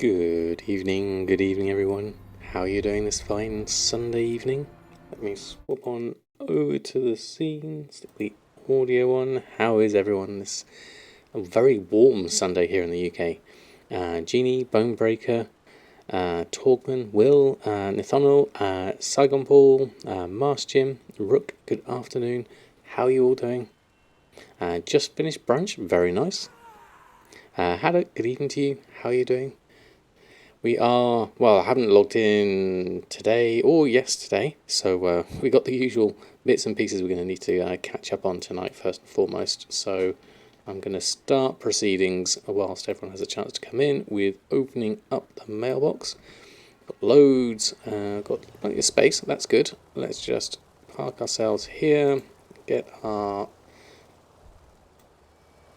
Good evening everyone. How are you doing this fine Sunday evening? Let me swap on over to the scene, stick the audio on. How is everyone this very warm Sunday here in the UK? Jeannie, Bonebreaker, Torgman, Will, Nathaniel, Saigon Paul, Mars Jim, Rook, good afternoon. How are you all doing? Just finished brunch, very nice. Haddock, good evening to you. How are you doing? We are, well, I haven't logged in today or yesterday, so we got the usual bits and pieces we're going to need to catch up on tonight first and foremost. So I'm going to start proceedings whilst everyone has a chance to come in with opening up the mailbox. Got loads, got plenty of space, that's good. Let's just park ourselves here, get our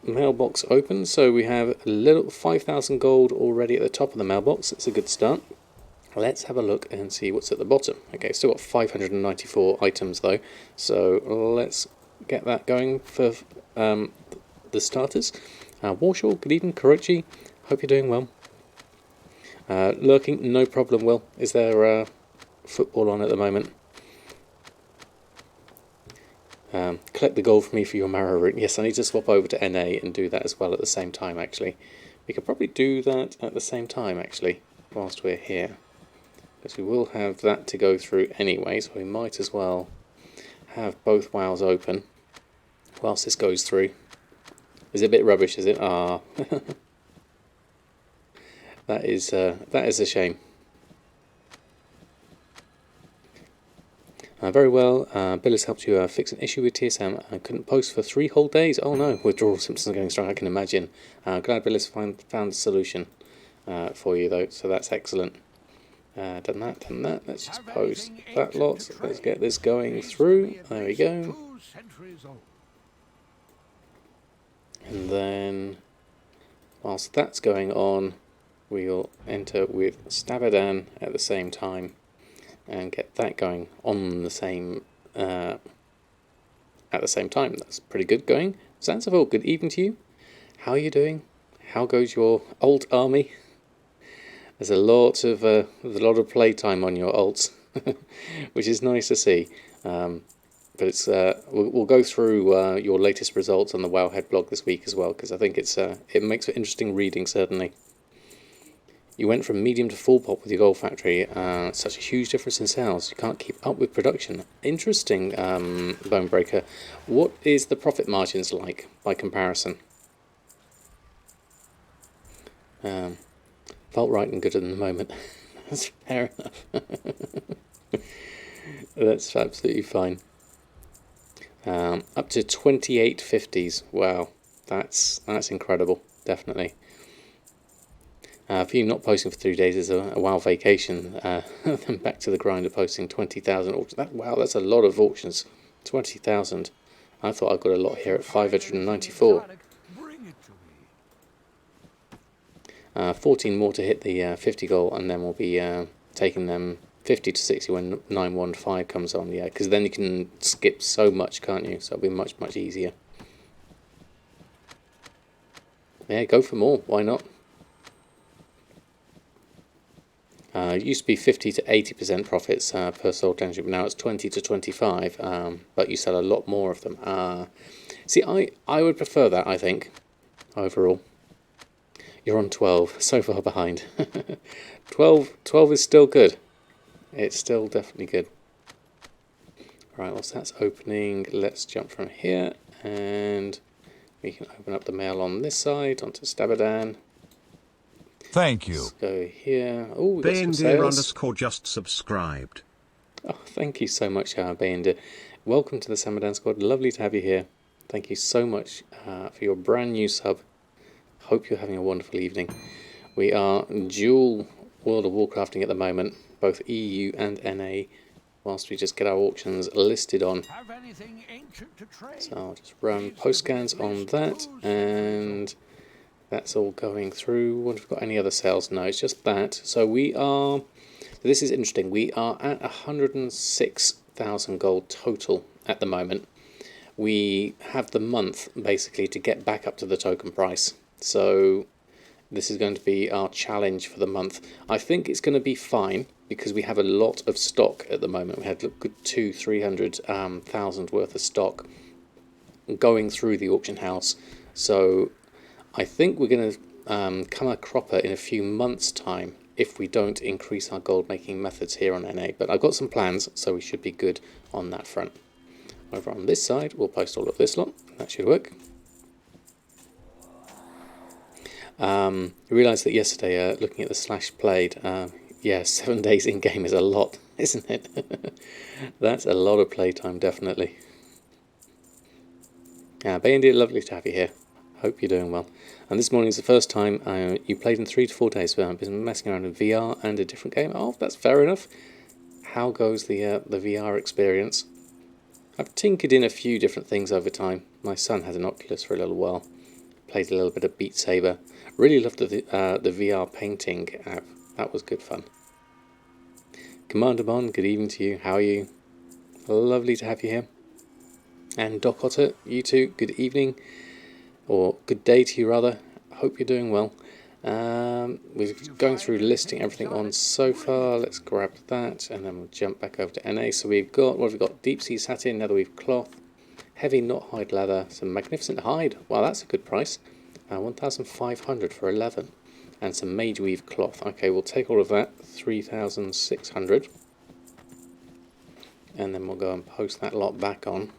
mailbox open. So we have a little 5,000 gold already at the top of the mailbox. It's a good start. Let's have a look and see what's at the bottom. Okay, still got 594 items though, so let's get that going for the starters. Warshaw, good evening. Karachi, hope you're doing well. Lurking, no problem, Will. Is there football on at the moment? Collect the gold for me for your Marrow route. Yes, I need to swap over to NA and do that as well at the same time, actually. We could probably do that at the same time, actually, whilst we're here. Because we will have that to go through anyway, so we might as well have both WoWs open whilst this goes through. Is it a bit rubbish, is it? Ah. that is a shame. Very well. Bill has helped you fix an issue with TSM. I couldn't post for 3 whole days. Oh no, withdrawal symptoms are going strong, I can imagine. Glad Bill has found a solution for you though, so that's excellent. Done that. Let's just post that lot. Let's get this going through. There we go. And then, whilst that's going on, we'll enter with Stabadan at the same time and get that going on the same at the same time. That's pretty good going. Zanzibar, good evening to you. How are you doing? How goes your alt army? There's a lot of playtime on your alts, which is nice to see. But it's we'll go through your latest results on the Wowhead blog this week as well, because I think it makes for interesting reading, certainly. You went from medium to full pop with your gold factory. Such a huge difference in sales. You can't keep up with production. Interesting, Bonebreaker. What is the profit margins like by comparison? Felt right and good at the moment. That's fair enough. That's absolutely fine. Up to 2850s. Wow, that's incredible. Definitely. For you not posting for 3 days is a WoW vacation. Then back to the grind of posting 20,000 auctions. Wow, that's a lot of auctions. 20,000. I thought I got a lot here at 594. 14 more to hit the 50 goal, and then we'll be taking them 50 to 60 when 915 comes on. Yeah, because then you can skip so much, can't you? So it'll be much easier. Yeah, go for more. Why not? It used to be 50 to 80% profits per sold energy, but now it's 20 to 25. But you sell a lot more of them. See, I would prefer that. I think overall. You're on 12, so far behind. 12 is still good. It's still definitely good. Right, whilst that's opening, let's jump from here, and we can open up the mail on this side, onto Stabadan. Thank you. Let's go here. Oh, we got some sales. _just subscribed. Oh, thank you so much, Bayinder. Welcome to the Samadan squad. Lovely to have you here. Thank you so much for your brand new sub. Hope you're having a wonderful evening. We are dual World of Warcrafting at the moment, both EU and NA, whilst we just get our auctions listed on. So I'll just run post scans on that, and that's all going through. Wonder if we've got any other sales? No, it's just that. So we are, this is interesting, we are at 106,000 gold total at the moment. We have the month basically to get back up to the token price. So This is going to be our challenge for the month. I think it's going to be fine because we have a lot of stock at the moment. We had a good 300,000 worth of stock going through the auction house. So I think we're going to come a cropper in a few months' time if we don't increase our gold making methods here on NA. But I've got some plans, so we should be good on that front. Over on this side, we'll post all of this lot. That should work. I realised that yesterday, looking at the slash played, yeah, 7 days in game is a lot, isn't it? That's a lot of playtime, definitely. Bayendir, lovely to have you here. Hope you're doing well. And this morning is the first time you played in 3 to 4 days, but I've been messing around in VR and a different game. Oh, that's fair enough. How goes the VR experience? I've tinkered in a few different things over time. My son had an Oculus for a little while. Played a little bit of Beat Saber. Really loved the VR painting app. That was good fun. Commander Bond, good evening to you. How are you? Lovely to have you here. And Doc Otter, you too, good evening. Or good day to you rather. Hope you're doing well. We're going through listing everything on so far. Let's grab that and then we'll jump back over to NA. So we've got, what have we got? Deep sea satin, netherweave cloth, heavy knot hide leather, some magnificent hide. Wow, that's a good price. 1,500 for 11. And some mage weave cloth. Okay, we'll take all of that. 3,600. And then we'll go and post that lot back on.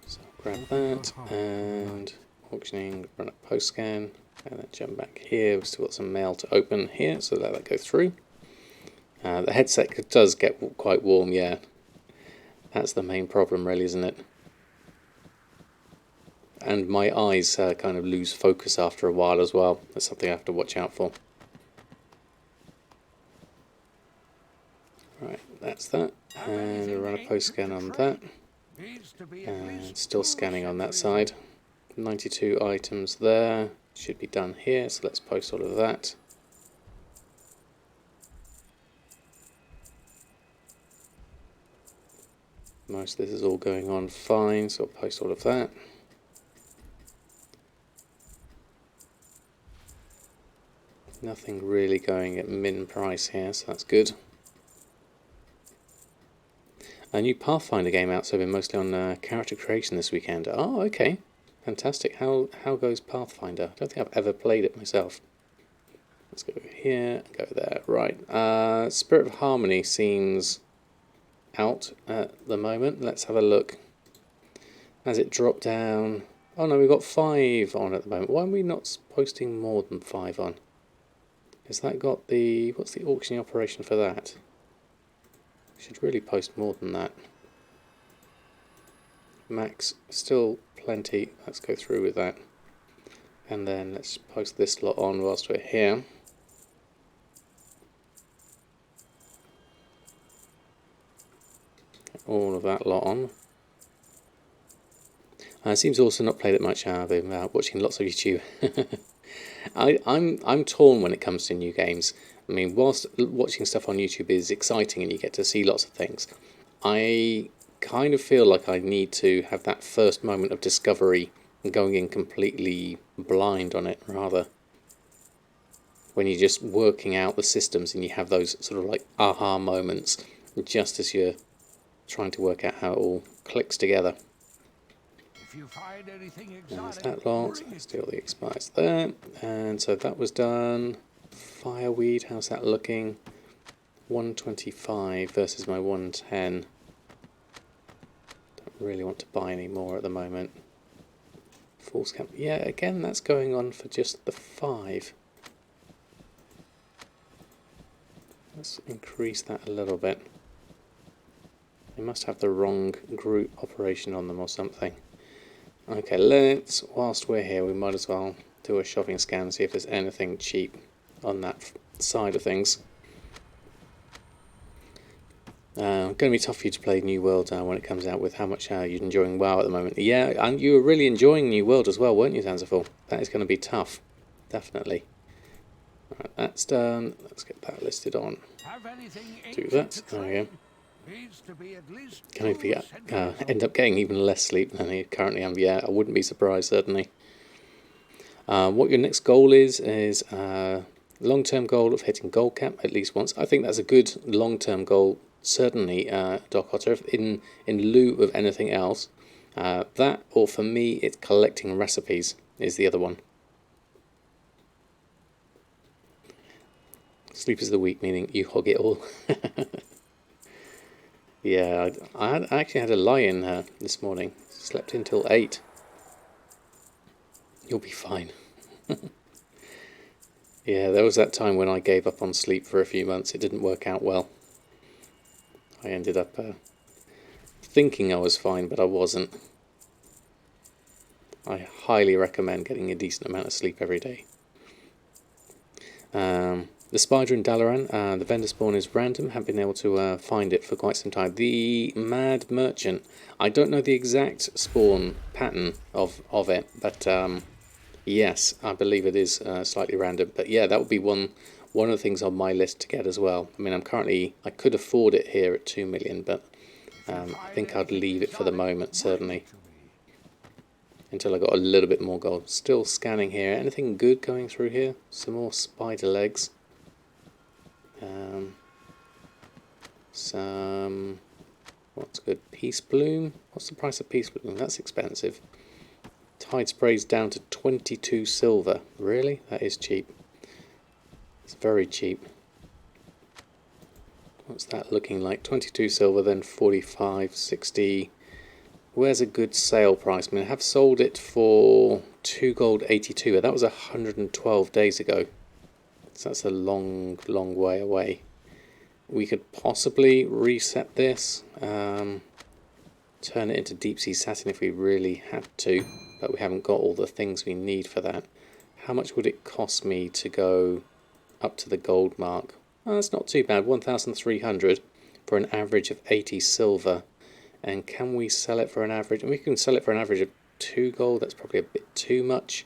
So grab that and auctioning, run a post scan, and then jump back here. We've still got some mail to open here, so let that go through. The headset does get quite warm, yeah. That's the main problem, really, isn't it? And my eyes kind of lose focus after a while as well. That's something I have to watch out for. Right, that's that. And we'll run a post scan on that. And still scanning on that side. 92 items there. Should be done here, so let's post all of that. Most of this is all going on fine, so I'll post all of that. Nothing really going at min price here, so that's good. A new Pathfinder game out, so I've been mostly on character creation this weekend. Oh, okay. Fantastic. How goes Pathfinder? I don't think I've ever played it myself. Let's go here, go there. Right. Spirit of Harmony seems out at the moment. Let's have a look. Has it dropped down? Oh no, we've got 5 on at the moment. Why are we not posting more than 5 on? Has that got the... what's the auctioning operation for that? Should really post more than that. Max, still plenty. Let's go through with that. And then let's post this lot on whilst we're here. Get all of that lot on. It seems also not played it much. I've been watching lots of YouTube. I'm torn when it comes to new games. I mean, whilst watching stuff on YouTube is exciting and you get to see lots of things, I kind of feel like I need to have that first moment of discovery and going in completely blind on it, rather. When you're just working out the systems and you have those sort of like aha moments just as you're trying to work out how it all clicks together. If you find anything There's exotic, that lot, still the expires there, and so that was done. Fireweed, how's that looking? 125 versus my 110. Don't really want to buy any more at the moment. Full scan, yeah, again that's going on for just the 5. Let's increase that a little bit. They must have the wrong group operation on them or something. Okay, let's, whilst we're here, we might as well do a shopping scan and see if there's anything cheap on that side of things. Going to be tough for you to play New World when it comes out with how much you're enjoying WoW at the moment. Yeah, and you were really enjoying New World as well, weren't you, Zanzaful? That is going to be tough, definitely. Right, that's done. Let's get that listed on. Do that. There we go. Needs to be at least Can I 2 centuries end up getting even less sleep than I currently am? Yeah, I wouldn't be surprised, certainly. What your next goal is long-term goal of hitting gold cap at least once. I think that's a good long-term goal, certainly, Doc Otter, in lieu of anything else. That, or for me, it's collecting recipes is the other one. Sleep is the weak, meaning you hog it all. Yeah, I actually had a lie-in this morning. Slept until 8. You'll be fine. Yeah, there was that time when I gave up on sleep for a few months. It didn't work out well. I ended up thinking I was fine, but I wasn't. I highly recommend getting a decent amount of sleep every day. The spider in Dalaran, the vendor spawn is random. Haven't been able to find it for quite some time. The Mad Merchant, I don't know the exact spawn pattern of it, but yes, I believe it is slightly random. But yeah, that would be one of the things on my list to get as well. I mean, I could afford it here at 2 million, but I think I'd leave it for the moment, certainly, until I got a little bit more gold. Still scanning here. Anything good going through here? Some more spider legs. Some... What's good? Peace Bloom. What's the price of Peace Bloom? That's expensive. Tide Spray's down to 22 silver. Really? That is cheap. It's very cheap. What's that looking like? 22 silver, then 45, 60... Where's a good sale price? I mean, I have sold it for 2 gold 82. That was 112 days ago. So that's a long, long way away. We could possibly reset this, turn it into deep sea satin if we really had to, but we haven't got all the things we need for that. How much would it cost me to go up to the gold mark? Oh, that's not too bad, 1,300 for an average of 80 silver. And can we sell it for an average? We can sell it for an average of 2 gold. That's probably a bit too much.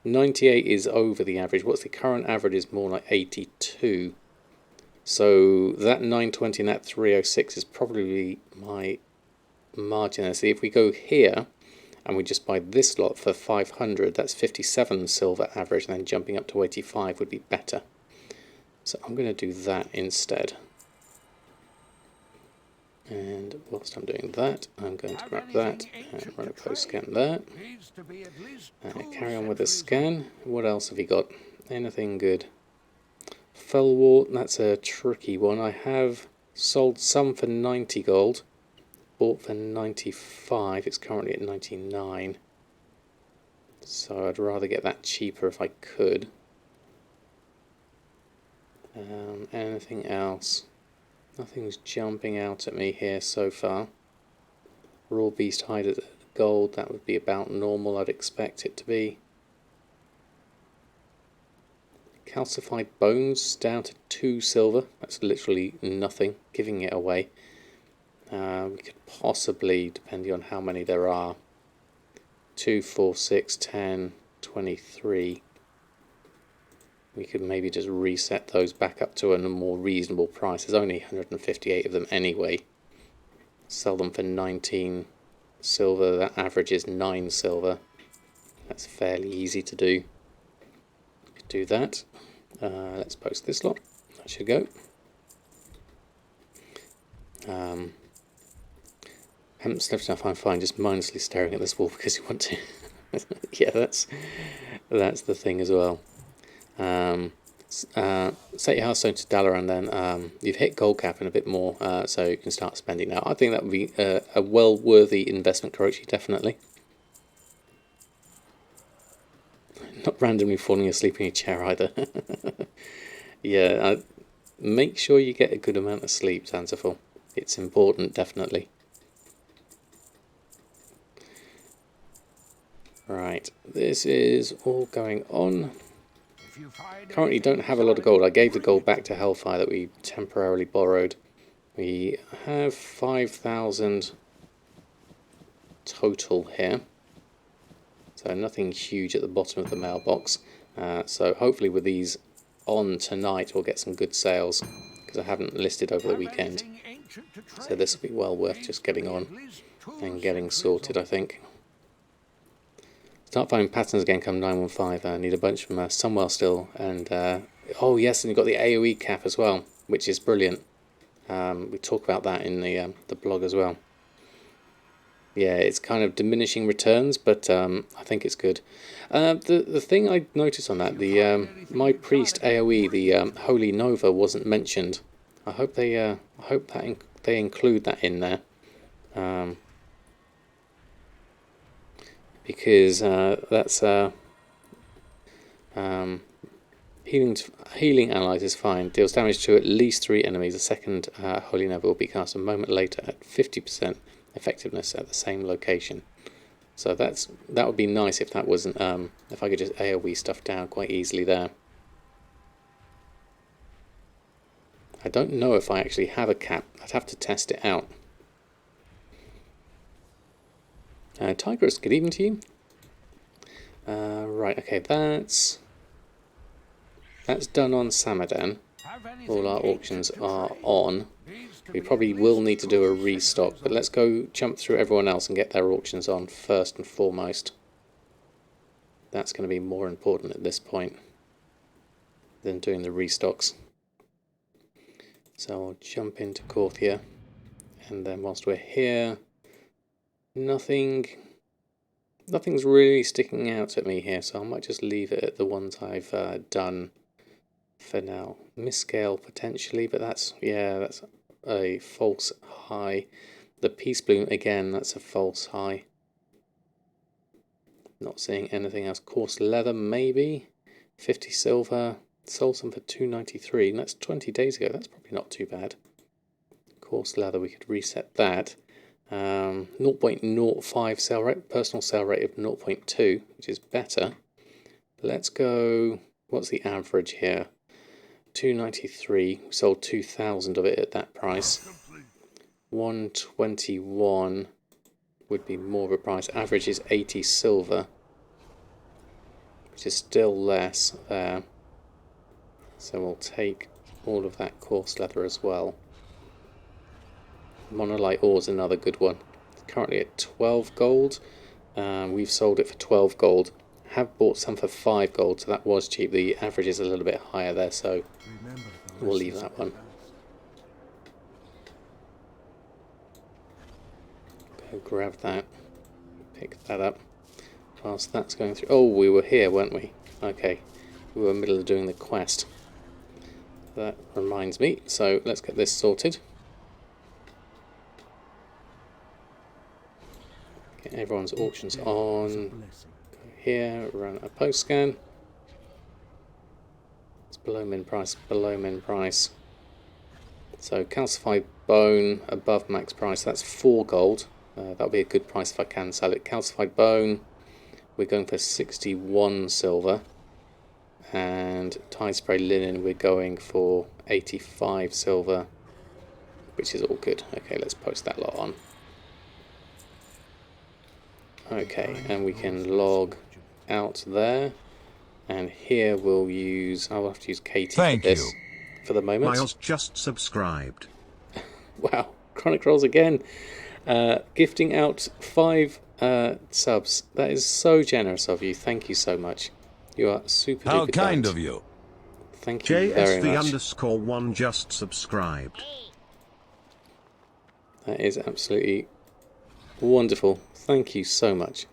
98 is over the average. What's the current average is more like 82. So that 920 and that 306 is probably my margin. See, if we go here and we just buy this lot for 500, that's 57 silver average, and then jumping up to 85 would be better. So I'm going to do that instead. And whilst I'm doing that, I'm going to grab that and run a post scan there. Carry on with the scan. What else have we got? Anything good? Fellwort, that's a tricky one. I have sold some for 90 gold, bought for 95. It's currently at 99. So I'd rather get that cheaper if I could. Anything else? Nothing's jumping out at me here so far. Raw Beast Hide at gold, that would be about normal, I'd expect it to be. Calcified Bones down to 2 silver, that's literally nothing, giving it away. We could possibly, depending on how many there are, 2, 4, 6, 10, 23. We could maybe just reset those back up to a more reasonable price. There's only 158 of them anyway. Sell them for 19 silver. That average is 9 silver. That's fairly easy to do. Could do that. Let's post this lot. That should go. Haven't slept enough. I'm fine. Just mindlessly staring at this wall because you want to. Yeah, that's the thing as well. Set your house to Dalaran then. You've hit gold cap and a bit more, so you can start spending now. I think that would be a well-worthy investment, Korochi, definitely. Not randomly falling asleep in your chair either. Yeah, make sure you get a good amount of sleep, Zanzaful. It's important, definitely. Right, this is all going on. Currently don't have a lot of gold. I gave the gold back to Hellfire that we temporarily borrowed. We have 5,000 total here. So nothing huge at the bottom of the mailbox. So hopefully with these on tonight we'll get some good sales, because I haven't listed over the weekend. merchant to trade. So this will be well worth just getting on and getting sorted, I think. Start finding patterns again come 915. I need a bunch from somewhere still. And oh yes, and you've got the AoE cap as well, which is brilliant. We talk about that in the blog as well. Yeah, it's kind of diminishing returns, but I think it's good. The thing I noticed on that, the My Priest AoE, the Holy Nova, wasn't mentioned. I hope they they include that in there, because that's healing allies is fine. Deals damage to at least 3 enemies. A second Holy Nova will be cast a moment later at 50% effectiveness at the same location. So that would be nice if that wasn't if I could just AoE stuff down quite easily there. I don't know if I actually have a cap. I'd have to test it out. Tigress, good evening to you. Right, okay, that's done on Samadan. All our auctions are on. We probably will need to do a restock, but let's go jump through everyone else and get their auctions on first and foremost. That's going to be more important at this point than doing the restocks. So I'll jump into Korthia, and then whilst we're here, nothing's really sticking out at me here, so I might just leave it at the ones I've done for now. Misscale potentially, but that's a false high. The Peace Bloom, again, that's a false high. Not seeing anything else. Coarse Leather, maybe. 50 silver. Sold some for 293, and that's 20 days ago. That's probably not too bad. Coarse Leather, we could reset that. 0.05 sale rate, personal sale rate of 0.2, which is better. Let's go, what's the average here? 293, we sold 2,000 of it at that price. 121 would be more of a price. Average is 80 silver, which is still less there. So we'll take all of that coarse leather as well. Monolite ore is another good one. It's currently at 12 gold. We've sold it for 12 gold. Have bought some for 5 gold, so that was cheap. The average is a little bit higher there, so we'll leave that one. Go grab that. Pick that up. Whilst that's going through... Oh, we were here, weren't we? Okay. We were in the middle of doing the quest. That reminds me. So let's get this sorted. Get everyone's auctions on. Go here, run a post scan. It's below min price, below min price. So calcified bone above max price, that's 4 gold. That'll be a good price if I can sell it. Calcified bone, we're going for 61 silver. And tide spray linen, we're going for 85 silver, which is all good. Okay, let's post that lot on. Okay, and we can log out there. And here we'll use, I'll have to use Katie for this for the moment. Miles just subscribed. Wow, Chronic Rolls again. Gifting out 5 subs. That is so generous of you. Thank you so much. You are super How duper kind kind of you. Thank you very much. JSV_1 just subscribed. That is absolutely wonderful. Thank you so much.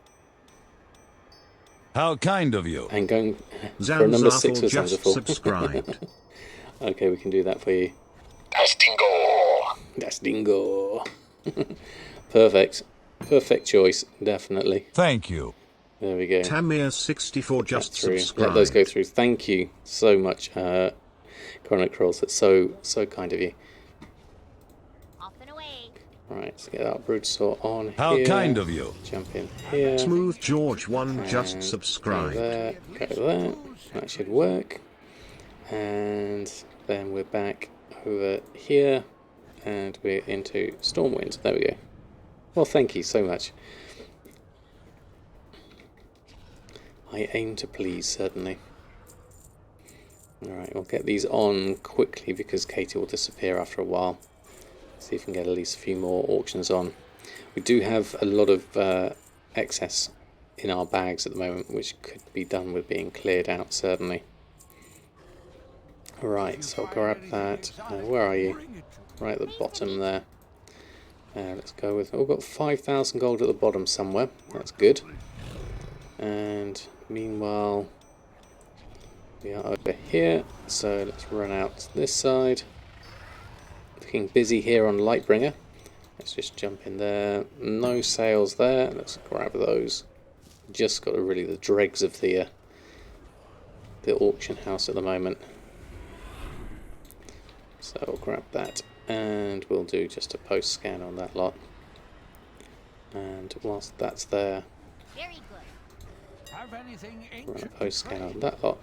How kind of you. And going for a number 6 was just wonderful. subscribed. Okay, we can do that for you. Das Dingo! That's dingo. Perfect. Perfect choice, definitely. Thank you. There we go. Tamir64 just subscribed. Let those go through. Thank you so much, Chronic Rolls. That's so kind of you. Off and away. Right, let's get our brood saw on How here. kind of you. Jump in here. Smooth George 1 just And subscribed. Go there, go there. That should work. And then we're back over here. And we're into Stormwind. There we go. Well, thank you so much. I aim to please, certainly. Alright, we'll get these on quickly because Katie will disappear after a while. See if we can get at least a few more auctions on. We do have a lot of excess in our bags at the moment, which could be done with being cleared out, certainly. Right, so I'll grab that. Where are you? Right at the bottom there. Let's go with... Oh, we've got 5,000 gold at the bottom somewhere. That's good. And meanwhile, we are over here. So let's run out to this side. Looking busy here on Lightbringer. Let's just jump in there. No sales there. Let's grab those. Just got really the dregs of the auction house at the moment. So I'll grab that, and we'll do just a post scan on that lot. And whilst that's there, Very good. run a post scan on that lot.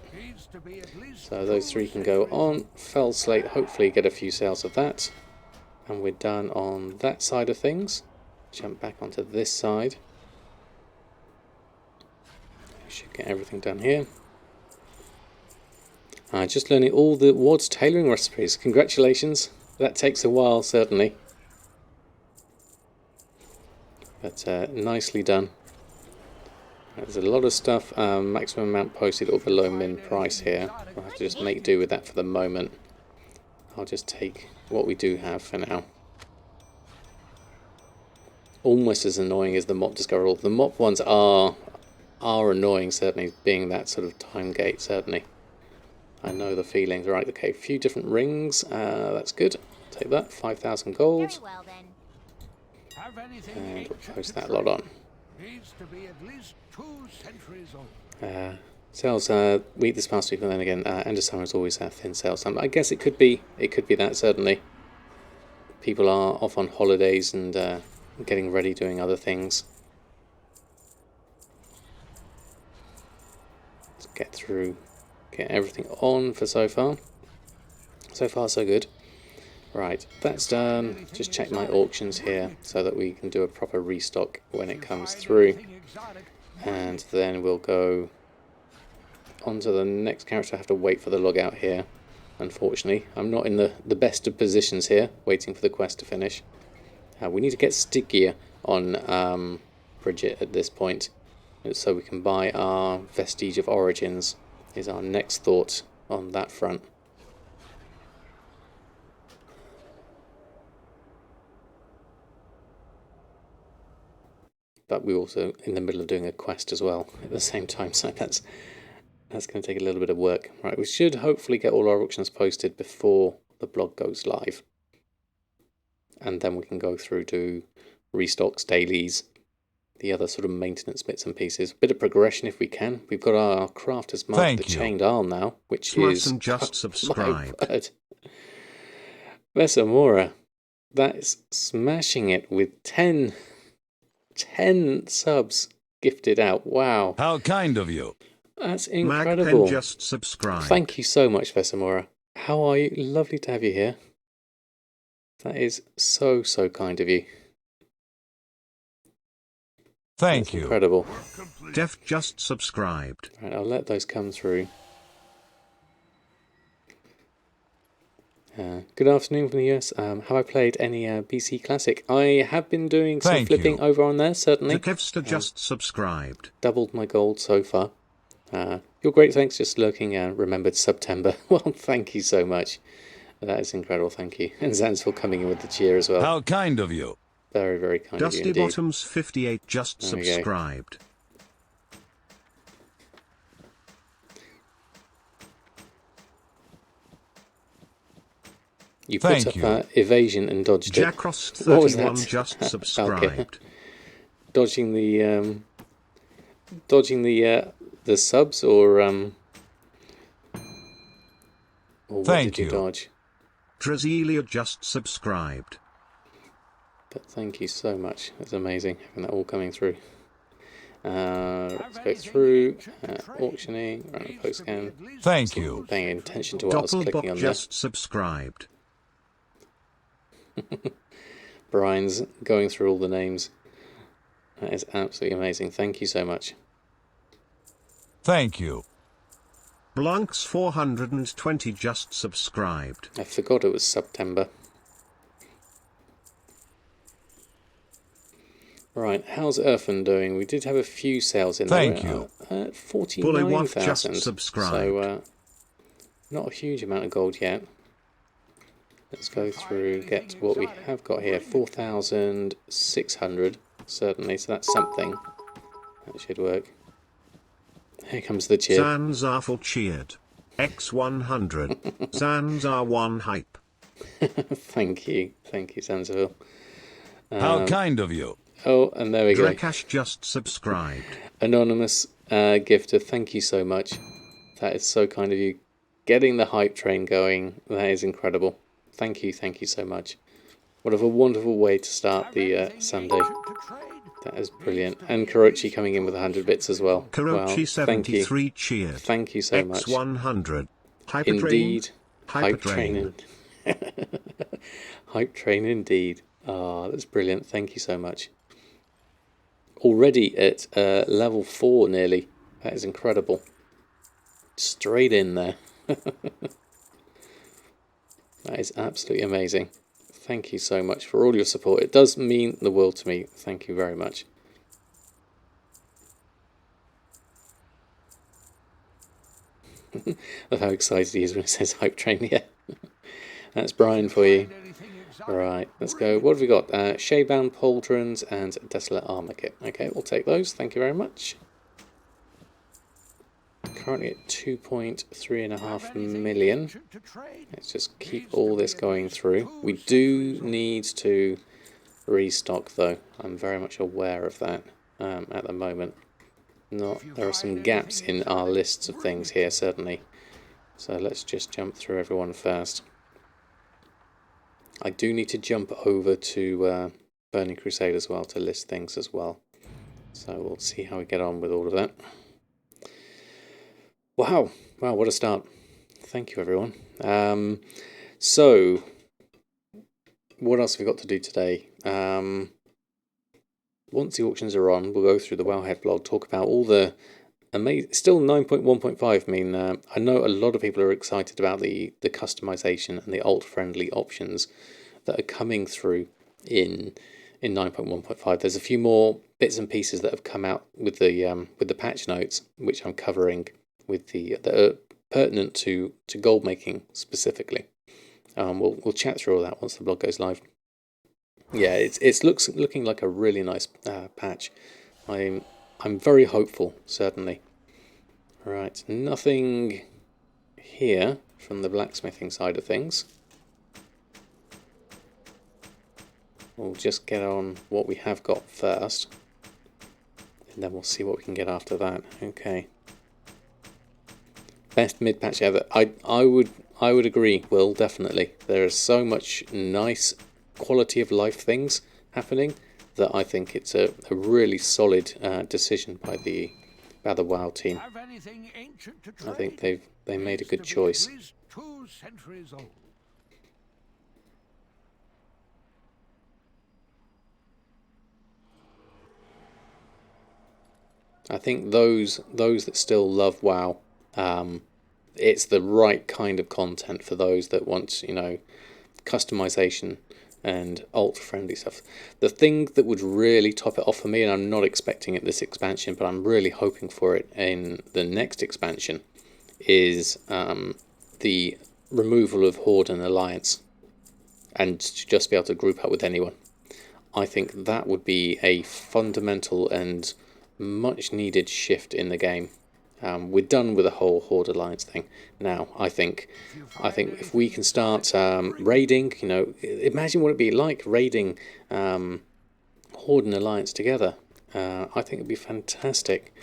So those three can go on. Fell Slate, hopefully get a few sales of that. And we're done on that side of things. Jump back onto this side. We should get everything done here. Just learning all the Wad's tailoring recipes. Congratulations. That takes a while, certainly. But nicely done. There's a lot of stuff. Maximum amount posted or below min price here. I'll have to just make do with that for the moment. I'll just take what we do have for now. Almost as annoying as the mop discoverable. The mop ones are annoying, certainly, being that sort of time gate, certainly. I know the feelings. Right, okay, a few different rings. That's good. Take that, 5,000 gold. Very well then. And we'll post that lot on. Sales week this past week, and then again, end of summer is always thin sales time. I guess it could be that, certainly. People are off on holidays and getting ready, doing other things. Let's get through. Get everything on for so far. So far, so good. Right, that's done. Just check my auctions here so that we can do a proper restock when it comes through. And then we'll go on to the next character. I have to wait for the logout here, unfortunately. I'm not in the best of positions here, waiting for the quest to finish. We need to get stickier on Bridget at this point, so we can buy our Vestige of Origins. Is our next thought on that front. But we're also in the middle of doing a quest as well at the same time, so that's going to take a little bit of work. Right, we should hopefully get all our auctions posted before the blog goes live, and then we can go through to restocks, dailies, the other sort of maintenance bits and pieces. Bit of progression if we can. We've got our crafters marked the chained arm now, which is just subscribed. Vesamora, that is smashing it with 10 subs gifted out. Wow. How kind of you. That's incredible. Just subscribed. Thank you so much, Vesamora. How are you? Lovely to have you here. That is so kind of you. Thank That's you. Incredible. Def just subscribed. Right, I'll let those come through. Good afternoon from the US. Have I played any BC Classic? I have been doing some flipping over on there, certainly. Kevster just subscribed. Doubled my gold so far. You're great, thanks. Just lurking, remembered September. Well, thank you so much. That is incredible, thank you. And Zansville coming in with the cheer as well. How kind of you. Very kind of you indeed. Dusty Bottoms 58 just subscribed. You put up evasion and dodged it. Jackross 31 just subscribed. Okay. Dodging the subs, or what did you dodge? Drazelia just subscribed. But thank you so much. That's amazing having that all coming through. Let's go through auctioning, run a post scan. Thank you. Paying attention to what I was clicking on just subscribed. Brian's going through all the names. That is absolutely amazing. Thank you so much. Thank you. Blanks 420 just subscribed. I forgot it was September. Right, how's Earthen doing? We did have a few sales in Thank there. you. At Bullywuff just 49,000. subscribed. So, not a huge amount of gold yet. Let's go through, get what we have got here. 4,600, certainly, so that's something. That should work. Here comes the cheer. Zanzarful cheered. X100. Zanzar 1 hype. Thank you, Sanzaville. How kind of you. Oh, and there we go. Drakash just subscribed. Anonymous gifter, thank you so much. That is so kind of you. Getting the hype train going, that is incredible. Thank you so much. What a wonderful way to start the Sunday. That is brilliant. And Karochi coming in with 100 bits as well. Karochi Wow, 73 cheered. Thank you so much. X100. Indeed. Hype Hypertrain. train. Hype train indeed. Ah, that's brilliant. Thank you so much. Already at level 4 nearly. That is incredible. Straight in there. That is absolutely amazing. Thank you so much for all your support. It does mean the world to me. Thank you very much. Of how excited he is when it says hype train. Yeah, that's Brian for you. Right, let's go. What have we got? Shaybound Pauldrons and Desolate Armor Kit. Okay, we'll take those. Thank you very much. Currently at 2.3.5 million. Let's just keep all this going through. We do need to restock though. I'm very much aware of that at the moment. There are some gaps in our lists of things here, certainly. So let's just jump through everyone first. I do need to jump over to Burning Crusade as well to list things as well. So we'll see how we get on with all of that. Wow, what a start. Thank you, everyone. So, what else have we got to do today? Once the auctions are on, we'll go through the Wowhead blog, talk about all the amazing... Still 9.1.5, I mean, I know a lot of people are excited about the customization and the alt-friendly options that are coming through in 9.1.5. There's a few more bits and pieces that have come out with the patch notes, which I'm covering with that are pertinent to gold making specifically. We'll chat through all that once the blog goes live. Yeah, it's looking like a really nice patch. I'm very hopeful, certainly. Right, nothing here from the blacksmithing side of things. We'll just get on what we have got first, and then we'll see what we can get after that. Okay. Best mid-patch ever. I would agree, Will, definitely. There is so much nice quality of life things happening that I think it's a really solid decision by the WoW team. I think they made a good choice. I think those that still love WoW, it's the right kind of content for those that want, customization and alt-friendly stuff. The thing that would really top it off for me, and I'm not expecting it this expansion, but I'm really hoping for it in the next expansion, is the removal of Horde and Alliance, and to just be able to group up with anyone. I think that would be a fundamental and much needed shift in the game. We're done with the whole Horde Alliance thing now. I think if we can start raiding, imagine what it'd be like raiding Horde and Alliance together. I think it'd be fantastic.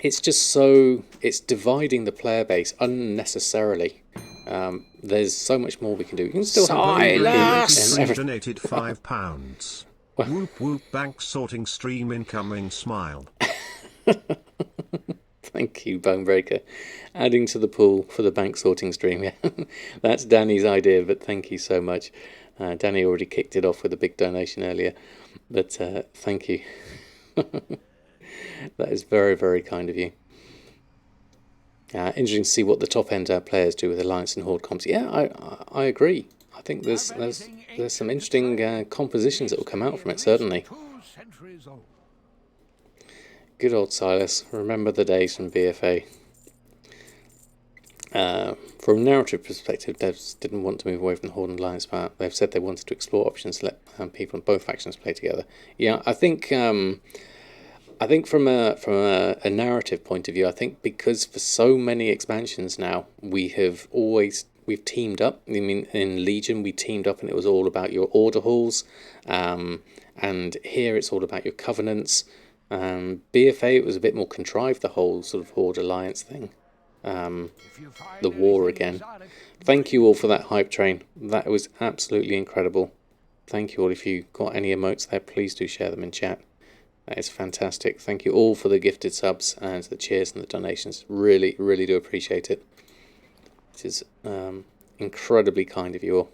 It's just it's dividing the player base unnecessarily. There's so much more we can do. You can still have donated £5. Whoop whoop bank sorting stream incoming smile. Thank you, Bonebreaker. Adding to the pool for the bank sorting stream. Yeah, that's Danny's idea, but thank you so much. Danny already kicked it off with a big donation earlier, but thank you. That is very, very kind of you. Interesting to see what the top end players do with Alliance and Horde comps. Yeah, I agree. I think there's there's some interesting compositions that will come out from it, certainly. 2 centuries old. Good old Silas. Remember the days from BFA. From a narrative perspective, devs didn't want to move away from the Horde and Alliance part. They've said they wanted to explore options to let people in both factions play together. Yeah, I think from a narrative point of view, I think because for so many expansions now, we've teamed up. I mean, in Legion we teamed up, and it was all about your order halls, and here it's all about your covenants. BFA, it was a bit more contrived, the whole sort of Horde Alliance thing. The war again. Thank you all for that hype train. That was absolutely incredible. Thank you all. If you got any emotes there, please do share them in chat. That is fantastic. Thank you all for the gifted subs and the cheers and the donations. Really, really do appreciate it. It is incredibly kind of you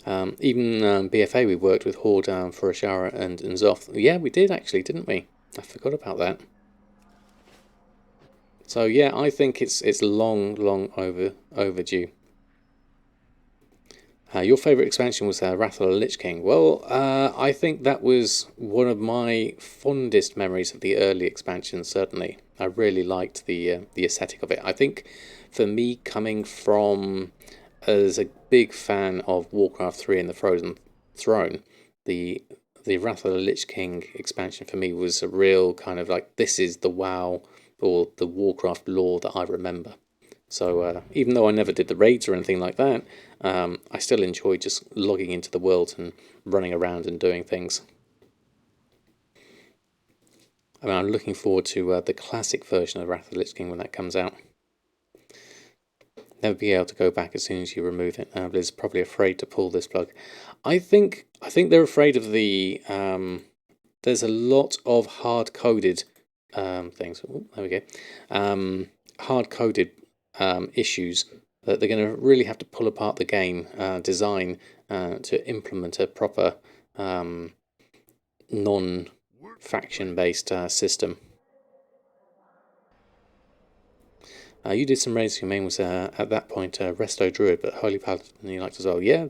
all. Even BFA, we worked with Horde for Ashara and Zoth. Yeah, we did actually, didn't we? I forgot about that. So yeah, I think it's long overdue. Your favourite expansion was Wrath of the Lich King. Well, I think that was one of my fondest memories of the early expansions, certainly. I really liked the aesthetic of it. I think for me, coming from as a big fan of Warcraft 3 and the Frozen Throne, the Wrath of the Lich King expansion for me was a real kind of like, this is the WoW or the Warcraft lore that I remember. So even though I never did the raids or anything like that, I still enjoy just logging into the world and running around and doing things. I mean, I'm looking forward to the classic version of Wrath of the Lich King when that comes out. Never be able to go back as soon as you remove it. Blizzard's probably afraid to pull this plug. I think they're afraid of the. There's a lot of hard-coded things. Oh, there we go. Hard-coded issues that they're going to really have to pull apart the game design to implement a proper non-faction based system. You did some raids. Your main was at that point Resto Druid, but Holy Paladin you liked as well. Yeah,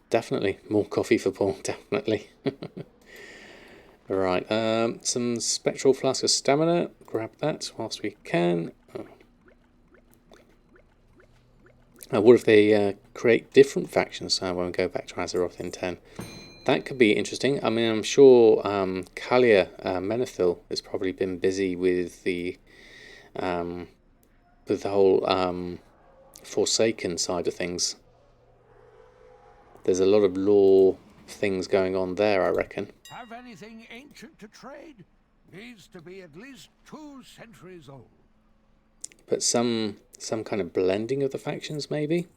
definitely. More coffee for Paul, definitely. Right, some Spectral Flask of Stamina. Grab that whilst we can. What if they create different factions when we go back to Azeroth in 10? That could be interesting. I mean, I'm sure Kalia Menethil has probably been busy with the whole Forsaken side of things. There's a lot of lore things going on there, I reckon. Have anything ancient to trade? Needs to be at least 2 centuries old. But some kind of blending of the factions, maybe.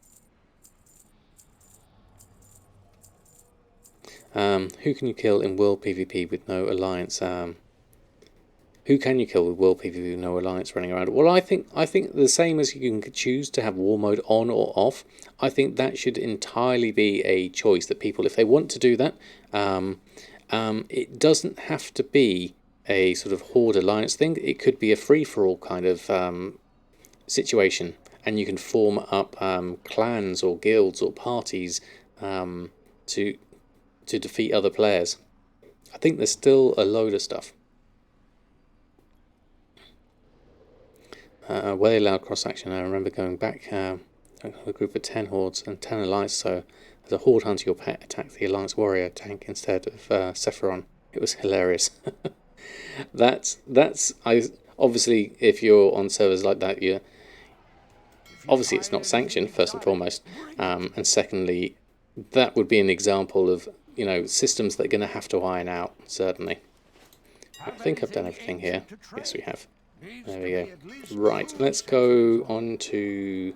Who can you kill in World PvP with no alliance? Who can you kill with World PvP with no alliance running around? Well, I think the same as you can choose to have War Mode on or off. I think that should entirely be a choice that people, if they want to do that, it doesn't have to be a sort of Horde alliance thing. It could be a free-for-all kind of situation, and you can form up clans or guilds or parties to defeat other players. I think there's still a load of stuff. Where they allowed cross action, I remember going back a group of 10 hordes and 10 alliance, so as a horde hunter your pet attacked the alliance warrior tank instead of Sephiron. It was hilarious. that's obviously, if you're on servers like that, obviously it's not sanctioned, first and foremost, and secondly, that would be an example of, you know, systems that are going to have to iron out, certainly. I think I've done everything here. Yes, we have. There we go. Right, let's go on to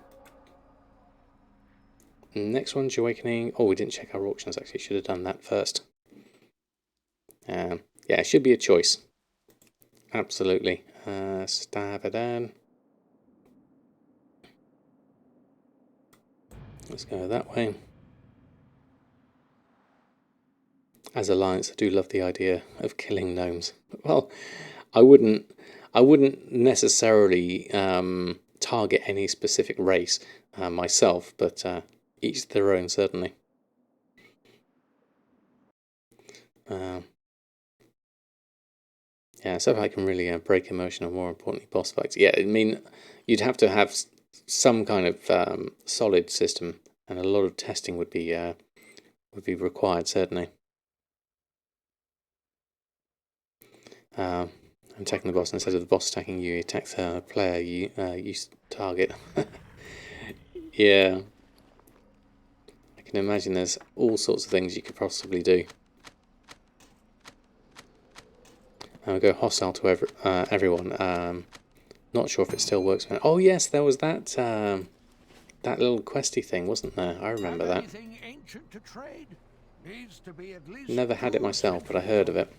next one's Awakening. Oh, we didn't check our auctions, actually. Should have done that first. Yeah, it should be a choice. Absolutely. Stavadan. Let's go that way. As Alliance, I do love the idea of killing gnomes. Well, I wouldn't necessarily target any specific race. myself, but each their own, certainly. Yeah, so I can really break immersion and, more importantly, boss fights. Yeah, I mean, you'd have to have some kind of solid system, and a lot of testing would be required, certainly. I'm attacking the boss instead of the boss attacking you. He attacks a player you target. Yeah, I can imagine there's all sorts of things you could possibly do. I'll go hostile to everyone. Not sure if it still works. Oh yes, there was that that little questy thing, wasn't there? I remember that. Ancient to trade needs to be at least Never had it myself, but I heard of it.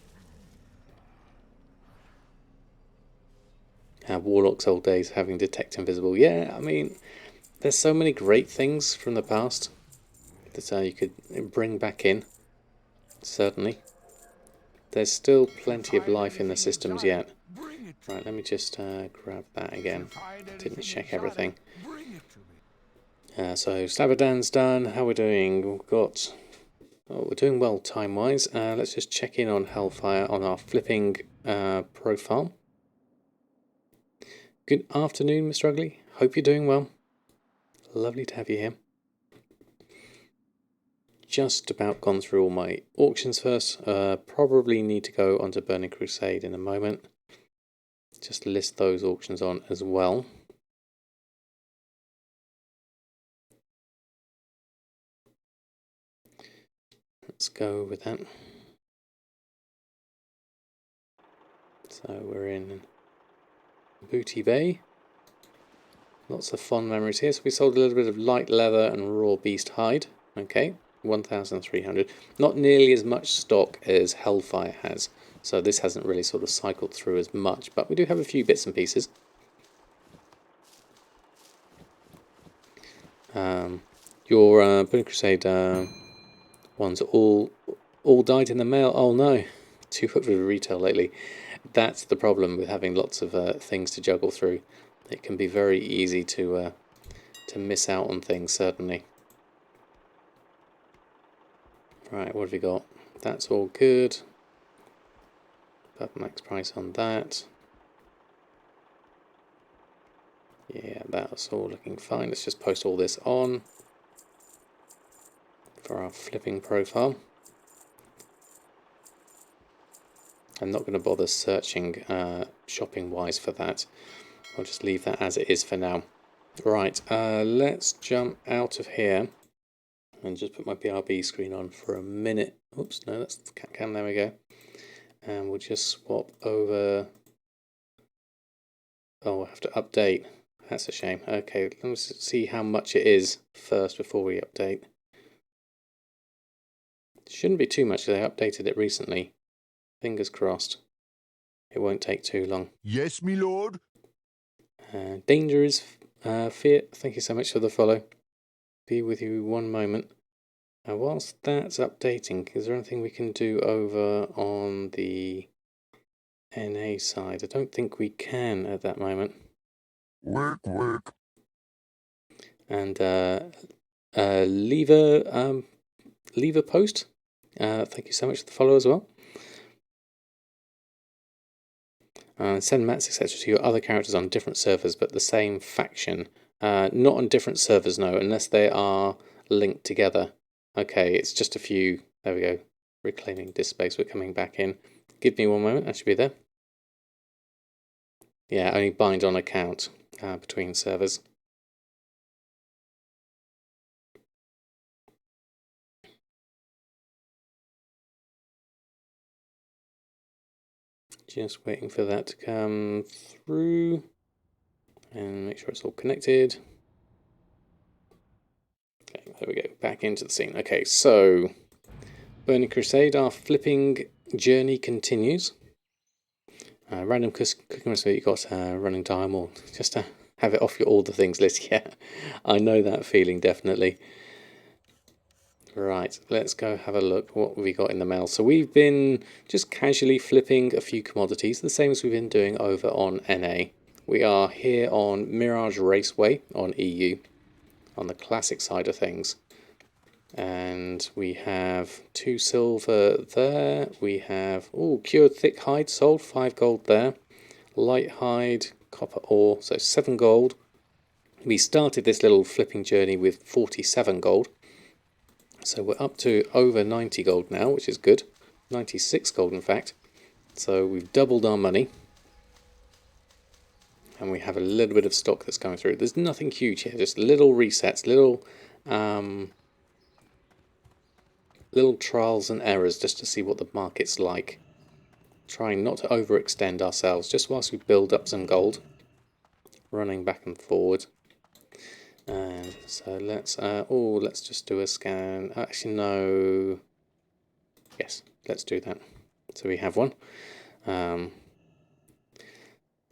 Warlock's old days, having detect invisible. Yeah, I mean, there's so many great things from the past that you could bring back in. Certainly. There's still plenty of life in the systems yet. Right, let me just grab that again. Didn't check everything. So Slabadan's done. How we're doing? We've got... Oh, we're doing well time-wise. Let's just check in on Hellfire on our flipping profile. Good afternoon, Mr. Ugly. Hope you're doing well. Lovely to have you here. Just about gone through all my auctions first. Probably need to go onto Burning Crusade in a moment. Just list those auctions on as well. Let's go with that. So we're in Booty Bay. Lots of fond memories here. So we sold a little bit of light leather and raw beast hide. Okay, 1,300. Not nearly as much stock as Hellfire has. So this hasn't really sort of cycled through as much. But we do have a few bits and pieces. Your Burning Crusade ones all died in the mail. Oh no, too hooked with retail lately. That's the problem with having lots of things to juggle through. It can be very easy to miss out on things, certainly. Right, what have we got? That's all good. But max price on that. Yeah, that's all looking fine. Let's just post all this on for our flipping profile. I'm not going to bother searching shopping wise for that. I'll just leave that as it is for now. Right, let's jump out of here and just put my BRB screen on for a minute. Oops, no, that's the cat cam, there we go. And we'll just swap over. Oh, we'll have to update. That's a shame. Okay, let's see how much it is first before we update. Shouldn't be too much because I updated it recently. Fingers crossed. It won't take too long. Yes, me lord. Danger is fear. Thank you so much for the follow. Be with you one moment. Whilst that's updating, is there anything we can do over on the NA side? I don't think we can at that moment. Work, work. And lever post. Thank you so much for the follow as well. Send mats, etc. to your other characters on different servers, but the same faction. Not on different servers, no, unless they are linked together. Okay, it's just a few. There we go. Reclaiming disk space. We're coming back in. Give me one moment. I should be there. Yeah, only bind on account between servers. Just waiting for that to come through and make sure it's all connected. Okay, there we go. Back into the scene. Okay, so Burning Crusade, our flipping journey continues. Random cooking recipe you got running time, or just to have it off your all the things list. Yeah, I know that feeling definitely. Right, let's go have a look what we got in the mail. So we've been just casually flipping a few commodities, the same as we've been doing over on NA. We are here on Mirage Raceway on EU. on the classic side of things. And we have 2 silver there. We have, cured thick hide sold, 5 gold there. Light hide, copper ore, so 7 gold. We started this little flipping journey with 47 gold. So we're up to over 90 gold now, which is good. 96 gold in fact. So we've doubled our money. And we have a little bit of stock that's coming through. There's nothing huge here, just little resets, little trials and errors just to see what the market's like. Trying not to overextend ourselves just whilst we build up some gold. Running back and forward. And so let's just do a scan. Actually, no. Yes, let's do that. So we have one.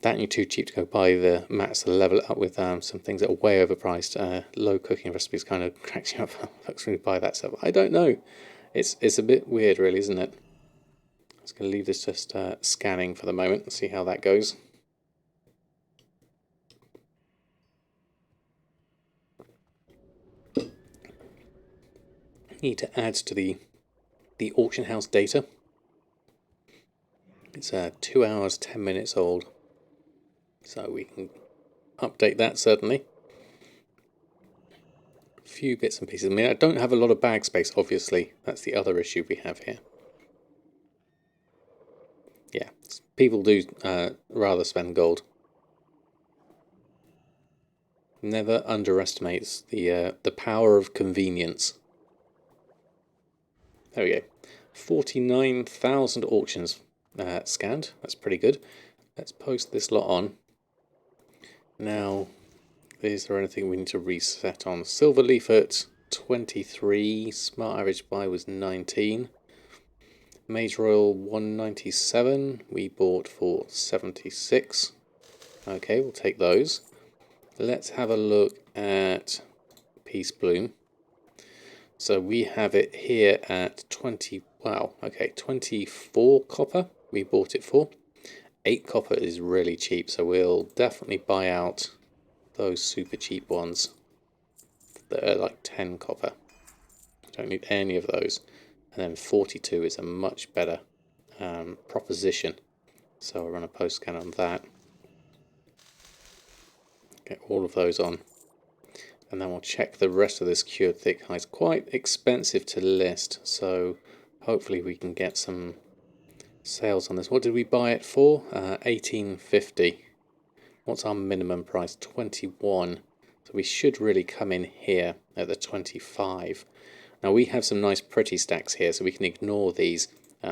That and you're too cheap to go buy the mats to level it up with some things that are way overpriced. Low cooking recipes kind of cracks you up. Folks really buy that stuff. I don't know. It's a bit weird, really, isn't it? I'm just going to leave this just scanning for the moment and see how that goes. Need to add to the auction house data. It's 2 hours 10 minutes old, so we can update that certainly. A few bits and pieces. I mean, I don't have a lot of bag space, obviously. That's the other issue we have here. Yeah, people do rather spend gold. Never underestimates the power of convenience. There we go. 49,000 auctions scanned. That's pretty good. Let's post this lot on. Now, is there anything we need to reset on? Silver leaf at 23. Smart average buy was 19. Mage Royal 197. We bought for 76. Okay, we'll take those. Let's have a look at Peace Bloom. So we have it here at 20, wow, okay, 24 copper we bought it for. 8 copper is really cheap, so we'll definitely buy out those super cheap ones that are like 10 copper. Don't need any of those. And then 42 is a much better proposition. So I'll run a post scan on that. Get all of those on. And then we'll check the rest of this cured thick hide. It's quite expensive to list, so hopefully we can get some sales on this. What did we buy it for? 18.50. What's our minimum price? 21. So we should really come in here at the 25. Now we have some nice pretty stacks here, so we can ignore these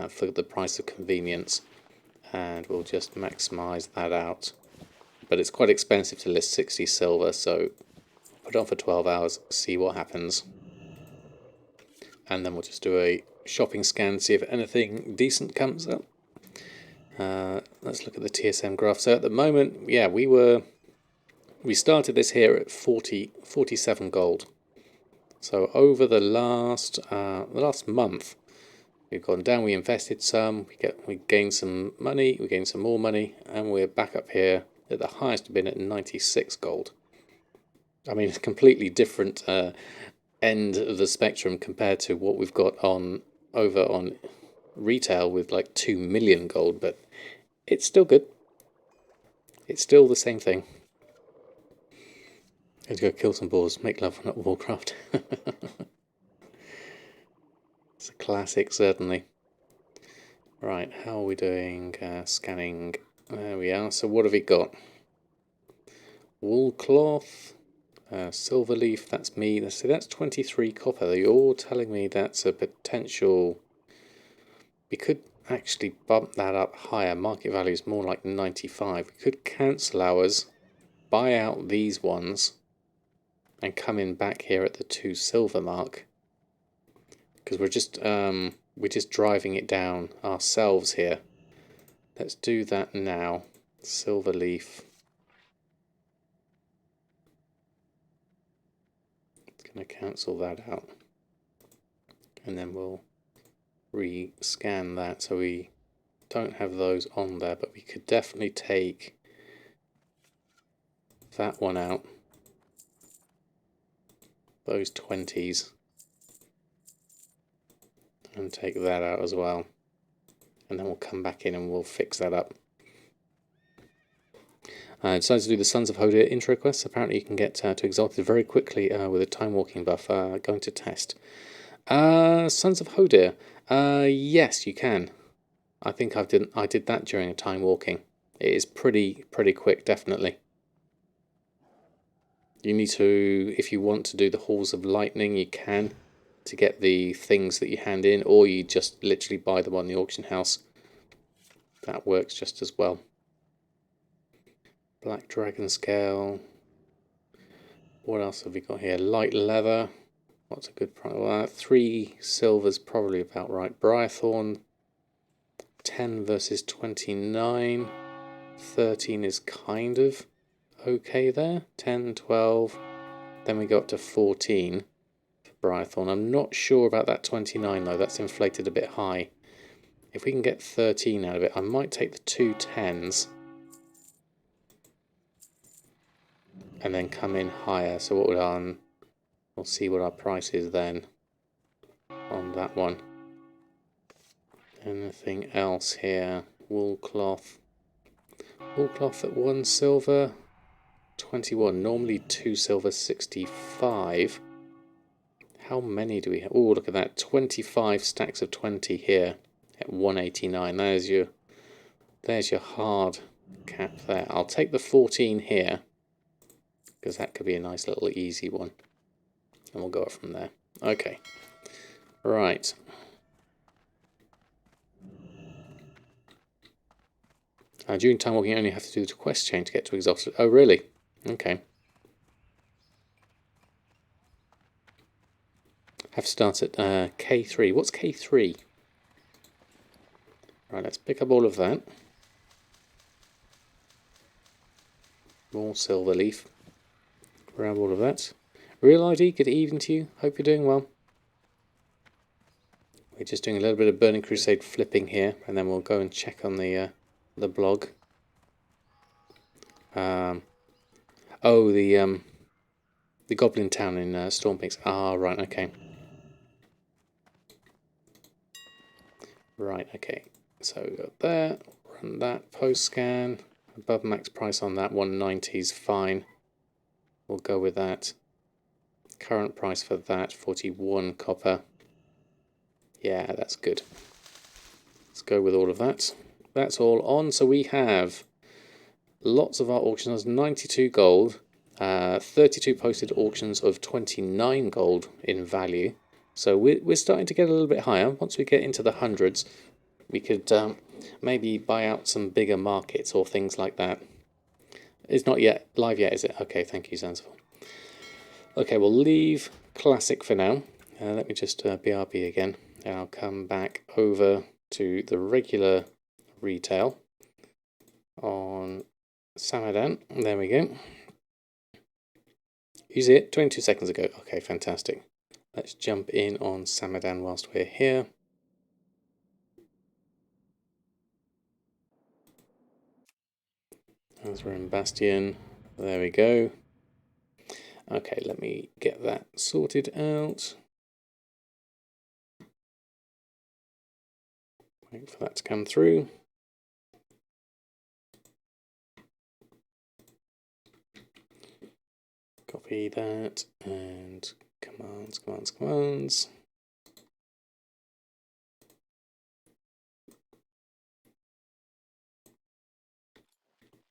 for the price of convenience, and we'll just maximize that out. But it's quite expensive to list 60 silver, so put it on for 12 hours, see what happens. And then we'll just do a shopping scan, see if anything decent comes up. Let's look at the TSM graph. So at the moment, yeah, we started this here at 47 gold. So over the last month, we've gone down. We invested some. We gained some money. We gained some more money, and we're back up here at the highest been at 96 gold. I mean, it's a completely different end of the spectrum compared to what we've got over on retail with like 2 million gold, but it's still good. It's still the same thing. Let's go kill some boars, make love, not Warcraft. It's a classic, certainly. Right, how are we doing? Scanning. There we are. So what have we got? Wool cloth. Silver leaf, that's me. That's 23 copper. You're telling me that's a potential. We could actually bump that up higher. Market value is more like 95. We could cancel ours, buy out these ones, and come in back here at the 2 silver mark. Because we're just driving it down ourselves here. Let's do that now. Silver leaf. Going to cancel that out, and then we'll re-scan that so we don't have those on there, but we could definitely take that one out those 20s and take that out as well. And then we'll come back in and we'll fix that up. I decided to do the Sons of Hodir intro quest. Apparently you can get to Exalted very quickly with a time walking buff. Going to test. Sons of Hodir. Yes, you can. I think I did that during a time walking. It is pretty quick, definitely. You need to, if you want to do the Halls of Lightning, you can, to get the things that you hand in, or you just literally buy them on the auction house. That works just as well. Black Dragon Scale. What else have we got here? Light Leather. What's a good price? Well, 3 silver's probably about right. Briarthorn. 10 versus 29. 13 is kind of okay there. 10, 12. Then we go up to 14 for Briarthorn. I'm not sure about that 29 though. That's inflated a bit high. If we can get 13 out of it, I might take the 2 10s. And then come in higher. So what we'll see what our price is then on that one. Anything else here? Wool cloth. Wool cloth at 1 silver, 21. Normally 2 silver, 65. How many do we have? Oh, look at that. 25 stacks of 20 here at 189. There's your hard cap there. I'll take the 14 here, because that could be a nice little easy one. And we'll go up from there. Okay. Right. During time walking, you only have to do the quest chain to get to Exhausted. Oh, really? Okay. Have to start at K3. What's K3? Right, let's pick up all of that. More silver leaf. Grab all of that. Real ID, good evening to you. Hope you're doing well. We're just doing a little bit of Burning Crusade flipping here, and then we'll go and check on the blog. Oh, the Goblin Town in Stormpeaks. Ah, right, okay. Right, okay. So we got there. Run that post scan. Above max price on that 190 is fine. We'll go with that. Current price for that 41 copper. Yeah, that's good. Let's go with all of that. That's all on. So we have lots of our auctions. 92 gold, 32 posted auctions of 29 gold in value. So we're starting to get a little bit higher. Once we get into the hundreds, we could maybe buy out some bigger markets or things like that. It's not yet live yet, is it? Okay, thank you, Zanzibar. Okay, we'll leave Classic for now. Let me just BRB again. And I'll come back over to the regular retail on Samadan. There we go. You see it 22 seconds ago. Okay, fantastic. Let's jump in on Samadan whilst we're here. As we're in Bastion. There we go. Okay, let me get that sorted out. Wait for that to come through. Copy that and commands.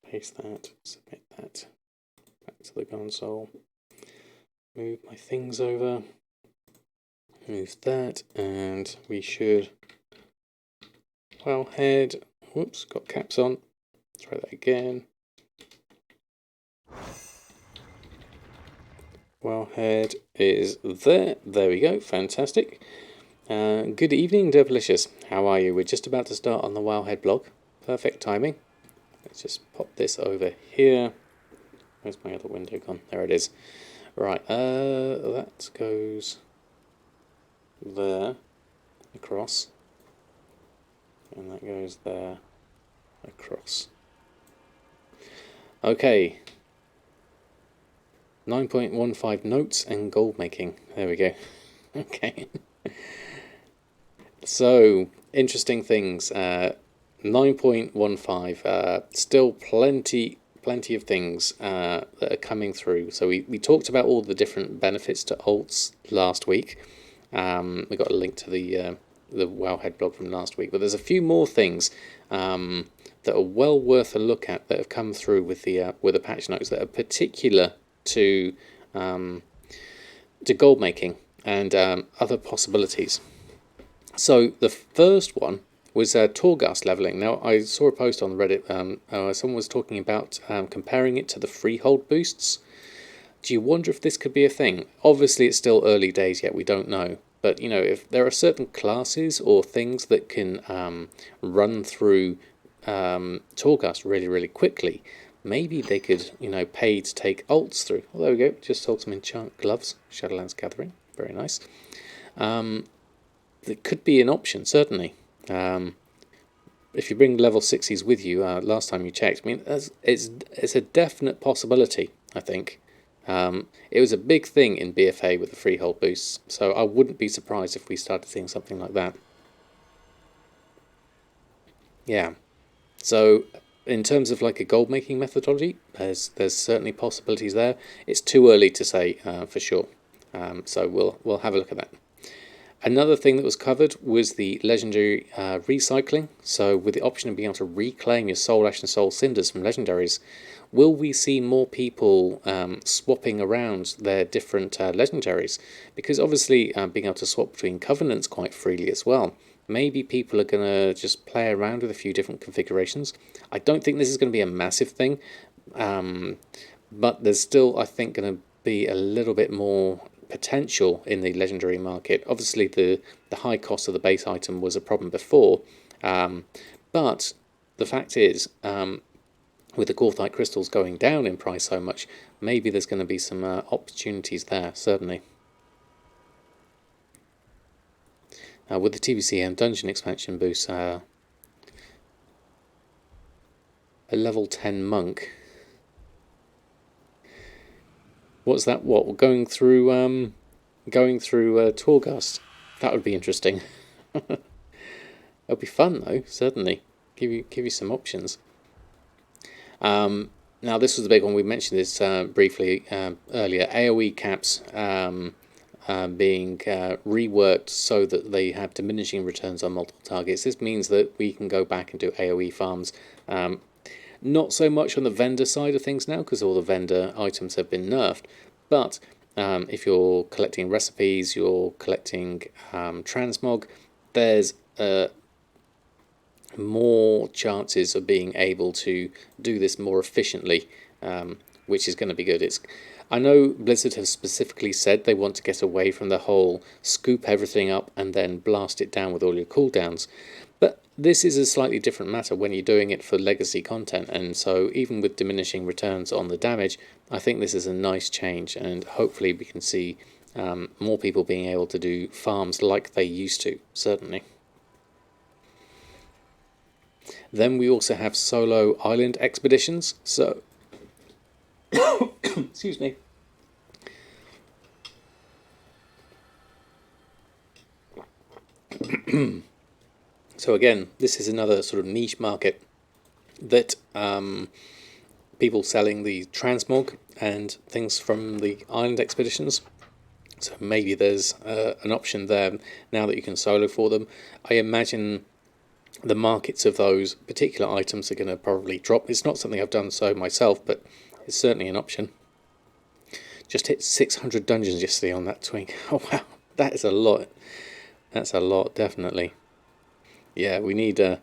Paste that, submit that back to the console. Move my things over. Move that, and we should. Wowhead. Whoops, got caps on. Try that again. Wowhead is there. There we go. Fantastic. Good evening, Dervalicious. How are you? We're just about to start on the Wowhead blog. Perfect timing. Let's just pop this over here. Where's my other window gone? There it is. Right, that goes there, across. And that goes there, across. Okay. 9.15 notes and gold making. There we go. Okay. So, interesting things. 9.15. Still plenty of things that are coming through. So we talked about all the different benefits to alts last week. We got a link to the Wowhead blog from last week, but there's a few more things that are well worth a look at that have come through with the patch notes that are particular to gold making and other possibilities. So the first one was Torghast leveling. Now I saw a post on Reddit. Someone was talking about comparing it to the freehold boosts. Do you wonder if this could be a thing? Obviously, it's still early days yet. We don't know. But if there are certain classes or things that can run through Torghast really, really quickly, maybe they could pay to take alts through. Well, there we go. Just sold some enchant gloves. Shadowlands Gathering. Very nice. It could be an option, certainly. If you bring level 60s with you, last time you checked, I mean, it's a definite possibility, I think. It was a big thing in BFA with the freehold boosts, so I wouldn't be surprised if we started seeing something like that. Yeah. So, in terms of like a gold making methodology, there's certainly possibilities there. It's too early to say for sure. So we'll have a look at that. Another thing that was covered was the legendary recycling. So with the option of being able to reclaim your Soul Ash and Soul Cinders from legendaries, will we see more people swapping around their different legendaries? Because obviously being able to swap between covenants quite freely as well. Maybe people are going to just play around with a few different configurations. I don't think this is going to be a massive thing, but there's still, I think, going to be a little bit more potential in the legendary market. Obviously, the high cost of the base item was a problem before, but the fact is, with the Gorthite crystals going down in price so much, maybe there's going to be some opportunities there, certainly. With the TBC dungeon expansion boost, a level 10 monk. What's that? What, going through Torghast? That would be interesting. It'll be fun though, certainly. Give you some options. Now this was the big one. We mentioned this briefly earlier. AOE caps being reworked so that they have diminishing returns on multiple targets. This means that we can go back and do AOE farms. Not so much on the vendor side of things now, because all the vendor items have been nerfed. But if you're collecting recipes, you're collecting transmog, there's more chances of being able to do this more efficiently, which is going to be good. I know Blizzard have specifically said they want to get away from the whole scoop everything up and then blast it down with all your cooldowns. But this is a slightly different matter when you're doing it for legacy content, and so even with diminishing returns on the damage, I think this is a nice change, and hopefully we can see more people being able to do farms like they used to, certainly. Then we also have solo island expeditions, so excuse me. So again, this is another sort of niche market that people selling the transmog and things from the island expeditions. So maybe there's an option there now that you can solo for them. I imagine the markets of those particular items are going to probably drop. It's not something I've done so myself, but it's certainly an option. Just hit 600 dungeons yesterday on that twink. Oh wow, that is a lot. That's a lot, definitely. Yeah, we need to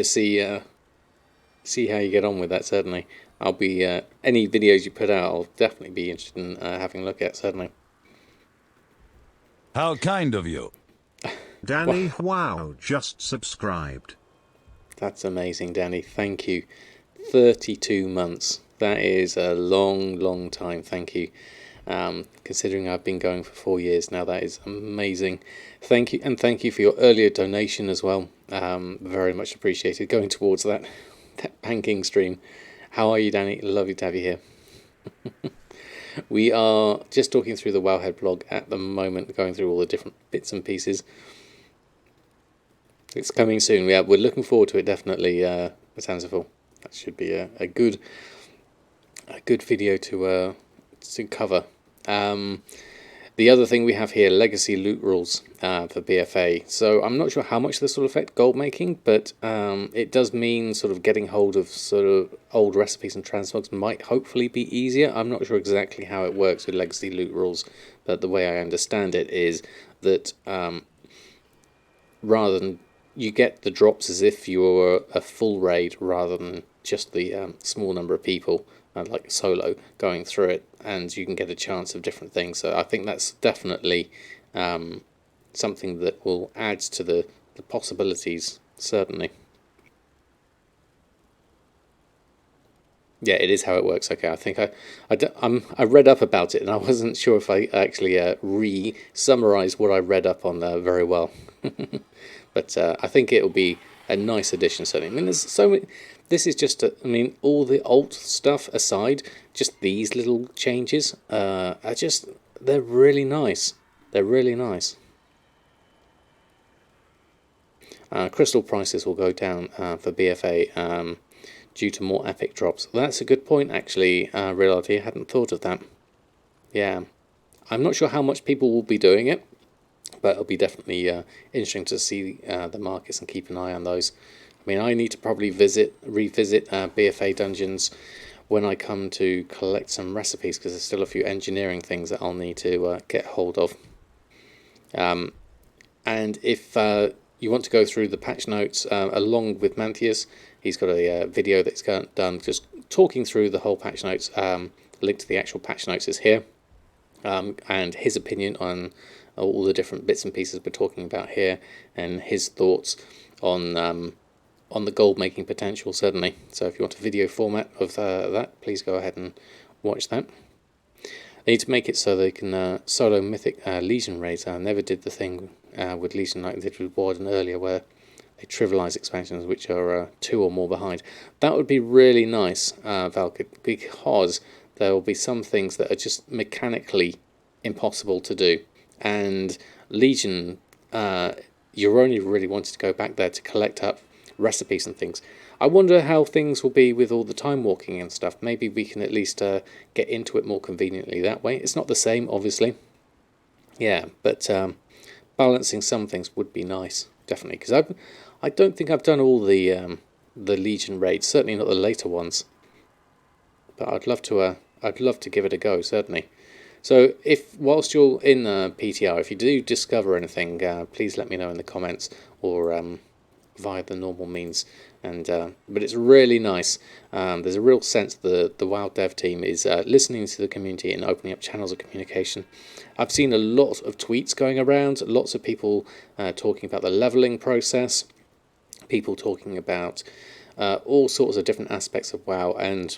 see how you get on with that. Certainly, I'll be any videos you put out, I'll definitely be interested in having a look at. Certainly. How kind of you. Danny Wow just subscribed. That's amazing, Danny. Thank you. 32 months. That is a long time. Thank you. Considering I've been going for 4 years now, that is amazing. Thank you, and thank you for your earlier donation as well. Very much appreciated. Going towards that banking stream. How are you, Danny? Lovely to have you here. We are just talking through the Wowhead blog at the moment, going through all the different bits and pieces. It's coming soon. Yeah, we're looking forward to it, definitely, Zanzibar. That should be a good video to cover. The other thing we have here, legacy loot rules for BFA. So I'm not sure how much this will affect gold making, but it does mean sort of getting hold of sort of old recipes and transmogs might hopefully be easier. I'm not sure exactly how it works with legacy loot rules, but the way I understand it is that rather than you get the drops as if you were a full raid rather than just the small number of people, like solo, going through it, and you can get a chance of different things. So I think that's definitely something that will add to the possibilities, certainly. Yeah, it is how it works. Okay, I think I read up about it, and I wasn't sure if I actually re-summarised what I read up on very well. But I think it'll be a nice addition, certainly. I mean, there's so many. This is just, I mean, all the alt stuff aside, just these little changes are just, they're really nice. They're really nice. Crystal prices will go down for BFA due to more epic drops. That's a good point, actually, Reality. I hadn't thought of that. Yeah. I'm not sure how much people will be doing it, but it'll be definitely interesting to see the markets and keep an eye on those. I mean, I need to probably revisit BFA dungeons when I come to collect some recipes, because there's still a few engineering things that I'll need to get hold of. And if you want to go through the patch notes along with Manthius, he's got a video that's done just talking through the whole patch notes. Link to the actual patch notes is here, and his opinion on all the different bits and pieces we're talking about here, and his thoughts on the gold making potential, certainly. So if you want a video format of that, please go ahead and watch that. They need to make it so they can solo mythic Legion raids. I never did the thing with Legion like they did with Warden earlier, where they trivialise expansions which are 2 or more behind. That would be really nice, Valkyr, because there will be some things that are just mechanically impossible to do. And Legion, you're only really wanting to go back there to collect up recipes and things. I wonder how things will be with all the time walking and stuff. Maybe we can at least get into it more conveniently that way. It's not the same, obviously. Yeah, but balancing some things would be nice, definitely. Because I don't think I've done all the Legion raids. Certainly not the later ones. But I'd love to give it a go, certainly. So if whilst you're in PTR, if you do discover anything, please let me know in the comments or via the normal means. And but it's really nice. There's a real sense that the WoW dev team is listening to the community and opening up channels of communication. I've seen a lot of tweets going around, lots of people talking about the leveling process, people talking about all sorts of different aspects of WoW, and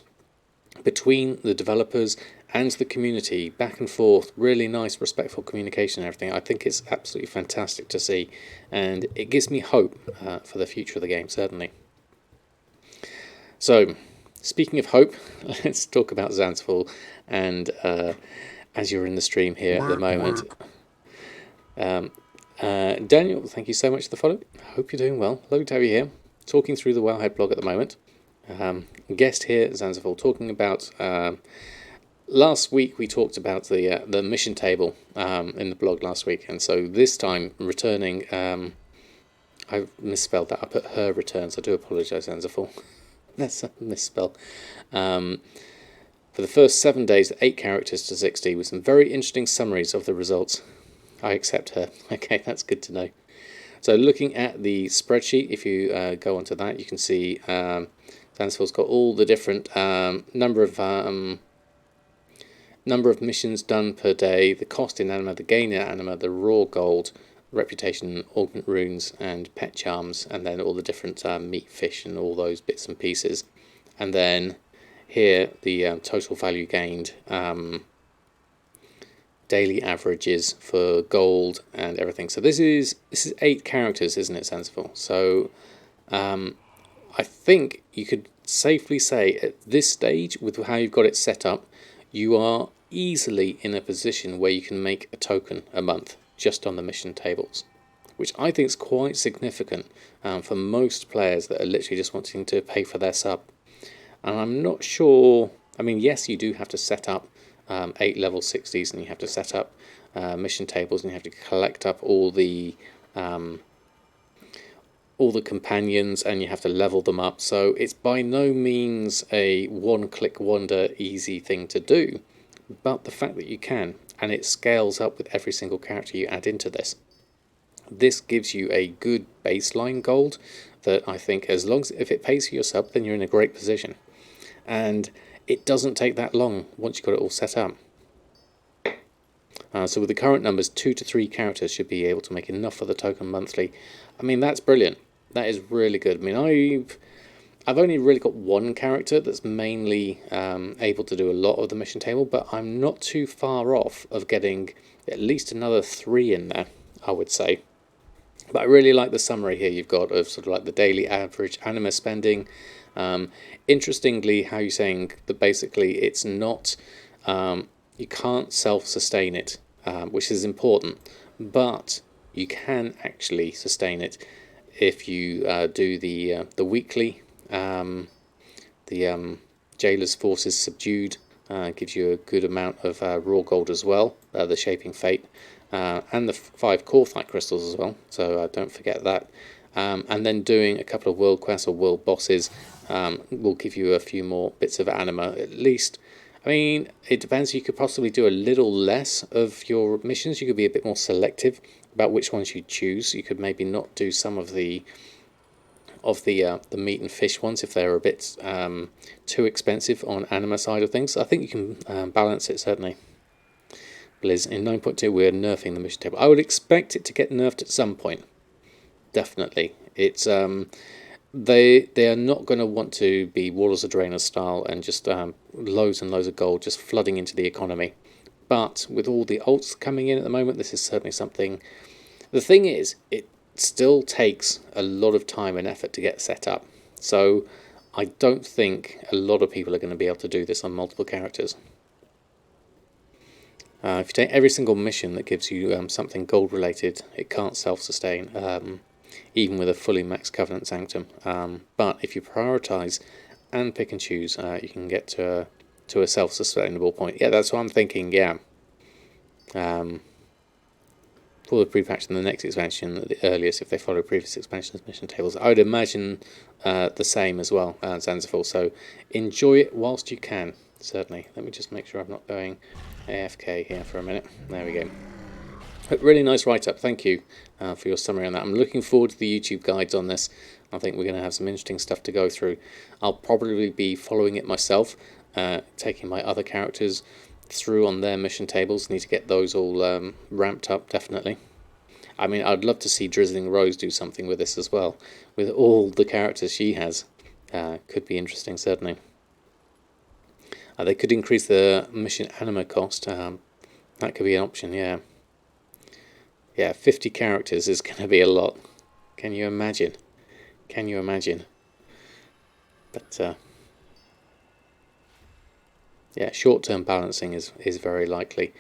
between the developers and the community, back and forth, really nice, respectful communication and everything. I think it's absolutely fantastic to see, and it gives me hope for the future of the game, certainly. So, speaking of hope, let's talk about Zanzibar, and as you're in the stream here at the moment. Daniel, thank you so much for the follow. Hope you're doing well. Lovely to have you here, talking through the Wowhead blog at the moment. Guest here, Zanzibar, talking about... last week we talked about the mission table in the blog last week, and so this time returning, I misspelled that. I put her returns. I do apologise, Zanzibar. That's a misspell. For the first 7 days, 8 characters to 60, with some very interesting summaries of the results. I accept her. Okay, that's good to know. So looking at the spreadsheet, if you go onto that, you can see Zanzibar's got all the different number of missions done per day, the cost in anima, the gain in anima, the raw gold, reputation, augment runes, and pet charms, and then all the different meat, fish, and all those bits and pieces. And then here the total value gained, daily averages for gold and everything. So this is 8 characters, isn't it, Zanzibar? So I think you could safely say at this stage, with how you've got it set up, you are easily in a position where you can make a token a month just on the mission tables, which I think is quite significant for most players that are literally just wanting to pay for their sub. And I'm not sure, I mean, yes, you do have to set up 8 level 60s, and you have to set up mission tables, and you have to collect up all the companions, and you have to level them up. So it's by no means a one-click wonder easy thing to do, but the fact that you can, and it scales up with every single character you add into this gives you a good baseline gold that I think, as long as if it pays for your sub, then you're in a great position. And it doesn't take that long once you've got it all set up. So with the current numbers, 2 to 3 characters should be able to make enough for the token monthly. I mean, that's brilliant. That is really good. I mean, I've only really got one character that's mainly able to do a lot of the mission table, but I'm not too far off of getting at least another 3 in there, I would say. But I really like the summary here you've got of sort of like the daily average anima spending. Interestingly, how you're saying that basically it's not, you can't self-sustain it, which is important, but you can actually sustain it if you do the weekly, the Jailer's Forces Subdued, gives you a good amount of raw gold as well, the Shaping Fate, and the 5 Core Crystals as well, so don't forget that. And then doing a couple of world quests or world bosses will give you a few more bits of anima at least. I mean, it depends. You could possibly do a little less of your missions. You could be a bit more selective about which ones you choose. You could maybe not do some of the meat and fish ones if they're a bit too expensive on anima side of things. I think you can balance it, certainly. Blizz, in 9.2 we're nerfing the mission table. I would expect it to get nerfed at some point. Definitely. It's they are not going to want to be Warlords of Draenor style and just loads and loads of gold just flooding into the economy. But with all the alts coming in at the moment, this is certainly something. The thing is, it still takes a lot of time and effort to get set up. So I don't think a lot of people are going to be able to do this on multiple characters. If you take every single mission that gives you something gold related, it can't self-sustain, even with a fully maxed Covenant Sanctum. But if you prioritise and pick and choose, you can get to a self-sustainable point. Yeah, that's what I'm thinking, yeah. For the pre-patch and the next expansion, at the earliest, if they follow previous expansions mission tables, I would imagine the same as well, Zanzibar. So enjoy it whilst you can, certainly. Let me just make sure I'm not going AFK here for a minute. There we go. But really nice write-up. Thank you for your summary on that. I'm looking forward to the YouTube guides on this. I think we're going to have some interesting stuff to go through. I'll probably be following it myself, taking my other characters through on their mission tables. Need to get those all ramped up, definitely. I mean, I'd love to see Drizzling Rose do something with this as well. With all the characters she has. Could be interesting, certainly. They could increase the mission anima cost. That could be an option, yeah. Yeah, 50 characters is going to be a lot. Can you imagine? Can you imagine? But, yeah, short-term balancing is very likely.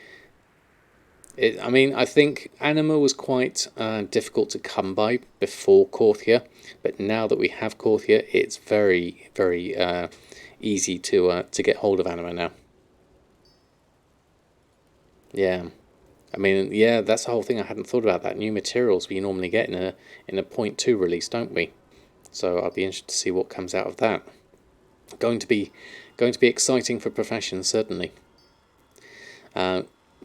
I mean, I think anima was quite difficult to come by before Korthia, but now that we have Korthia, it's very, very easy to get hold of anima now. Yeah, I mean, yeah, that's the whole thing. I hadn't thought about that. New materials we normally get in a 0.2 release, don't we? So I'll be interested to see what comes out of that. Going to be exciting for profession, certainly.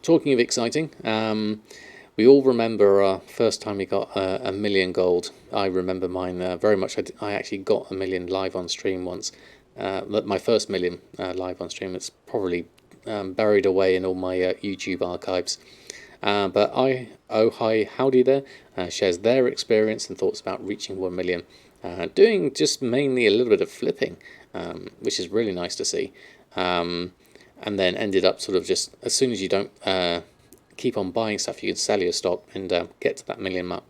Talking of exciting, we all remember our first time we got a million gold. I remember mine very much. I actually got a million live on stream once. My first million live on stream. It's probably buried away in all my YouTube archives. But Hi Howdy there shares their experience and thoughts about reaching 1 million. Doing just mainly a little bit of flipping, which is really nice to see. And then ended up sort of just, as soon as you don't keep on buying stuff, you can sell your stock and get to that million mark.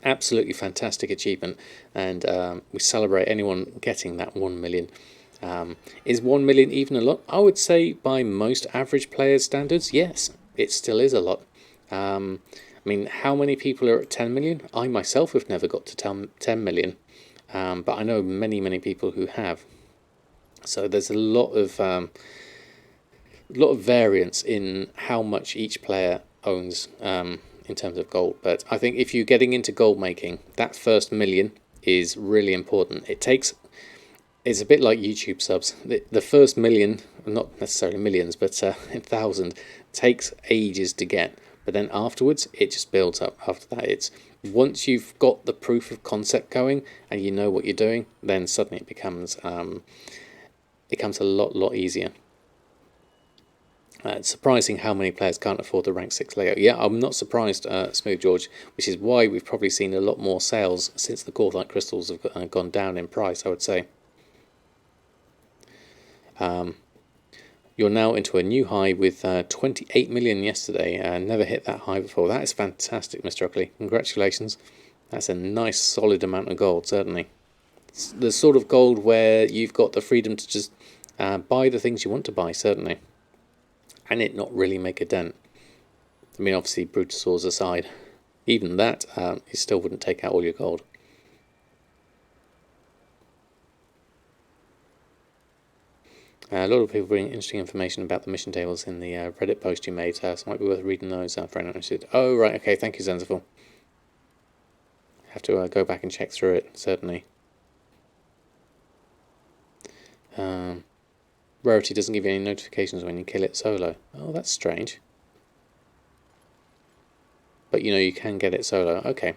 Absolutely fantastic achievement, and we celebrate anyone getting that 1 million. Is 1 million even a lot? I would say by most average players' standards, yes, it still is a lot. I mean, how many people are at 10 million? I myself have never got to 10 million, but I know many people who have. So there's a lot of variance in how much each player owns in terms of gold. But I think if you're getting into gold making, that first million is really important. It's a bit like YouTube subs. The first million, not necessarily millions, but 1,000, takes ages to get. But then afterwards, it just builds up. After that, it's once you've got the proof of concept going and you know what you're doing, then suddenly it becomes a lot easier. It's surprising how many players can't afford the rank 6 Lego. Yeah, I'm not surprised, Smooth George, which is why we've probably seen a lot more sales since the Gorthite crystals have gone down in price, I would say. You're now into a new high with 28 million yesterday, and never hit that high before. That is fantastic, Mr. Uckley. Congratulations. That's a nice, solid amount of gold, certainly. It's the sort of gold where you've got the freedom to just buy the things you want to buy, certainly. And it not really make a dent. I mean, obviously, Brutosaurs aside, even that, it still wouldn't take out all your gold. A lot of people bring interesting information about the mission tables in the Reddit post you made, so it might be worth reading those for anyone interested. Oh, right, okay, thank you, Zenzaful. Have to go back and check through it, certainly. Rarity doesn't give you any notifications when you kill it solo. Oh, that's strange. But you know you can get it solo. Okay.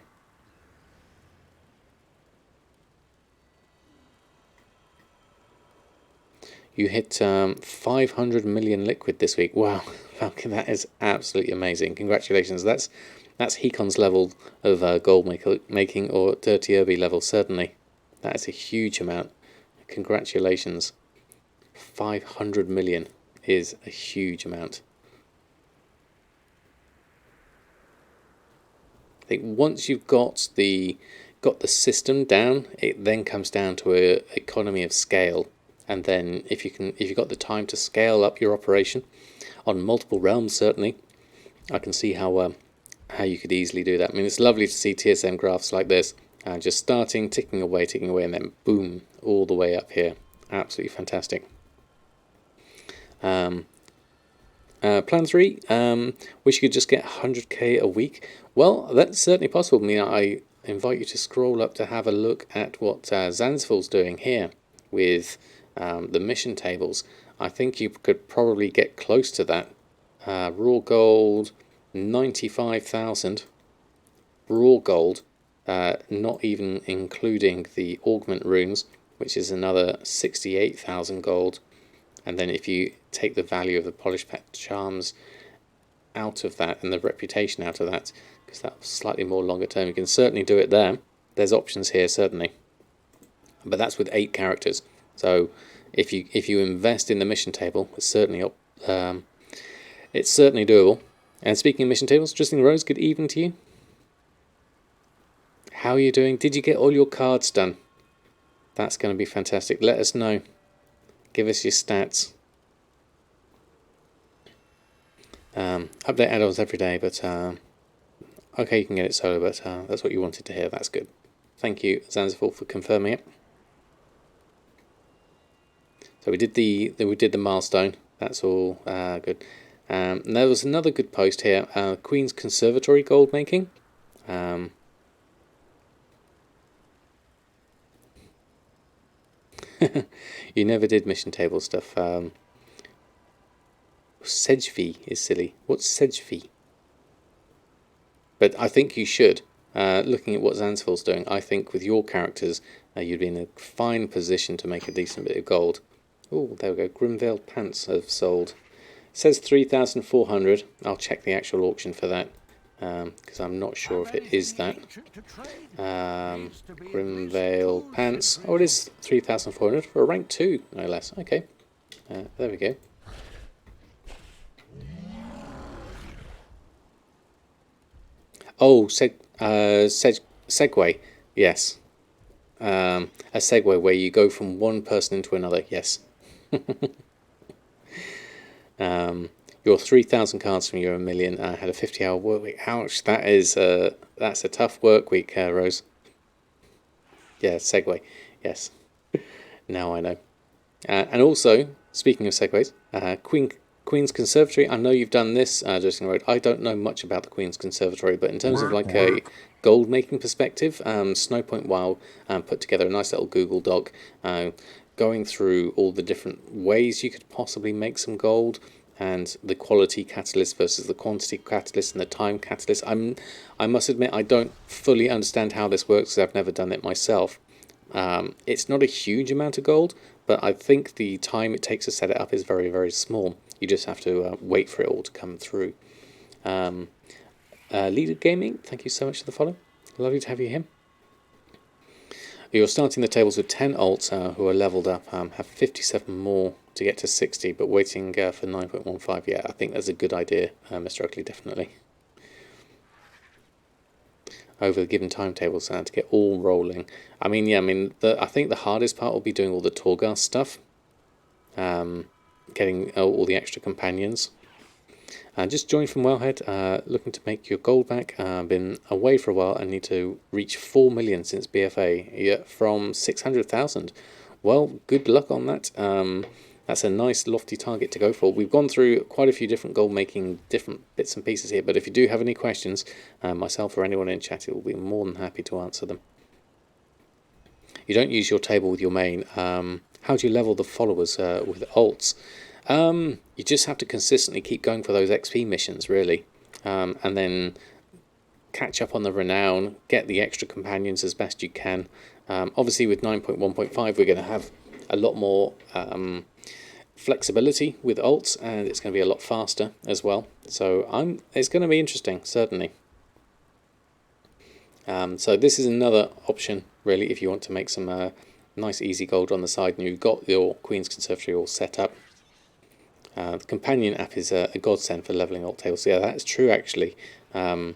You hit 500 million liquid this week. Wow, Falcon, that is absolutely amazing. Congratulations. That's Hecon's level of gold making, or Dirty Irby level, certainly. That is a huge amount. Congratulations. 500 million is a huge amount. I think once you've got the system down, it then comes down to a economy of scale. And then if you've got the time to scale up your operation on multiple realms, certainly, I can see how you could easily do that. I mean, it's lovely to see TSM graphs like this, just starting, ticking away, and then boom, all the way up here. Absolutely fantastic. Plan 3, wish you could just get 100k a week. Well, that's certainly possible. I mean, I invite you to scroll up to have a look at what Zanzful's doing here with the mission tables. I think you could probably get close to that. Raw gold, 95,000. Raw gold, not even including the augment runes, which is another 68,000 gold. And then if you take the value of the polished pet charms out of that and the reputation out of that, because that's slightly more longer term, you can certainly do it there. There's options here, certainly. But that's with 8 characters. So if you invest in the mission table, it's certainly doable. And speaking of mission tables, Tristan Rose, good evening to you. How are you doing? Did you get all your cards done? That's going to be fantastic. Let us know. Give us your stats. Update add-ons every day, but okay, you can get it solo, but that's what you wanted to hear. That's good. Thank you, Zanzibar, for confirming it. So we did the milestone. That's all good. And there was another good post here. Queen's Conservatory gold making. You never did mission table stuff. Sedgefee is silly. What's Sedgefee? But I think you should. Looking at what Zansfield's doing, I think with your characters, you'd be in a fine position to make a decent bit of gold. Oh, there we go. Grimvale pants have sold. It says 3,400. I'll check the actual auction for that, because I'm not sure if it is that. Grimvale pants. Oh, it is 3,400 for a rank 2, no less. Okay. There we go. Oh, Segway. Yes. a segue where you go from one person into another. Yes. Your 3,000 cards from your 1,000,000 had a 50-hour work week. Ouch! That's a tough work week, Rose. Yeah, segue. Yes. Now I know. And also, speaking of segues, Queen's Conservatory. I know you've done this, Justin Road. I don't know much about the Queen's Conservatory, but in terms of like a gold making perspective, Snowpoint Wow put together a nice little Google Doc, going through all the different ways you could possibly make some gold, and the quality catalyst versus the quantity catalyst and the time catalyst. I must admit I don't fully understand how this works because I've never done it myself. It's not a huge amount of gold, but I think the time it takes to set it up is very, very small. You just have to wait for it all to come through. Leader Gaming, thank you so much for the follow. Lovely to have you here. You're starting the tables with 10 alts who are leveled up, have 57 more to get to 60, but waiting for 9.15. Yeah, I think that's a good idea, Mr. Oakley, definitely. Over the given timetables to get all rolling. I mean, yeah, I think the hardest part will be doing all the Torghast stuff, getting all the extra companions. Just joined from Wowhead, looking to make your gold back. Been away for a while and need to reach 4 million since BFA. Yeah, from 600,000. Well, good luck on that. That's a nice lofty target to go for. We've gone through quite a few different gold making different bits and pieces here, but if you do have any questions, myself or anyone in chat will be more than happy to answer them. You don't use your table with your main. How do you level the followers with alts? You just have to consistently keep going for those XP missions, really, and then catch up on the renown, get the extra companions as best you can. Obviously, with 9.1.5, we're going to have a lot more flexibility with alts, and it's going to be a lot faster as well. So it's going to be interesting, certainly. So this is another option, really, if you want to make some nice easy gold on the side and you've got your Queen's Conservatory all set up. The companion app is a godsend for leveling alt tables. Yeah, that's true actually. I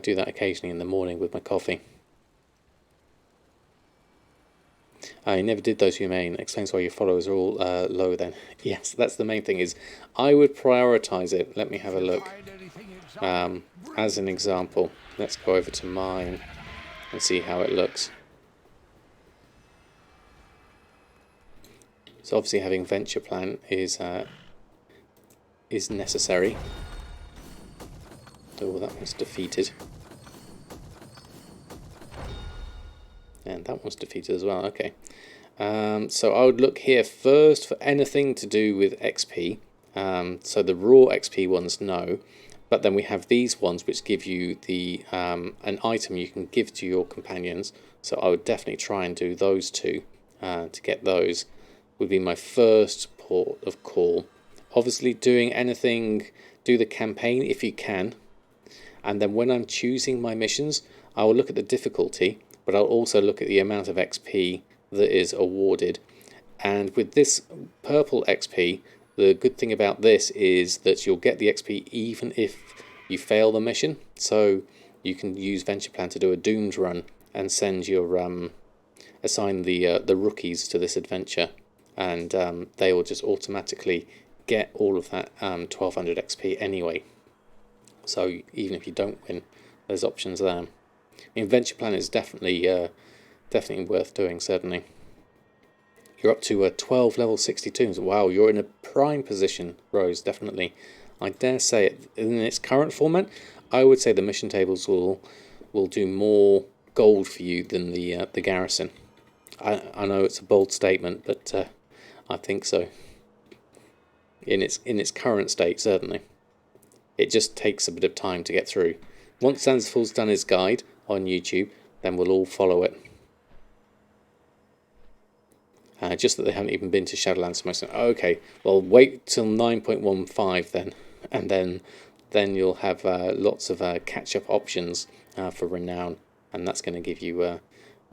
do that occasionally in the morning with my coffee. I never did those humane. Explains why your followers are all low then. Yes, that's the main thing is I would prioritize it. Let me have a look. As an example, let's go over to mine and see how it looks. So obviously having venture plan is necessary. Oh, that one's defeated. And that one's defeated as well, okay. So I would look here first for anything to do with XP. So the raw XP ones, no. But then we have these ones which give you the an item you can give to your companions. So I would definitely try and do those two to get those. Would be my first port of call. Obviously doing anything, do the campaign if you can. And then when I'm choosing my missions, I will look at the difficulty, but I'll also look at the amount of XP that is awarded. And with this purple XP, the good thing about this is that you'll get the XP even if you fail the mission. So you can use Venture Plan to do a doomed run and send your assign the rookies to this adventure, and they will just automatically get all of that 1200 XP anyway. So even if you don't win, there's options there. I mean, Venture Plan is definitely worth doing, certainly. You're up to 12 level 62s. Wow, you're in a prime position, Rose, definitely. I dare say it, in its current format, I would say the mission tables will do more gold for you than the garrison. I know it's a bold statement, but I think so. In its current state, certainly. It just takes a bit of time to get through. Once Zanziful's done his guide on YouTube, then we'll all follow it. Just that they haven't even been to Shadowlands so much. Okay, well, wait till 9.15 then, and then you'll have lots of catch-up options for Renown, and that's going to give you a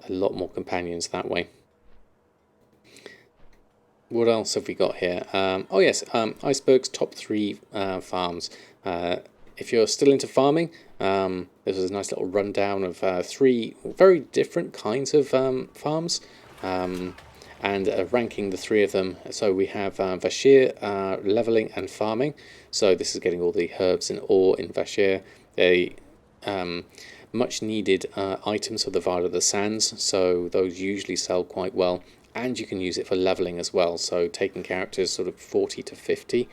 lot more companions that way. What else have we got here? Oh yes, Iceberg's top 3 farms. If you're still into farming, This was a nice little rundown of 3 very different kinds of farms, and ranking the 3 of them. So we have Vashir, leveling and farming. So this is getting all the herbs and ore in Vashir. They much needed items for the Vale of the Sands, so those usually sell quite well, and you can use it for leveling as well. So taking characters sort of 40 to 50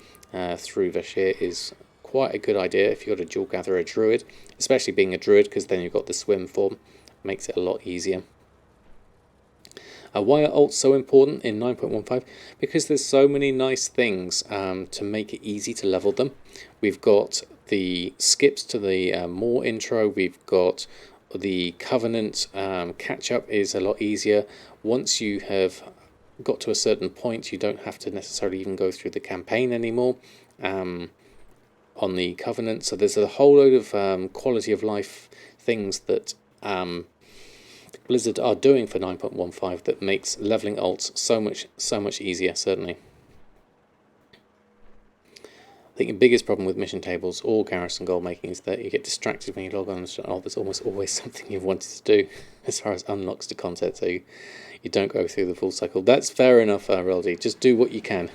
through Vashir is quite a good idea if you've got a dual gatherer druid, especially being a druid, because then you've got the swim form, makes it a lot easier. Why are ults so important in 9.15? Because there's so many nice things to make it easy to level them. We've got the skips to the Maw intro, we've got the Covenant catch-up is a lot easier. Once you have got to a certain point, you don't have to necessarily even go through the campaign anymore on the Covenant. So there's a whole load of quality of life things that Blizzard are doing for 9.15 that makes leveling ults so much easier, certainly. I think the biggest problem with mission tables or garrison goal making is that you get distracted when you log on and there's almost always something you've wanted to do as far as unlocks to content, so you don't go through the full cycle. That's fair enough, Reldy. Just do what you can.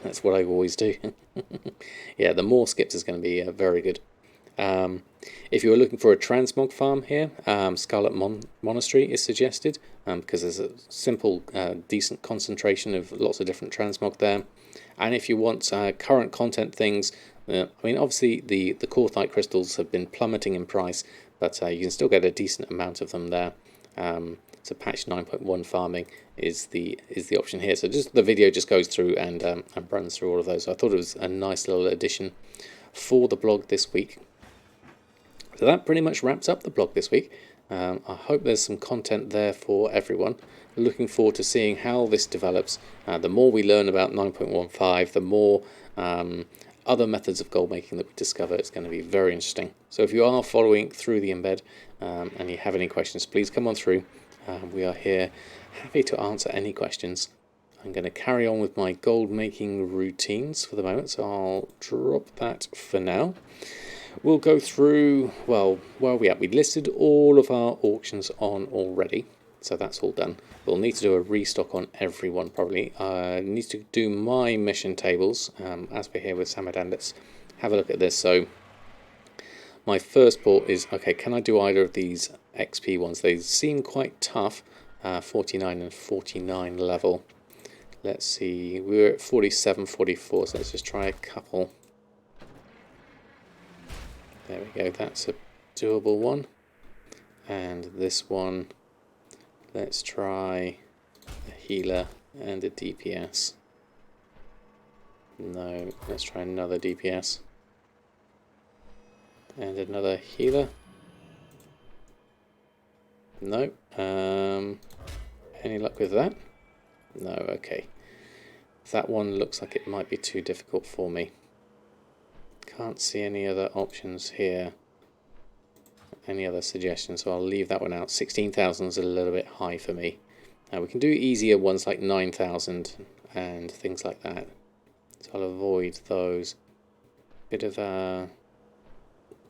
That's what I always do. Yeah, the more skips is going to be very good. If you're looking for a transmog farm here, Scarlet Monastery is suggested, because there's a simple, decent concentration of lots of different transmog there. And if you want current content things, I mean, obviously the Corthite crystals have been plummeting in price, but you can still get a decent amount of them there. So patch 9.1 farming is the option here. So just the video just goes through and runs through all of those. So I thought it was a nice little addition for the blog this week. So that pretty much wraps up the blog this week. I hope there's some content there for everyone. Looking forward to seeing how this develops. The more we learn about 9.15, the more other methods of gold making that we discover. It's going to be very interesting. So if you are following through the embed and you have any questions, please come on through. We are here happy to answer any questions. I'm going to carry on with my gold making routines for the moment, so I'll drop that for now. We'll go through, well, where are we at? We listed all of our auctions on already, so that's all done. We'll need to do a restock on everyone probably. I need to do my mission tables as we're here with Samadan. Let's have a look at this. So my first port is, okay, can I do either of these XP ones? They seem quite tough, 49 and 49 level. Let's see, we were at 47, 44, so let's just try a couple. There we go, that's a doable one. And this one, let's try a healer and a DPS. No, let's try another DPS. And another healer. No. Any luck with that? No, okay. That one looks like it might be too difficult for me. Can't see any other options here. Any other suggestions, so I'll leave that one out. 16,000 is a little bit high for me. Now we can do easier ones like 9,000 and things like that. So I'll avoid those. Bit of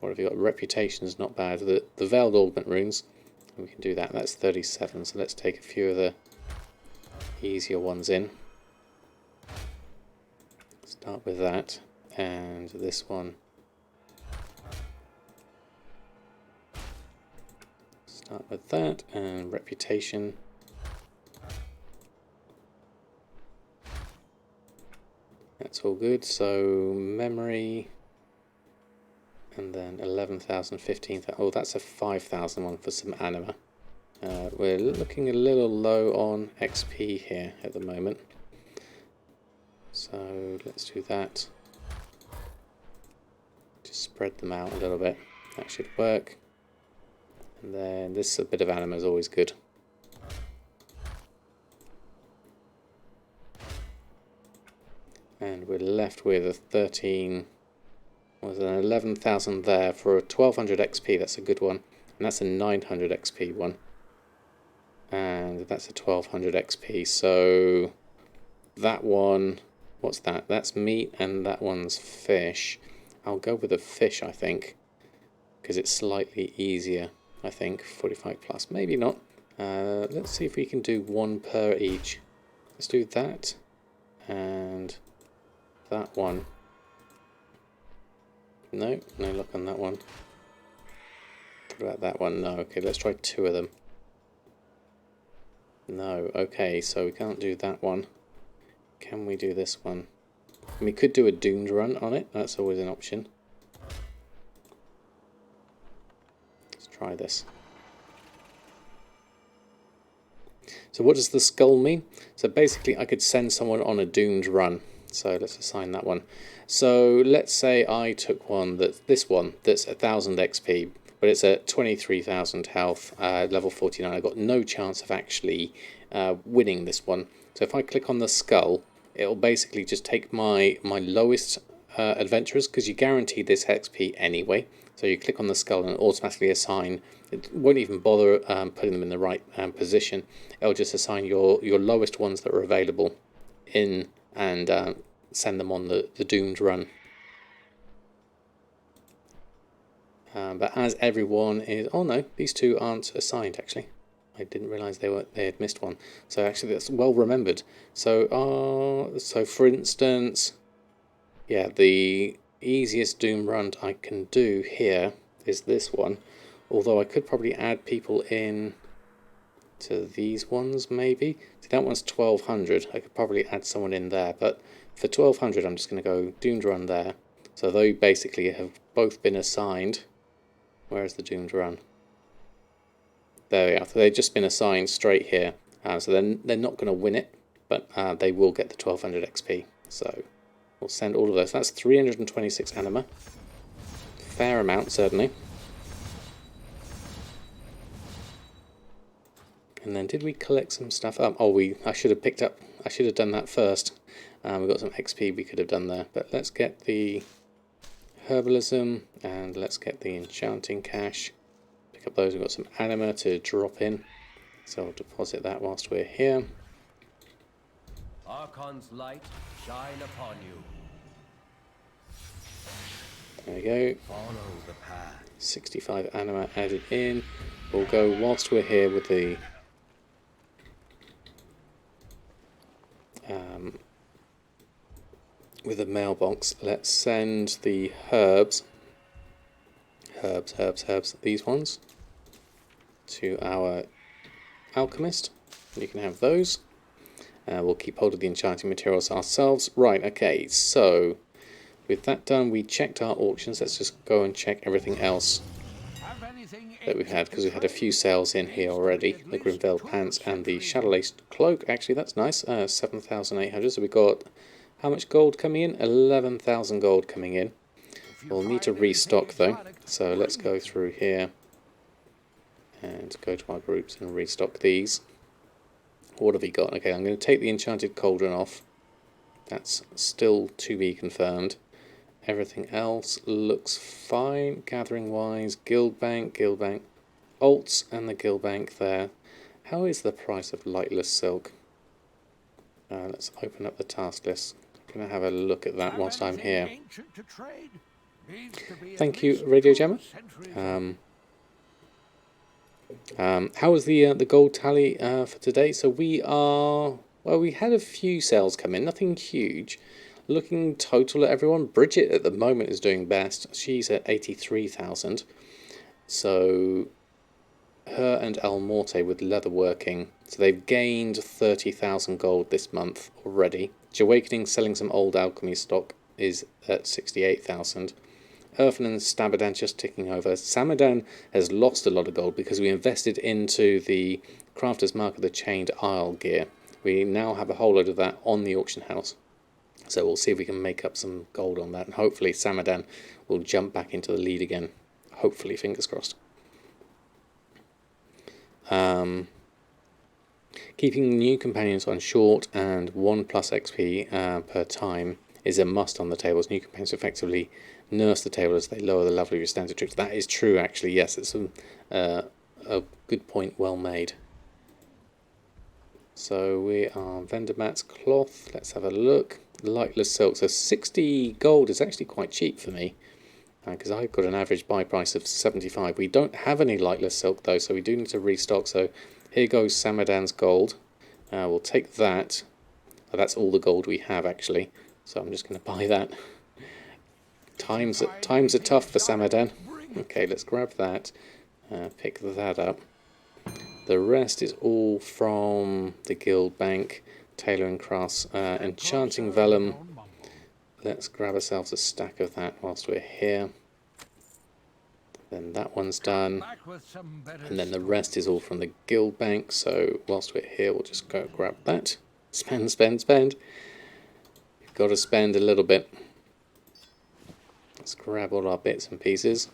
what have you got? Reputation's not bad. The Veiled Augment runes, we can do that. That's 37, so let's take a few of the easier ones in. Start with that, and this one. Start with that, and reputation. That's all good. So memory, and then 11,000, 15,000. Oh, that's a 5,000 one for some anima. We're looking a little low on XP here at the moment. So let's do that. Just spread them out a little bit. That should work. And then this a bit of anima is always good. And we're left with a 13, was an 11,000 there for a 1200 XP. That's a good one. And that's a 900 XP one. And that's a 1200 XP. So that one, what's that? That's meat and that one's fish. I'll go with the fish, I think. because it's slightly easier, I think. 45 plus, maybe not. Let's see if we can do one per each. Let's do that and that one. No, no luck on that one. What about that one? No. Okay, let's try 2 of them. No. Okay, so we can't do that one. Can we do this one? We could do a doomed run on it. That's always an option. Let's try this. So what does the skull mean? So basically I could send someone on a doomed run. So let's assign that one. So let's say I took this one that's 1000 XP, but it's at 23,000 health, level 49. I've got no chance of actually winning this one. So if I click on the skull, it'll basically just take my lowest adventurers, because you guarantee this XP anyway. So you click on the skull and automatically assign. It won't even bother putting them in the right position. It'll just assign your lowest ones that are available in and send them on the doomed run. But as everyone is... Oh no, these 2 aren't assigned actually. I didn't realise they had missed one. So actually that's well remembered. So so for instance, yeah, the easiest doom run I can do here is this one. Although I could probably add people in to these ones maybe. See, that one's 1200. I could probably add someone in there, but for 1200 I'm just going to go doomed run there. So they basically have both been assigned. Where is the doomed run? There we are. So they've just been assigned straight here. So they're not going to win it, but they will get the 1200 XP. So we'll send all of those. That's 326 anima. Fair amount, certainly. And then did we collect some stuff up? Oh, I should have done that first. We've got some XP we could have done there. But let's get the herbalism and let's get the enchanting cash. Pick up those. We've got some anima to drop in. So I'll deposit that whilst we're here. Archon's light shine upon you. There we go. Follow the path. 65 anima added in. We'll go whilst we're here with the mailbox. Let's send the herbs, these ones, to our alchemist. You can have those. We'll keep hold of the enchanting materials ourselves. Right, okay, so with that done, we checked our auctions. Let's just go and check everything else that we've had, because we had a few sales in here already. The Grimvale pants and the Shadowlace cloak. Actually, that's nice. 7,800. So we got how much gold coming in? 11,000 gold coming in. We'll need to restock though. So let's go through here and go to our groups and restock these. What have we got? Okay, I'm going to take the enchanted cauldron off. That's still to be confirmed. Everything else looks fine, gathering wise. Guild bank, alts and the guild bank there. How is the price of lightless silk? Let's open up the task list. I'm going to have a look at that whilst I'm here. Thank you, Radio Jammer. How was the gold tally for today? So we had a few sales come in, nothing huge. Looking total at everyone, Bridget at the moment is doing best. She's at 83,000. So her and El Morte with leatherworking. So they've gained 30,000 gold this month already. Awakening selling some old alchemy stock is at 68,000. Earthen and Stabadan just ticking over. Samadan has lost a lot of gold because we invested into the Crafter's Mark of the Chained Isle gear. We now have a whole load of that on the auction house. So we'll see if we can make up some gold on that. And hopefully Samadan will jump back into the lead again. Hopefully, fingers crossed. Keeping new companions on short and 1+ XP per time is a must on the tables. New companions effectively nurse the table as they lower the level of your standard troops. That is true, actually. Yes, it's a good point, well made. So we are vendor mats, cloth. Let's have a look. Lightless silk. So 60 gold is actually quite cheap for me. because I've got an average buy price of 75. We don't have any lightless silk though, so we do need to restock. So here goes Samadan's gold. We'll take that. Oh, that's all the gold we have actually, so I'm just going to buy that. Times are tough for Samadan. Okay, let's grab that. Pick that up. The rest is all from the guild bank. Tailor and Crafts, Enchanting Vellum. Let's grab ourselves a stack of that whilst we're here. Then that one's done. And then the rest is all from the guild bank. So whilst we're here, we'll just go grab that. Spend, spend, spend. You've got to spend a little bit. Let's grab all our bits and pieces.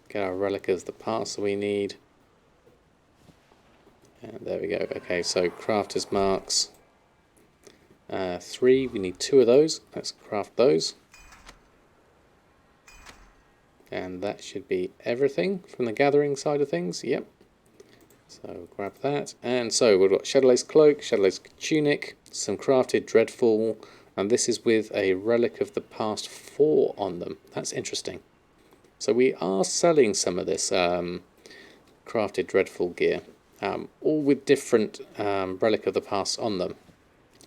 Get our relic of the past we need. And there we go. Okay, so crafters marks. 3, we need 2 of those. Let's craft those. And that should be everything from the gathering side of things. Yep. So grab that. And so we've got Shadowlace Cloak, Shadowlace Tunic, some crafted Dreadful, and this is with a Relic of the Past 4 on them. That's interesting. So we are selling some of this crafted Dreadful gear, all with different Relic of the Past on them.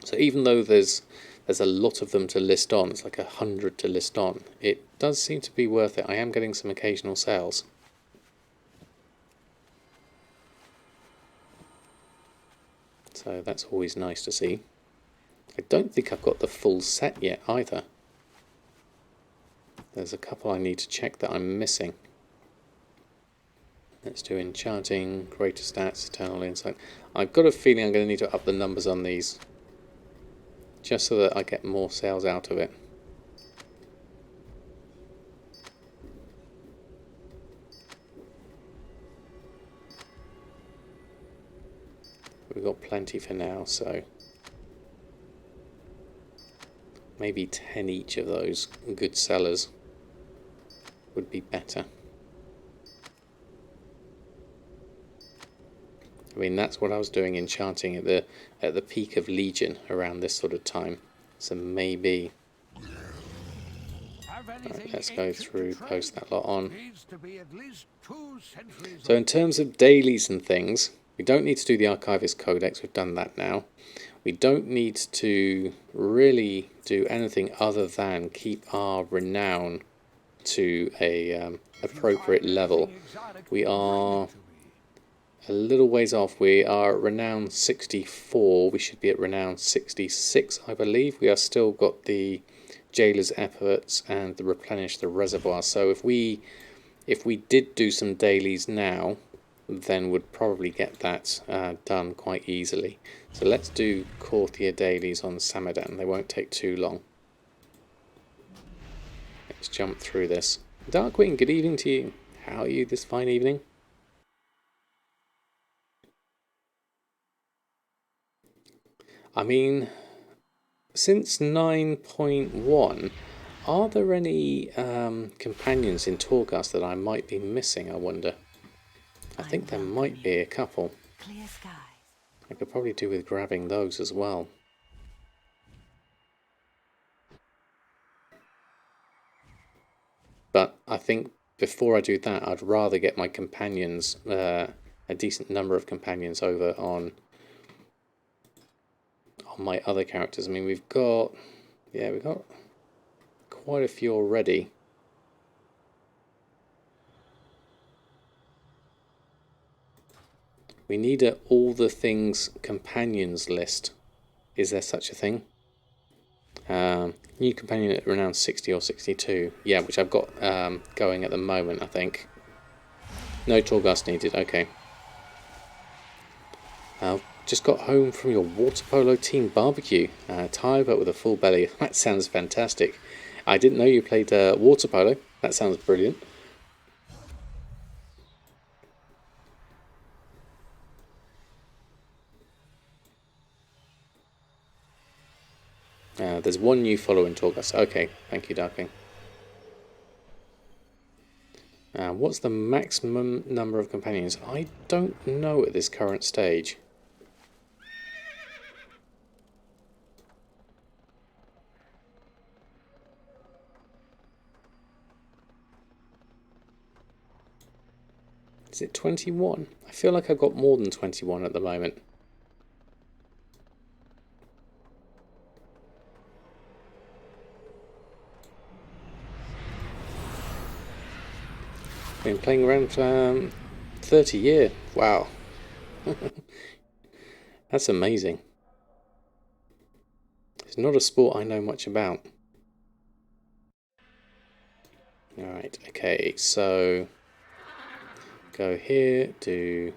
So even though there's a lot of them to list on, it's like 100 to list on, it does seem to be worth it. I am getting some occasional sales. So that's always nice to see. I don't think I've got the full set yet either. There's a couple I need to check that I'm missing. Let's do Enchanting, Greater Stats, Eternal Insight. I've got a feeling I'm going to need to up the numbers on these, just so that I get more sales out of it. We've got plenty for now, so maybe 10 each of those good sellers would be better. I mean, that's what I was doing enchanting at the peak of Legion around this sort of time. So maybe right, let's go through, post that lot on. So in terms of dailies and things, we don't need to do the Archivist Codex. We've done that now. We don't need to really do anything other than keep our renown to a appropriate level. We are a little ways off. We are at renown 64. We should be at renown 66, I believe. We are still got the Jailer's efforts and the replenish the reservoir. So if we did do some dailies now, then would probably get that done quite easily. So let's do Courtier dailies on Samadan. They won't take too long. Let's jump through this. Darkwing, good evening to you. How are you this fine evening? I mean, since 9.1, are there any companions in Torghast that I might be missing, I wonder? I think there might be a couple. Clear skies. I could probably do with grabbing those as well. But I think before I do that, I'd rather get my companions, a decent number of companions over on my other characters. I mean, we've got quite a few already. We need a all the things companions list. Is there such a thing? New companion at renown 60 or 62. Yeah, which I've got going at the moment, I think. No Torghast needed, okay. Just got home from your water polo team barbecue. Tired but with a full belly. That sounds fantastic. I didn't know you played water polo. That sounds brilliant. There's one new follower in Torghast. Okay, thank you, Darkwing. What's the maximum number of companions? I don't know at this current stage. Is it 21? I feel like I've got more than 21 at the moment. Been playing around 30 year. Wow. That's amazing. It's not a sport I know much about. Alright, okay, so go here, do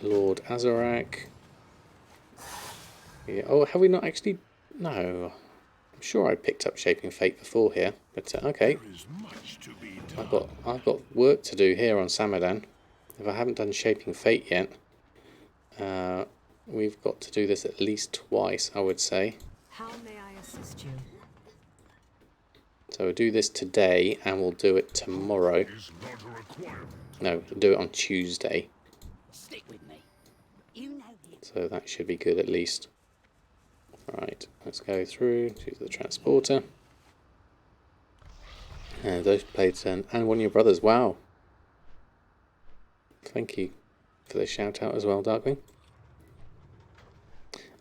Lord Azarak. Yeah, oh, have we not actually? No. I'm sure I picked up Shaping Fate before here, but okay. I've got work to do here on Samadan. If I haven't done Shaping Fate yet, we've got to do this at least twice, I would say. How may I assist you? So we'll do this today, and we'll do it tomorrow. No, we'll do it on Tuesday. Stick with me. You know it. So that should be good at least. Right, let's go through to the transporter. And those played and one of your brothers. Wow. Thank you for the shout out as well, Darkwing.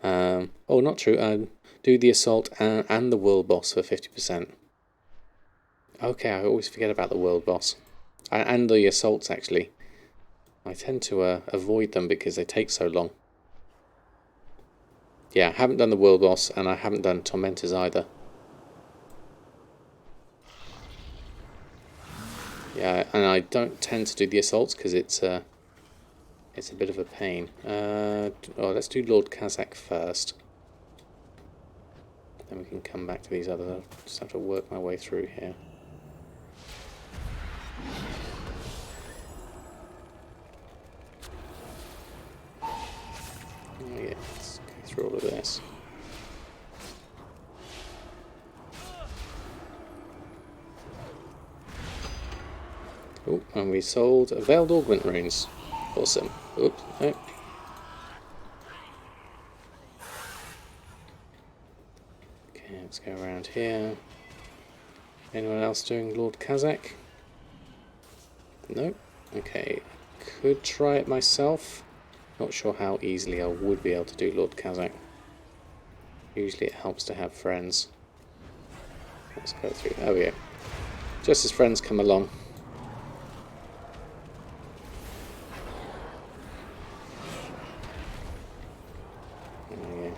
Oh, not true. Do the assault and the world boss for 50%. Okay, I always forget about the world boss. And the assaults, actually. I tend to avoid them because they take so long. Yeah, I haven't done the world boss, and I haven't done Tormentors either. Yeah, and I don't tend to do the assaults because it's a bit of a pain. Oh, let's do Lord Kazakh first. Then we can come back to these other. Just have to work my way through here. Oh yeah, let's go through all of this. Oh, and we sold Veiled Augment runes. Awesome. Oops, no. Okay, let's go around here. Anyone else doing Lord Kazakh? No? Okay. Could try it myself. Not sure how easily I would be able to do Lord Kazakh. Usually it helps to have friends. Let's go through. There we go. Just as friends come along. There we go.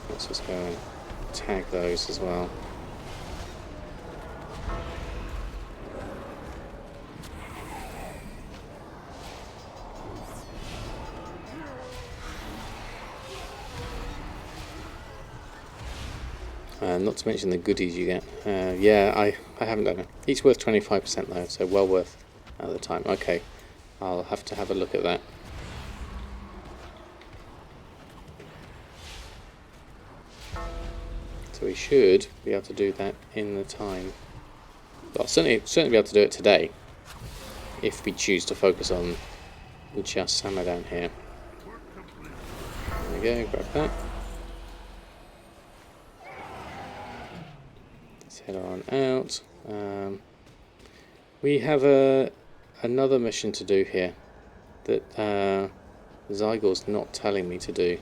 Let's just go and tag those as well. Not to mention the goodies you get. Yeah, I haven't done it. Each worth 25% though, so well worth the time. Okay, I'll have to have a look at that. So we should be able to do that in the time. Well, certainly be able to do it today, if we choose to focus on just Samadan here. There we go, grab that. Head on out. We have another mission to do here that Zygor's not telling me to do.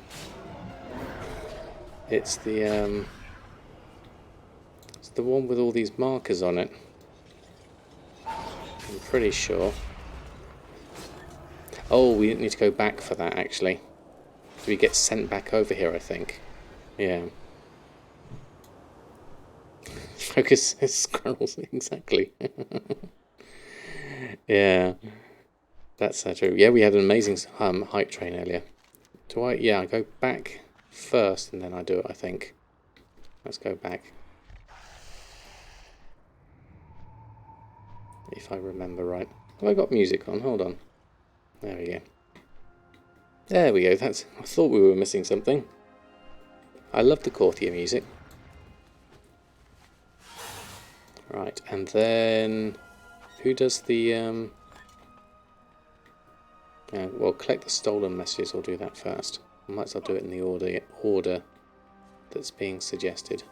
It's the one with all these markers on it. I'm pretty sure. Oh, we need to go back for that actually. We get sent back over here, I think. Yeah. Focus scrolls, exactly. Yeah, that's so true. Yeah, we had an amazing hype train earlier. Do I? Yeah, I go back first and then I do it, I think. Let's go back. If I remember right. Have I got music on? Hold on. There we go. There we go. That's. I thought we were missing something. I love the courtier music. Right, and then who does the well, collect the stolen messages. I'll do that first. I might as well do it in the order that's being suggested.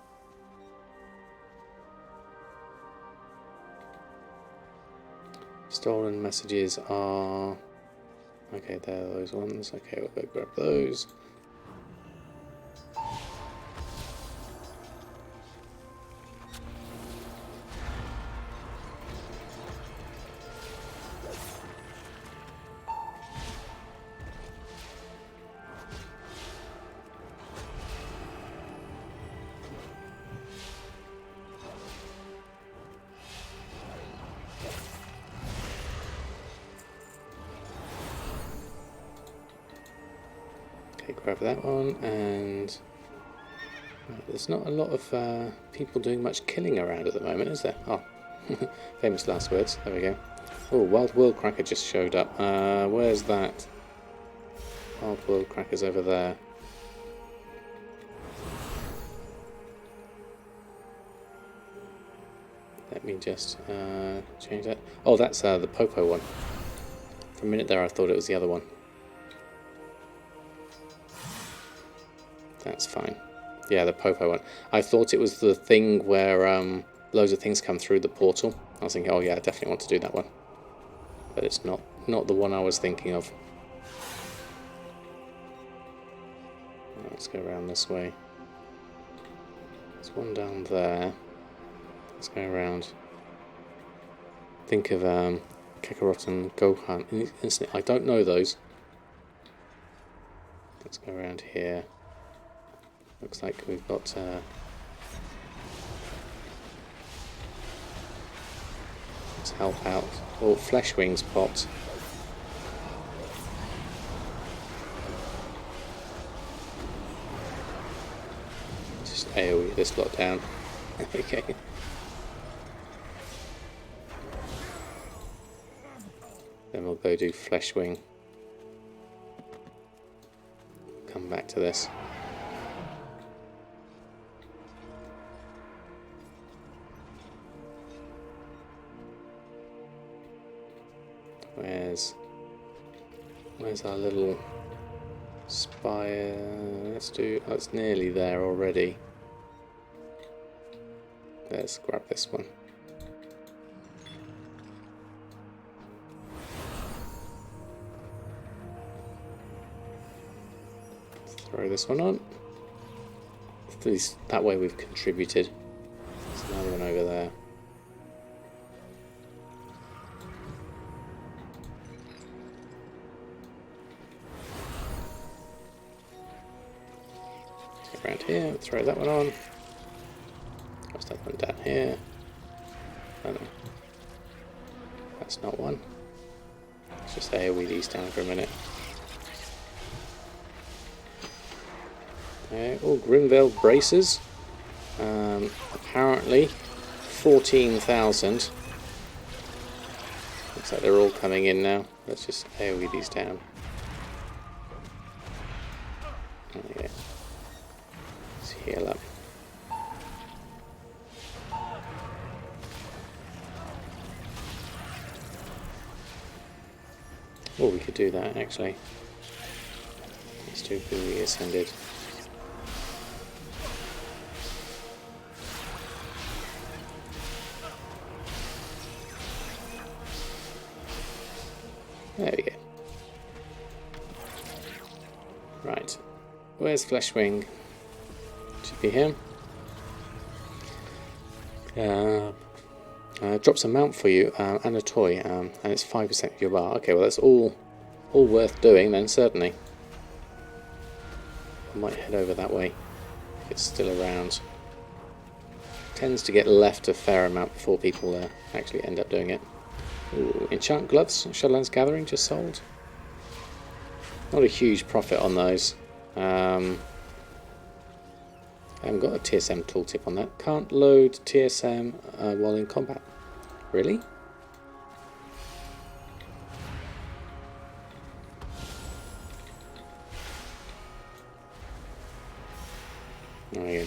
Stolen messages are... Okay, there are those ones. Okay, we'll go grab those. Okay, grab that one, and there's not a lot of people doing much killing around at the moment, is there? Oh, famous last words. There we go. Oh, Wild World Cracker just showed up. Where's that? Wild World Cracker's over there. Let me just change that. Oh, that's the Popo one. For a minute there I thought it was the other one. That's fine. Yeah, the Popo one. I thought it was the thing where loads of things come through the portal. I was thinking, oh yeah, I definitely want to do that one. But it's not the one I was thinking of. Let's go around this way. There's one down there. Let's go around. Think of Kakarot and Gohan. Instantly, I don't know those. Let's go around here. Looks like we've got let's help out. Oh, Flesh Wings popped. Just AoE this lot down. Okay. Then we'll go do Flesh Wing. Come back to this. Where's our little spire? That's nearly there already. Let's grab this one. Throw this one on. At least that way we've contributed. There's another one over there. Around here, throw that one on. What's that one down here? Oh no. That's not one. Let's just AoE these down for a minute. Okay, all Grimvale braces. Apparently 14,000. Looks like they're all coming in now. Let's just AoE these down. There we go. Let's heal up. Oh, we could do that actually. Let's do Booey Ascended. There we go. Right. Where's Fleshwing? Should be him. Drops a mount for you and a toy, and it's 5% of your bar. Okay, well that's all worth doing then, certainly. I might head over that way if it's still around. Tends to get left a fair amount before people actually end up doing it. Ooh, enchant gloves, Shadowlands Gathering just sold. Not a huge profit on those. I haven't got a TSM tooltip on that. Can't load TSM while in combat. Really? There we go.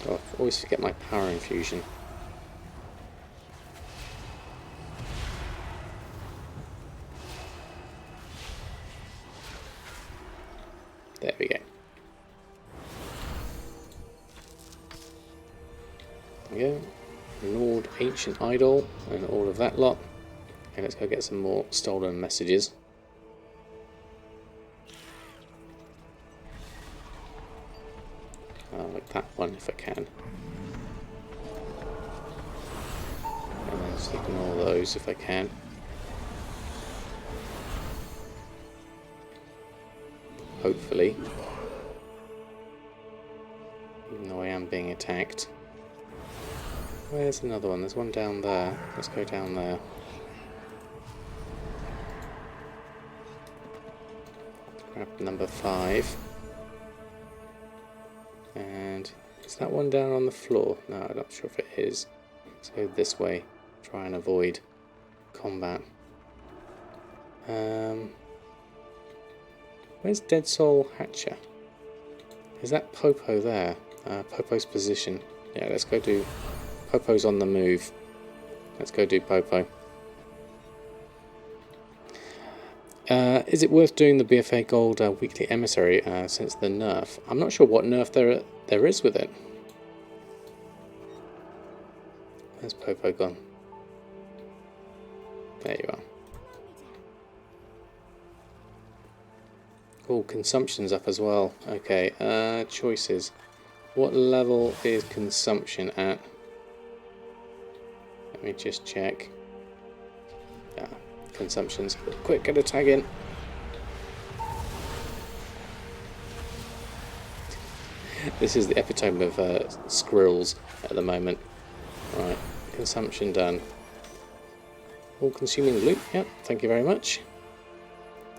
Oh, I always forget my power infusion. There we go. There we go. Lord Ancient Idol and all of that lot. Okay, let's go get some more stolen messages. Like that one if I can. And then just ignore those if I can. Hopefully. Even though I am being attacked. Where's another one? There's one down there. Let's go down there. Grab number 5. And is that one down on the floor? No, I'm not sure if it is. Let's go this way. Try and avoid combat. Where's Dead Soul Hatcher? Is that Popo there? Popo's position. Yeah, let's go do... Popo's on the move. Let's go do Popo. Is it worth doing the BFA Gold Weekly Emissary since the nerf? I'm not sure what nerf there is with it. Where's Popo gone? There you are. Oh, consumption's up as well. Okay, choices. What level is consumption at? Let me just check. Yeah, consumption's... Quick, get a tag in. This is the epitome of squirrels at the moment. Right, consumption done. All consuming loot, yep, thank you very much.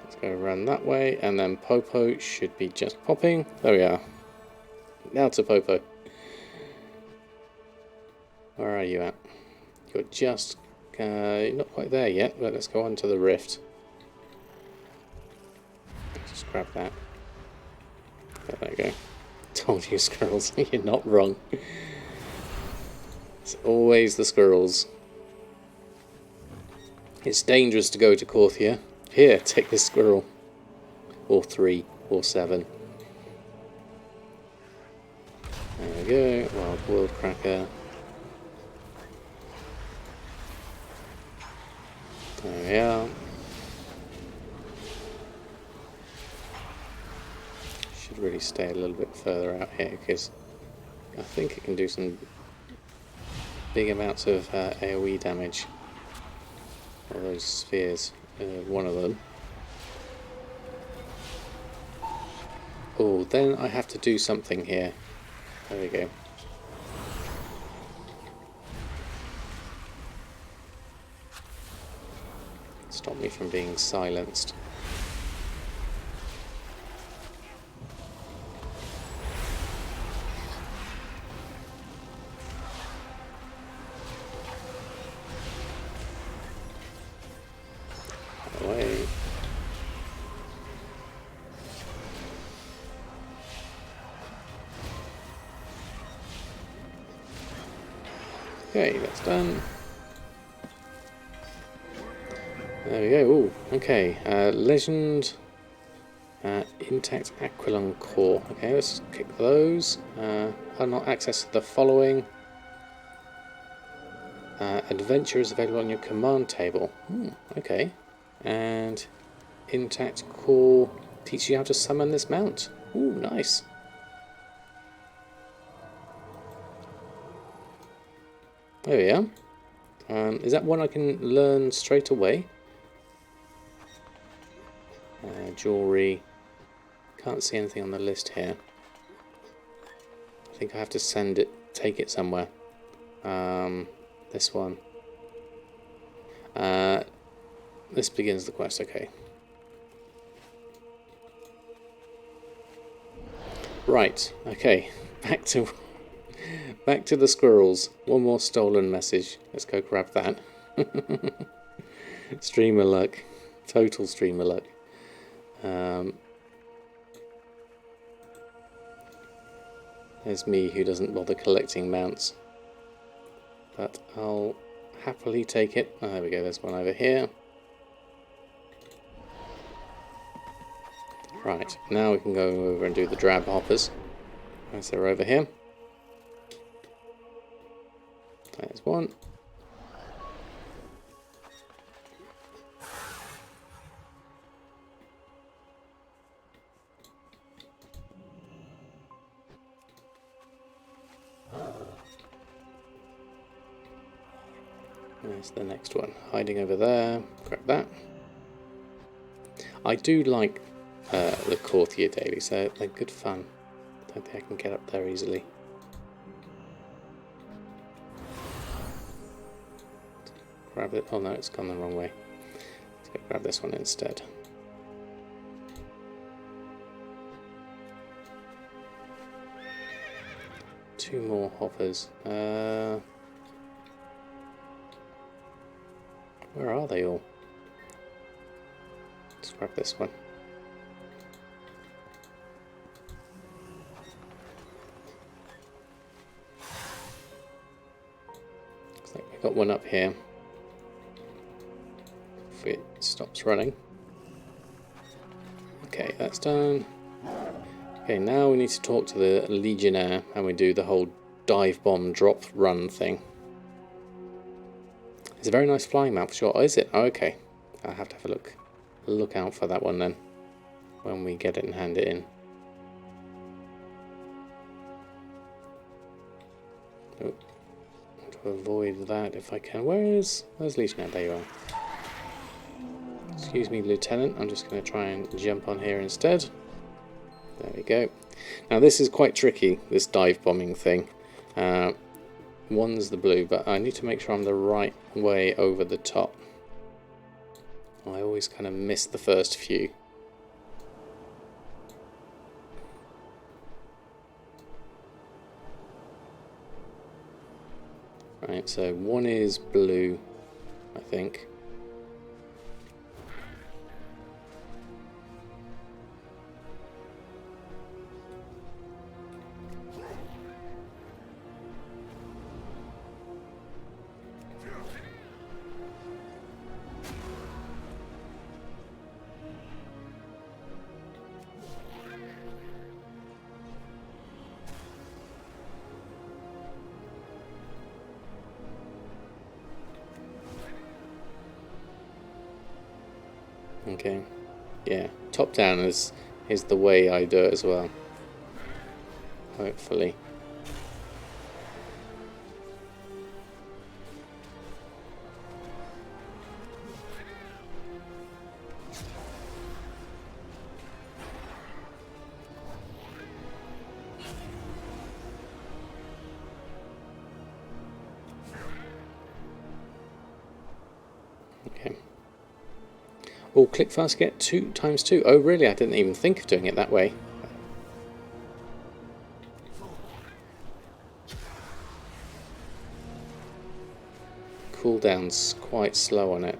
Let's go run that way, and then Popo should be just popping. There we are. Now to Popo. Where are you at? You're just not quite there yet, but let's go on to the rift. Just grab that. There we go. Told you, squirrels. You're not wrong. It's always the squirrels. It's dangerous to go to Korthia. Here, take this squirrel. Or 3, or 7. There we go. Wild World Cracker. There we are. Should really stay a little bit further out here because I think it can do some big amounts of AoE damage. All those spheres, one of them. Oh, then I have to do something here. There we go. Stop me from being silenced. Away. Okay, that's done. There we go. Ooh, okay. Legend Intact Aquilon Core. Okay, let's kick those. Unlock access to the following. Adventure is available on your command table. Okay. And Intact Core teaches you how to summon this mount. Ooh, nice. There we are. Is that one I can learn straight away? Jewelry. Can't see anything on the list here. I think I have to take it somewhere. This one. This begins the quest, okay. Right, okay. Back to the squirrels. One more stolen message. Let's go grab that. Streamer luck. Total streamer luck. There's me who doesn't bother collecting mounts. But I'll happily take it. Oh, there we go, there's one over here. Right, now we can go over and do the drab hoppers. As they're over here. There's one. There's the next one, hiding over there. Grab that. I do like the courtier dailies, they're good fun. Don't think I can get up there easily. Grab it. Oh no, it's gone the wrong way. Let's go grab this one instead. Two more hoppers. Where are they all? Let's grab this one. Looks like we've got one up here. If it stops running. Okay, that's done. Okay, now we need to talk to the Legionnaire and we do the whole dive bomb drop run thing. It's a very nice flying map for sure. Oh, is it? Oh, okay. I'll have to have a look. Look out for that one then when we get it and hand it in. Oh, to avoid that if I can. Where's Legionnaire? There you are. Excuse me, Lieutenant. I'm just going to try and jump on here instead. There we go. Now this is quite tricky, this dive bombing thing. One's the blue, but I need to make sure I'm the right way over the top. I always kind of miss the first few. Right, so one is blue, I think. Okay, yeah, top down is the way I do it as well. Hopefully. Okay. Oh, click fast, get 2 times 2. Oh, really? I didn't even think of doing it that way. Cooldown's quite slow on it.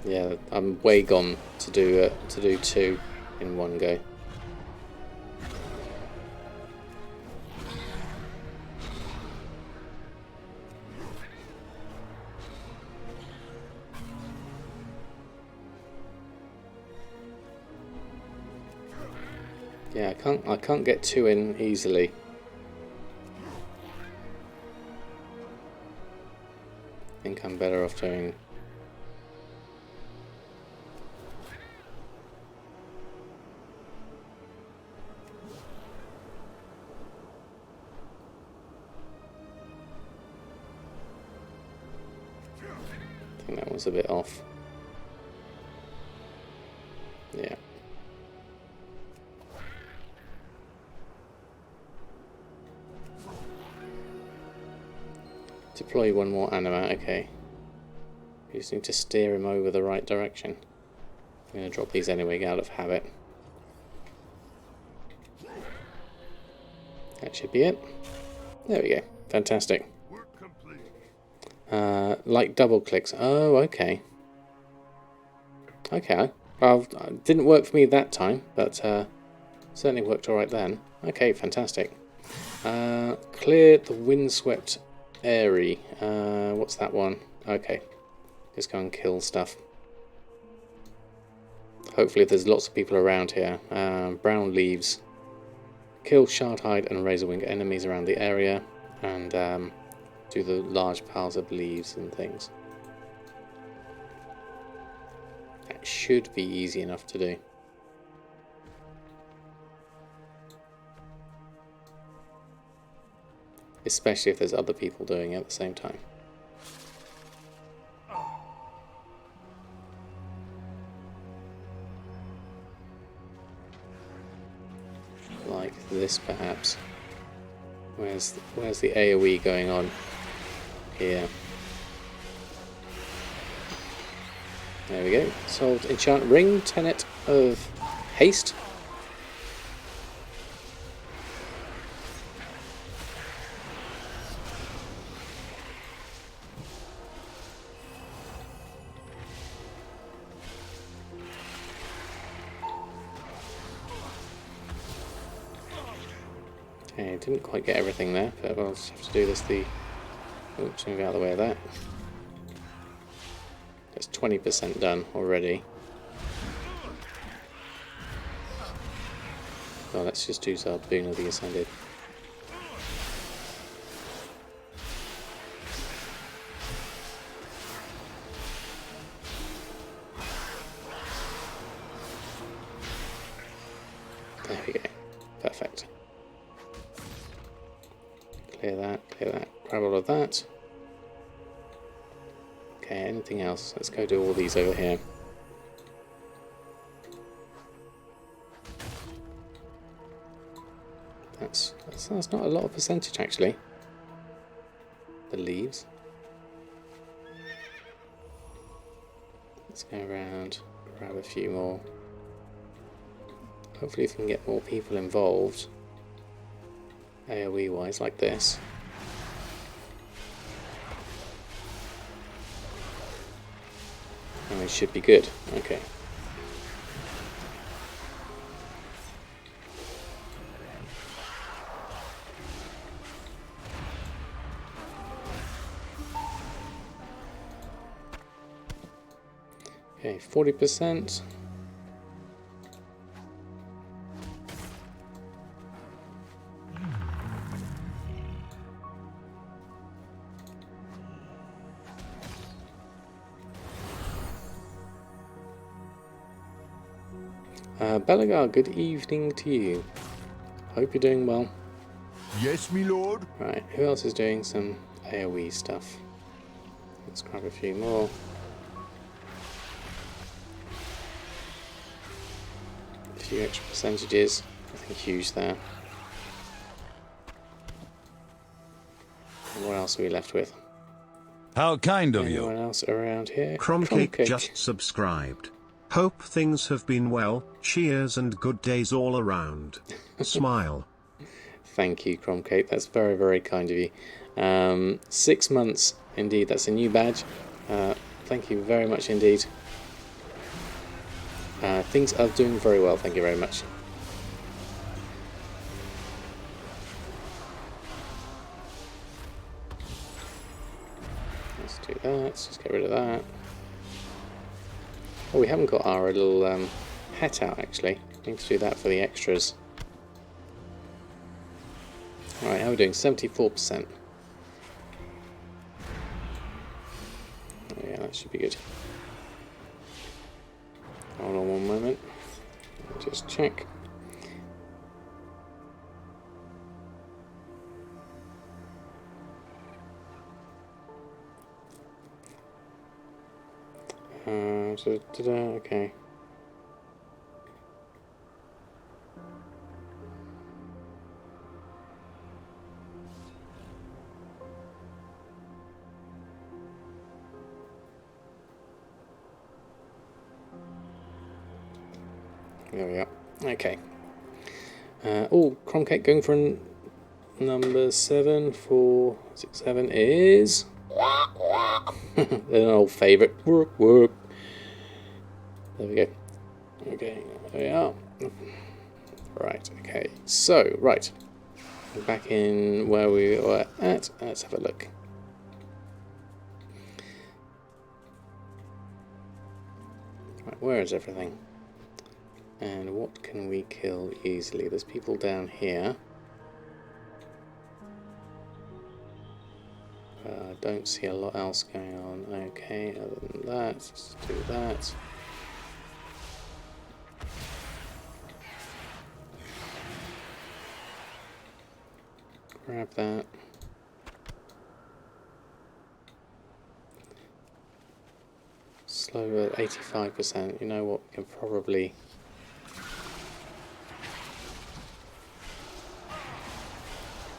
Yeah, I'm way gone to do 2 in one go. Yeah, I can't get 2 in easily. I think I'm better off doing. I think that was a bit off. Yeah. Deploy one more animat, okay. You just need to steer him over the right direction. I'm going to drop these anyway, out of habit. That should be it. There we go. Fantastic. Like double clicks. Oh, okay. Okay. Well, it didn't work for me that time, but certainly worked alright then. Okay, fantastic. Clear the windswept area. What's that one? Okay. Just go and kill stuff. hopefully, if there's lots of people around here. Brown leaves. Kill shardhide and razorwing enemies around the area, and do the large piles of leaves and things. That should be easy enough to do. Especially if there's other people doing it at the same time. Like this, perhaps. Where's the AoE going on? Here. There we go. Solved enchant ring, tenet of haste. Okay, didn't quite get everything there, but we'll just have to do this oops, move out of the way of that. That's 20% done already. Well, let's just do our Boon of the Ascended. There we go. Perfect. Clear that, grab all of that. Okay, anything else? Let's go do all these over here. That's not a lot of percentage actually. The leaves. Let's go around, grab a few more. Hopefully if we can get more people involved, AoE wise, like this. And we should be good. Okay. Okay, 40%. Belagar, good evening to you. Hope you're doing well. Yes, me lord. Right, who else is doing some AoE stuff? Let's grab a few more. A few extra percentages. Nothing huge there. And what else are we left with? How kind of Anyone you. else around here? Cromcake just subscribed. Hope things have been well, cheers and good days all around. Smile. Thank you, Cromcake. That's very, very kind of you. 6 months, indeed. That's a new badge. Thank you very much indeed. Things are doing very well. Thank you very much. Let's do that. Let's just get rid of that. Oh, we haven't got our little hat out actually. Need to do that for the extras. Alright, how are we doing? 74%. Oh yeah, that should be good. Hold on one moment. Just check. Okay. There we are. Okay. Oh, Cromcake going for number 7, 4, 6, 7 is an old favourite. Work. There we go. Okay, there we are. Right, okay. So, right. Back in where we were at. Let's have a look. Right, where is everything? And what can we kill easily? There's people down here. I don't see a lot else going on. Okay, other than that, let's do that. Grab that. Slow at 85%. You know what? We can probably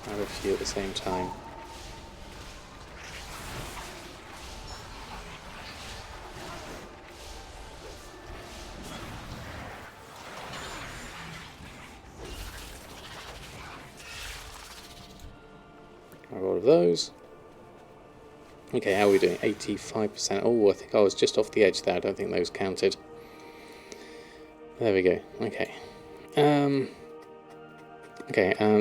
have a few at the same time. Grab all of those. Okay, how are we doing? 85%. Oh, I think I was just off the edge there. I don't think those counted. There we go. Okay.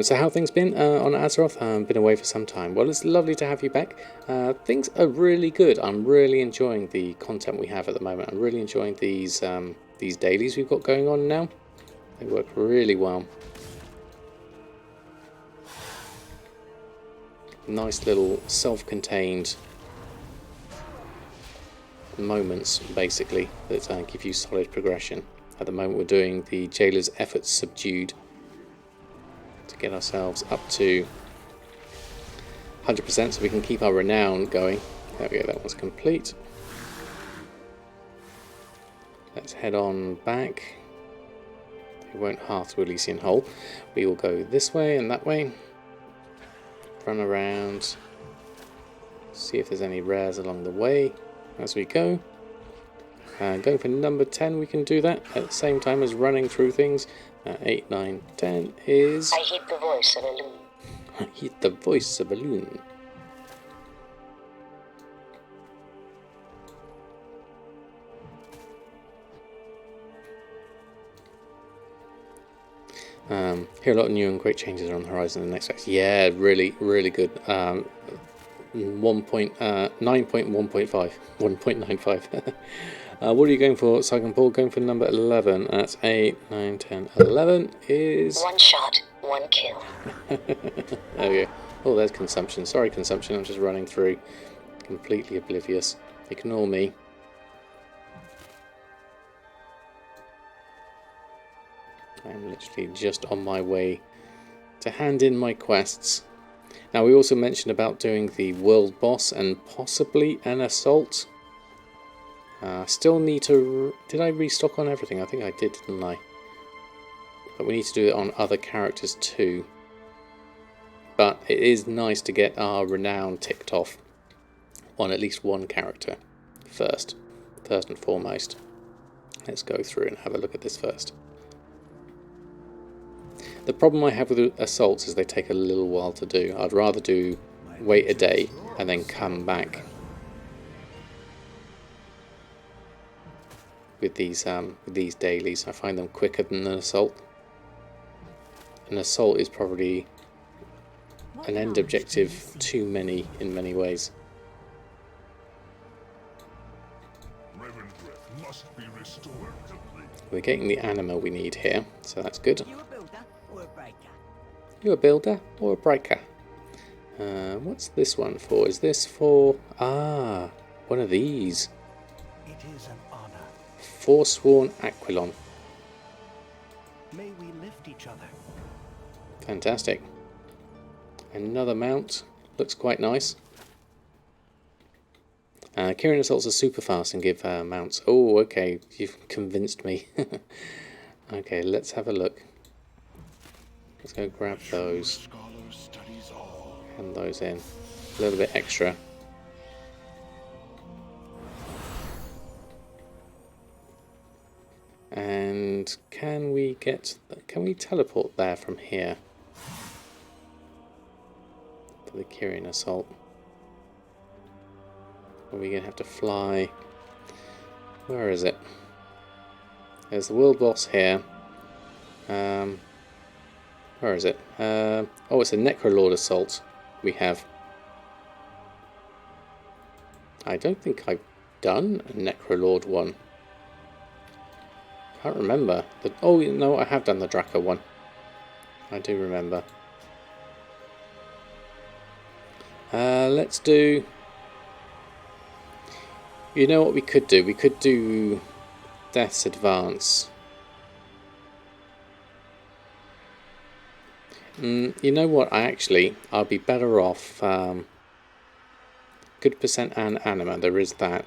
So how have things been on Azeroth? Been away for some time. Well, it's lovely to have you back. Things are really good. I'm really enjoying the content we have at the moment. I'm really enjoying these dailies we've got going on now. They work really well. Nice little self-contained moments, basically, that give you solid progression. At the moment, we're doing the Jailer's Efforts Subdued to get ourselves up to 100% so we can keep our renown going. There we go, that one's complete. Let's head on back. We won't half to Elysian Hole. We will go this way and that way. Run around. See if there's any rares along the way as we go. Going for number 10, we can do that at the same time as running through things. 8, 9, 10 is... I hear the voice of a loon. I hear the voice of a loon. Hear a lot of new and great changes are on the horizon in the next phase. Yeah, really, really good. 9.1.5. 1.95. What are you going for, Sergeant Paul? Going for number 11. That's 8, 9, 10, 11 is... One shot, one kill. There we go. Oh, there's consumption. Sorry, consumption. I'm just running through. Completely oblivious. Ignore me. I'm literally just on my way to hand in my quests. Now, we also mentioned about doing the world boss and possibly an assault. Still need to... Did I restock on everything? I think I did, didn't I? But we need to do it on other characters too. But it is nice to get our renown ticked off on at least one character first and foremost. Let's go through and have a look at this first. The problem I have with assaults is they take a little while to do. I'd rather wait a day and then come back with these dailies. I find them quicker than an assault. An assault is probably an end objective too many in many ways. We're getting the anima we need here, so that's good. You a builder or a breaker? You a builder or a breaker? What's this one for? Is this for... Ah, one of these. It is an honor. Forsworn Aquilon. May we lift each other. Fantastic. Another mount. Looks quite nice. Kieran assaults are super fast and give mounts. Oh, okay. You've convinced me. Okay, let's have a look. Let's go grab those. Hand those in. A little bit extra. And can we teleport there from here? For the Kieran assault. Are we going to have to fly? Where is it? There's the world boss here. Where is it? Oh, it's a Necrolord assault we have. I don't think I've done a Necrolord one. Can't remember. Oh, you know, I have done the Draco one. I do remember. Let's do... You know what we could do? We could do Death's Advance. You know what? I'll be better off. Good percent and anima. There is that.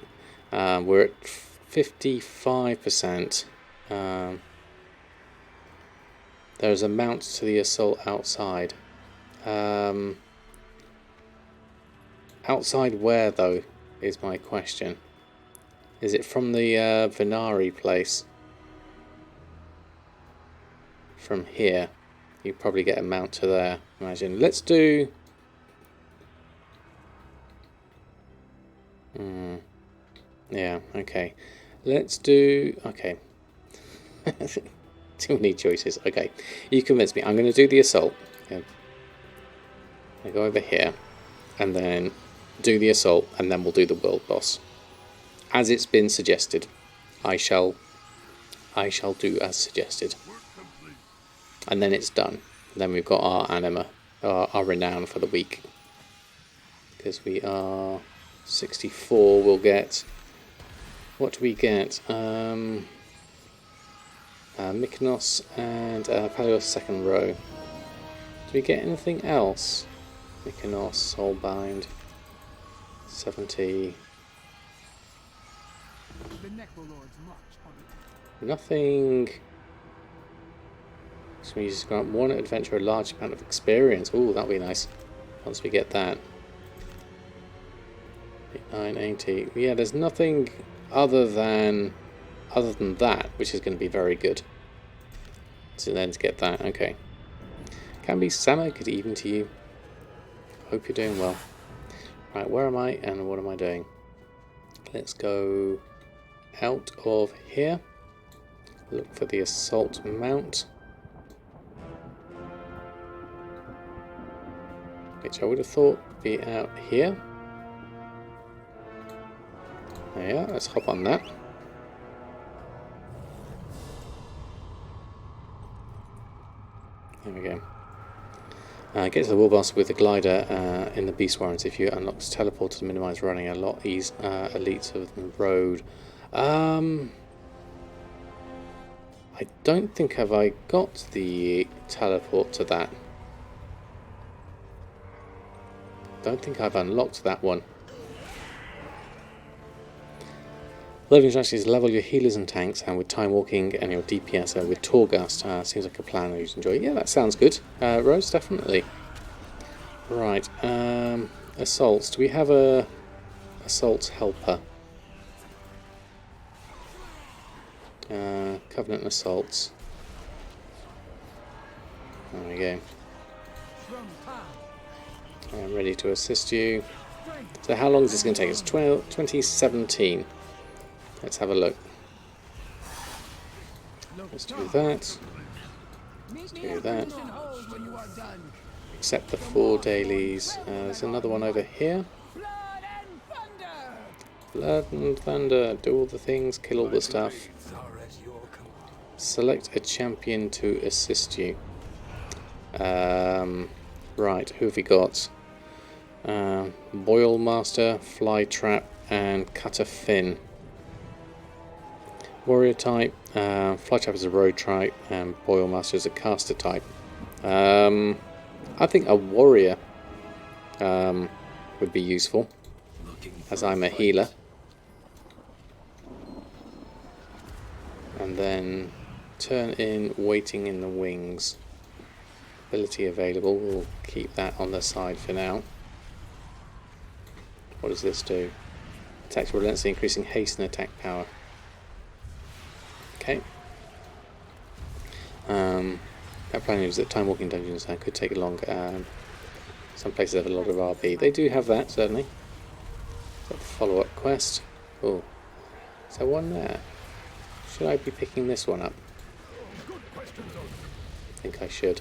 We're at 55%. There's a mount to the assault outside. Outside where though is my question. Is it from the Venari place? From here. You probably get a mount to there, imagine. Let's do... Yeah, okay. Let's do... Okay. Too many choices. Okay. You convinced me. I'm going to do the assault. Okay. I go over here. And then do the assault. And then we'll do the world boss. As it's been suggested. I shall do as suggested. And then it's done. Then we've got our anima, our renown for the week. Because we are 64, we'll get... What do we get? Mykonos and Palios second row. Do we get anything else? Mykonos, Soulbind, 70... Nothing... So we just got one adventure, a large amount of experience. Ooh, that'll be nice. Once we get that. 980. Yeah, there's nothing other than that, which is going to be very good. So then to get that, okay. Can be Sama, good evening to you. Hope you're doing well. Right, where am I and what am I doing? Let's go out of here. Look for the assault mount. Which I would have thought be out here. There we are, let's hop on that. There we go. Get to the wall boss with the glider in the beast warrants. If you unlock teleport to minimise running, a lot ease elites of the road. I don't think have I got the teleport to that. Don't think I've unlocked that one. Leveling strategy is level your healers and tanks, and with time walking and your DPS with Torghast. Seems like a plan I enjoy. Yeah, that sounds good. Rose, definitely. Right. Assaults. Do we have a assault helper? Covenant assaults. There we go. I'm ready to assist you. So how long is this going to take? It's 2017. Let's have a look. Let's do that. Let's do that. Accept the 4 dailies. There's another one over here. Blood and thunder. Do all the things, kill all the stuff. Select a champion to assist you. Right, who have we got? Boil Master, Fly Trap, and Cutter Fin. Warrior type, Fly Trap is a road type, and Boil Master is a caster type. I think a warrior would be useful, as I'm a healer. And then turn in Waiting in the Wings. Ability available, we'll keep that on the side for now. What does this do? Attacks relentlessly, increasing haste and attack power. Okay. That plan is that time walking dungeons could take longer. Some places have a lot of RP. They do have that, certainly. Follow-up quest. Oh, is there one there? Should I be picking this one up? I think I should.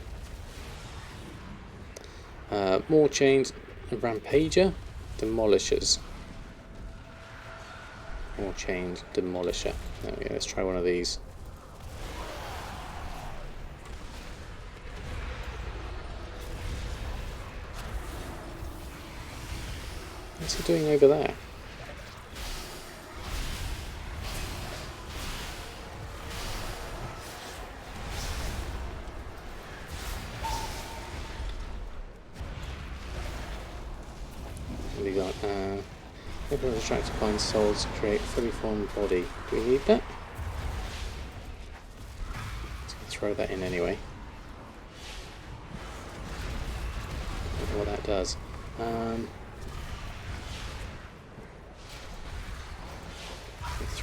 More chains. Rampager. Demolishers. More chained Demolisher. There we go, let's try one of these. What's he doing over there? What have we got? Everyone's trying to find souls to create a fully formed body. Do we need that? Let's throw that in anyway. Don't know what that does.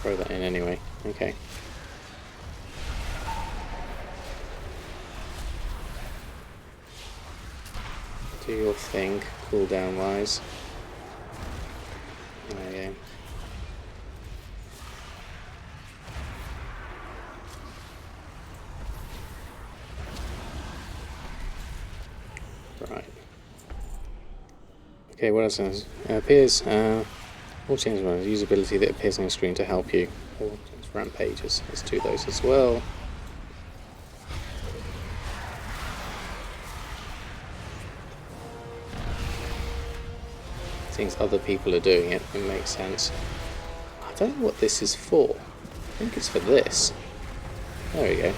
Throw that in anyway. Okay. Do your thing, cooldown wise. There you go. Right. Okay, what else is appears? All changes one usability that appears on your screen to help you. Or rampages. Let's do those as well. Things other people are doing it makes sense. I don't know what this is for. I think it's for this. There we go.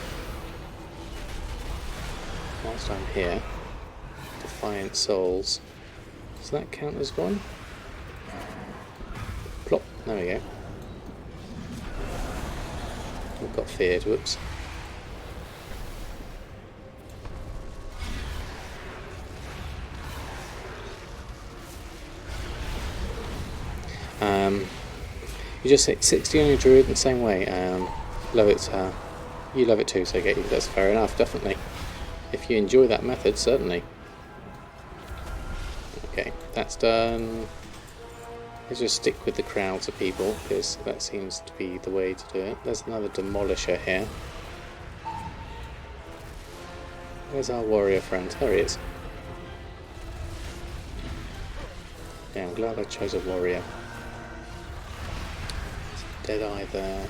Whilst I'm here, Defiant Souls. Does that count as one? Plop. There we go. We've got feared. Whoops. You just hit 60 on your druid in the same way. Love it. You love it too, so get you. That's fair enough, definitely. If you enjoy that method, certainly. Okay, that's done. Let's just stick with the crowds of people, because that seems to be the way to do it. There's another demolisher here. Where's our warrior friend? There he is. Yeah, I'm glad I chose a warrior. Deadeye there.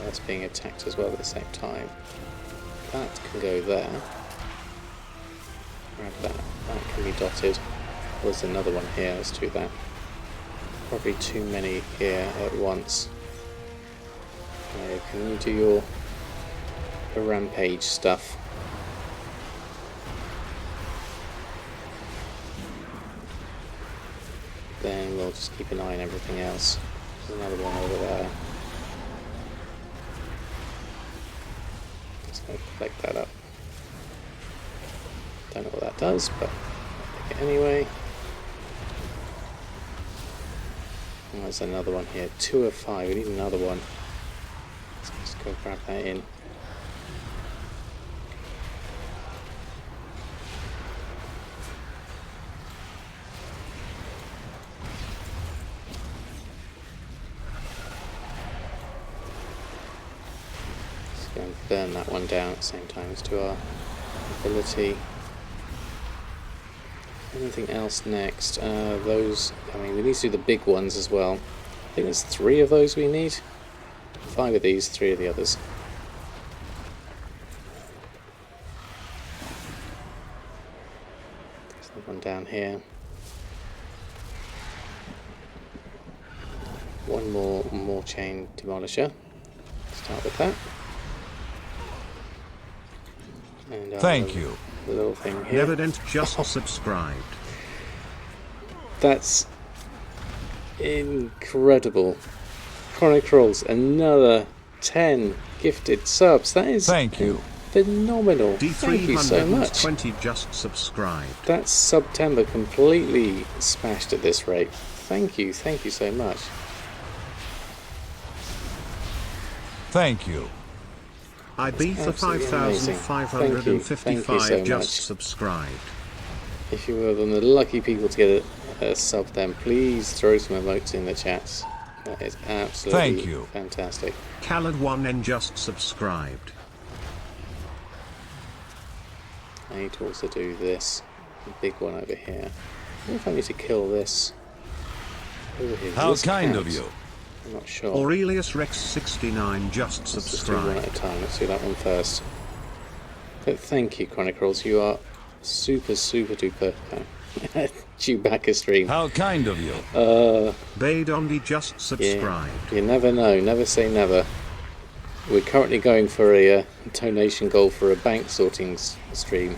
That's being attacked as well at the same time. That can go there. Grab that. That can be dotted. There's another one here. Let's do that. Probably too many here at once. Can you do your rampage stuff? Then we'll just keep an eye on everything else. There's another one over there. Let's go collect that up. Don't know what that does, but I'll take it anyway. Oh, there's another one here. 2 of 5. We need another one. Let's just go grab that in. Go and burn that one down at the same time as to our ability. Anything else next? Those, I mean, we need to do the big ones as well. I think there's 3 of those we need. 5 of these, 3 of the others. There's another one down here. One more chain demolisher. Start with that. And Thank you. The little thing here. Evident just subscribed. That's incredible. Chronicles, another 10 gifted subs. That is Thank you. phenomenal. Thank you so much. D320 just subscribed. That's September completely smashed at this rate. Thank you so much. Thank you. I beat the absolutely amazing. 5,555 Thank you so just much. subscribed. If you were one of the lucky people to get a sub, then please throw some emotes in the chats. That is absolutely Thank you. fantastic. Khaled1N just subscribed. I need to also do this big one over here. I wonder if I need to kill this over here. How This kind of counts. you. I'm not sure. Aurelius Rex 69 just Let's just do one at subscribed. a time. Let's do that one first. But thank you, Chronicles. You are super duper Chewbacca stream. How kind of you. Baydondi just subscribed. You never know. Never say never. We're currently going for a donation goal for a bank sorting stream,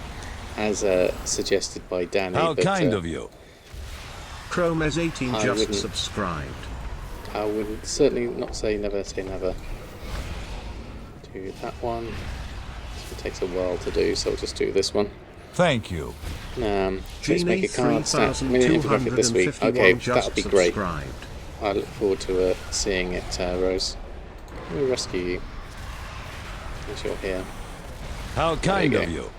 as suggested by Danny. How kind of you. Chromez18 I just wouldn't- subscribed. I would certainly not say never say never. Do that one. It takes a while to do, so I'll just do this one. Thank you. Let's make a card stat. Minute infographic this week. Okay, that'll be great. I look forward to seeing it, Rose. Let me rescue you. As you're here. How kind you of go. you.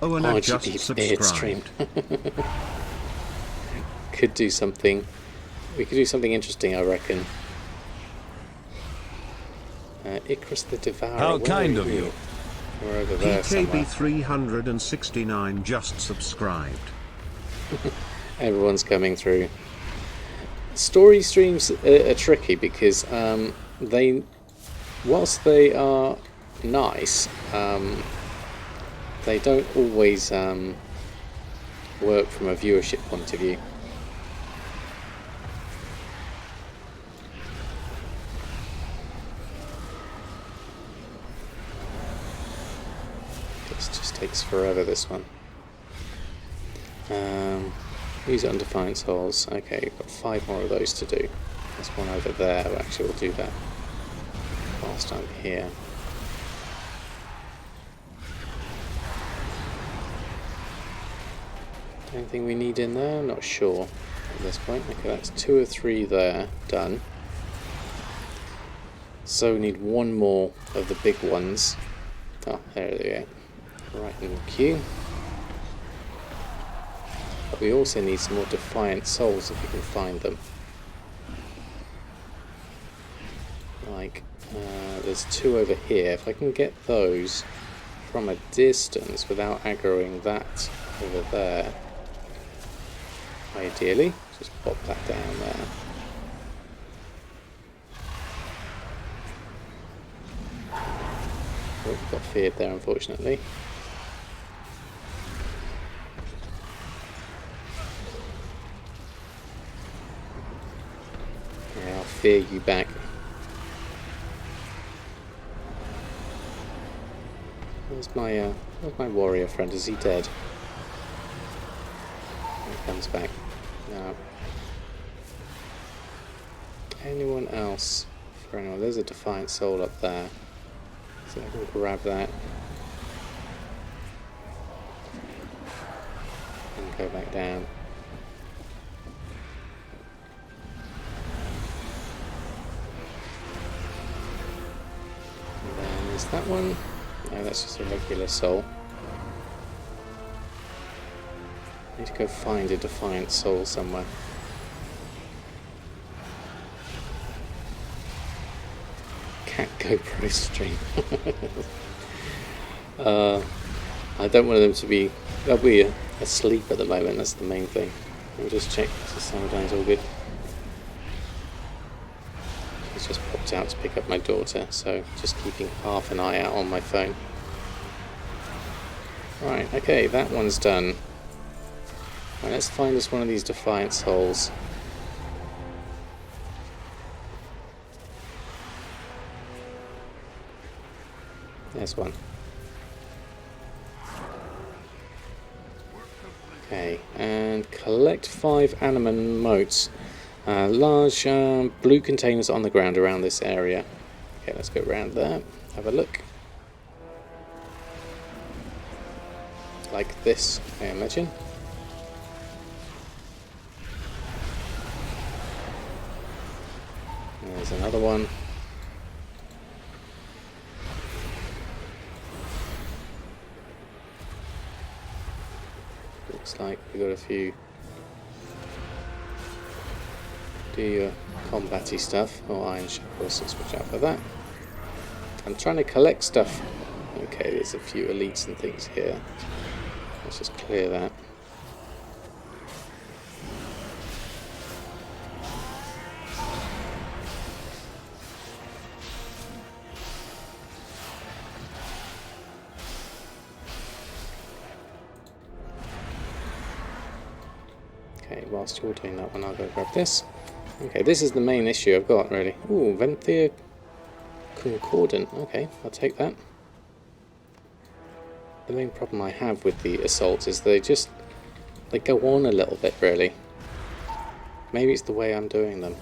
Oh, and I just RGB beard stream. subscribed. Could do something. We could do something interesting, I reckon. Icarus the Devourer. How where kind are of you. We're over there somewhere. PKB369 just subscribed. Everyone's coming through. Story streams are tricky because they, whilst they are nice, they don't always work from a viewership point of view. This just takes forever, this one. Use it on Defiant Souls. Okay, we've got 5 more of those to do. There's one over there. Actually, we'll do that whilst I'm here. Anything we need in there? Not sure at this point. Okay, that's 2 or 3 there. Done. So we need one more of the big ones. Oh, there they go. Right in the queue. But we also need some more Defiant Souls if we can find them. Like, there's 2 over here. If I can get those from a distance without aggroing that over there, ideally, just pop that down there. Oh, got feared there, unfortunately. Yeah, I'll fear you back. Where's my warrior friend? Is he dead? He comes back. No. Anyone else? For anyone? There's a Defiant Soul up there. So I can grab that. And go back down. And then is that one? No, that's just a regular soul. I need to go find a Defiant Soul somewhere. Cat GoPro stream. I don't want them to be... They'll be asleep at the moment, that's the main thing. Let me just check the Samadine's all good. He's just popped out to pick up my daughter, so just keeping half an eye out on my phone. Right, okay, that one's done. Right, let's find us one of these Defiant Souls. There's one. Okay, and collect 5 animal motes. Large blue containers on the ground around this area. Okay, let's go around there, have a look. Like this, I imagine. And there's another one. Looks like we got a few. Do your combat-y stuff, or iron shackles, so switch out for that. I'm trying to collect stuff. Okay, there's a few elites and things here. Let's just clear that. Okay, whilst you're doing that one, I'll go grab this. Okay, this is the main issue I've got, really. Ooh, Venthia Concordant. Okay, I'll take that. The main problem I have with the assaults is they go on a little bit, really. Maybe it's the way I'm doing them.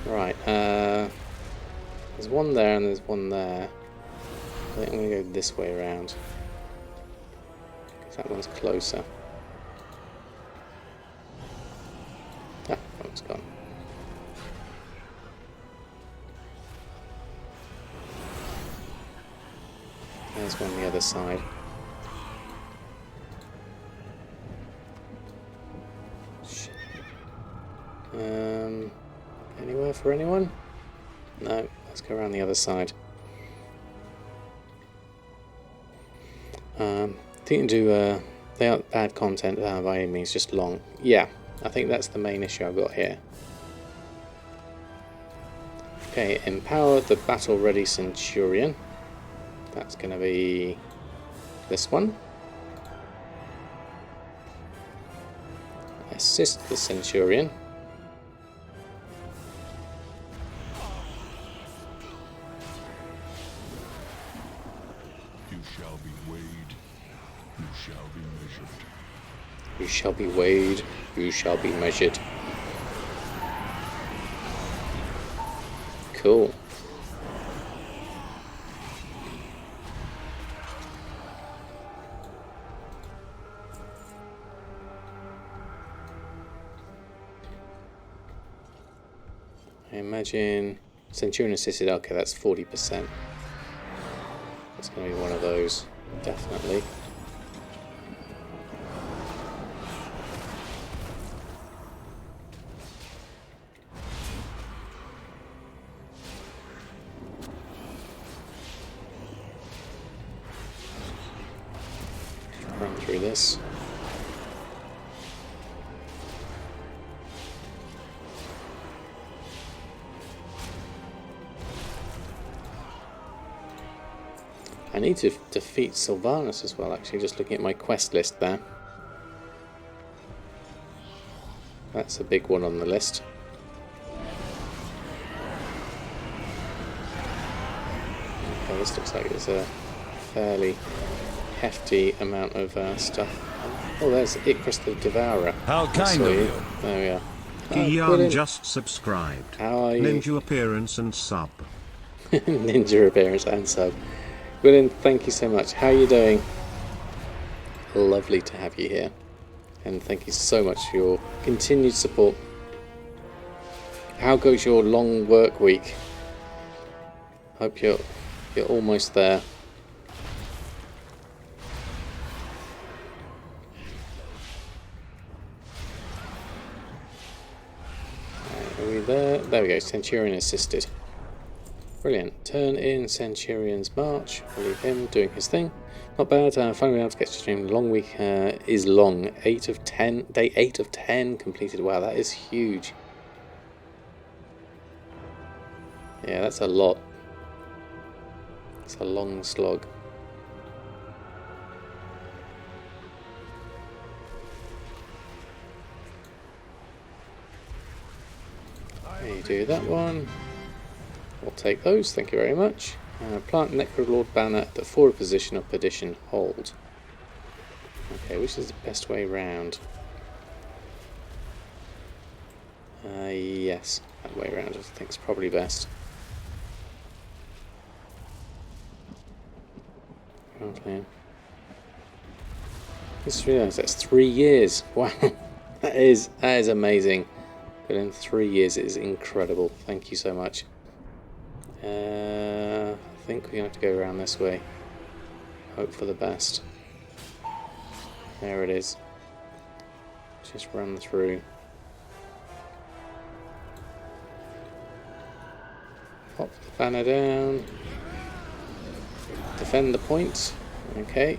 Right, there's one there and there's one there. I think I'm going to go this way around. Because that one's closer. Ah, that one's gone. There's one on the other side. Shit. Anywhere for anyone? No, let's go around the other side. I think you can do, they aren't bad content by any means, just long. Yeah, I think that's the main issue I've got here. Okay, empower the battle-ready Centurion. That's going to be this one. Assist the Centurion. You shall be weighed. You shall be measured. You shall be weighed. You shall be measured. Cool. I imagine Centurion assisted. Okay, that's 40%. That's going to be one of those, definitely. Run through this. I need to defeat Sylvanus as well, actually, just looking at my quest list there. That's a big one on the list. Okay, this looks like it's a fairly hefty amount of stuff. Oh, there's Icarus the Devourer. How kind of you. There we are. Kiyan just subscribed. How are you? Ninja appearance and sub. Ninja appearance and sub. William, thank you so much. How are you doing? Lovely to have you here. And thank you so much for your continued support. How goes your long work week? Hope you're almost there. Are we there? There we go, Centurion assisted. Brilliant. Turn in Centurion's march. We'll leave him doing his thing. Not bad. Finally able to get to stream. The long week is long. 8 of 10. Day 8 of 10 completed. Wow, that is huge. Yeah, that's a lot. It's a long slog. There you do that one. We'll take those, thank you very much. Plant Necrolord banner at the forward position of Perdition. Hold. Okay, which is the best way round? Yes, that way round I think is probably best. Okay. Just realised that's 3 years. Wow, that is amazing. But in 3 years it is incredible. Thank you so much. I think we're going to have to go around this way. Hope for the best. There it is. Just run through. Pop the banner down. Defend the point. Okay.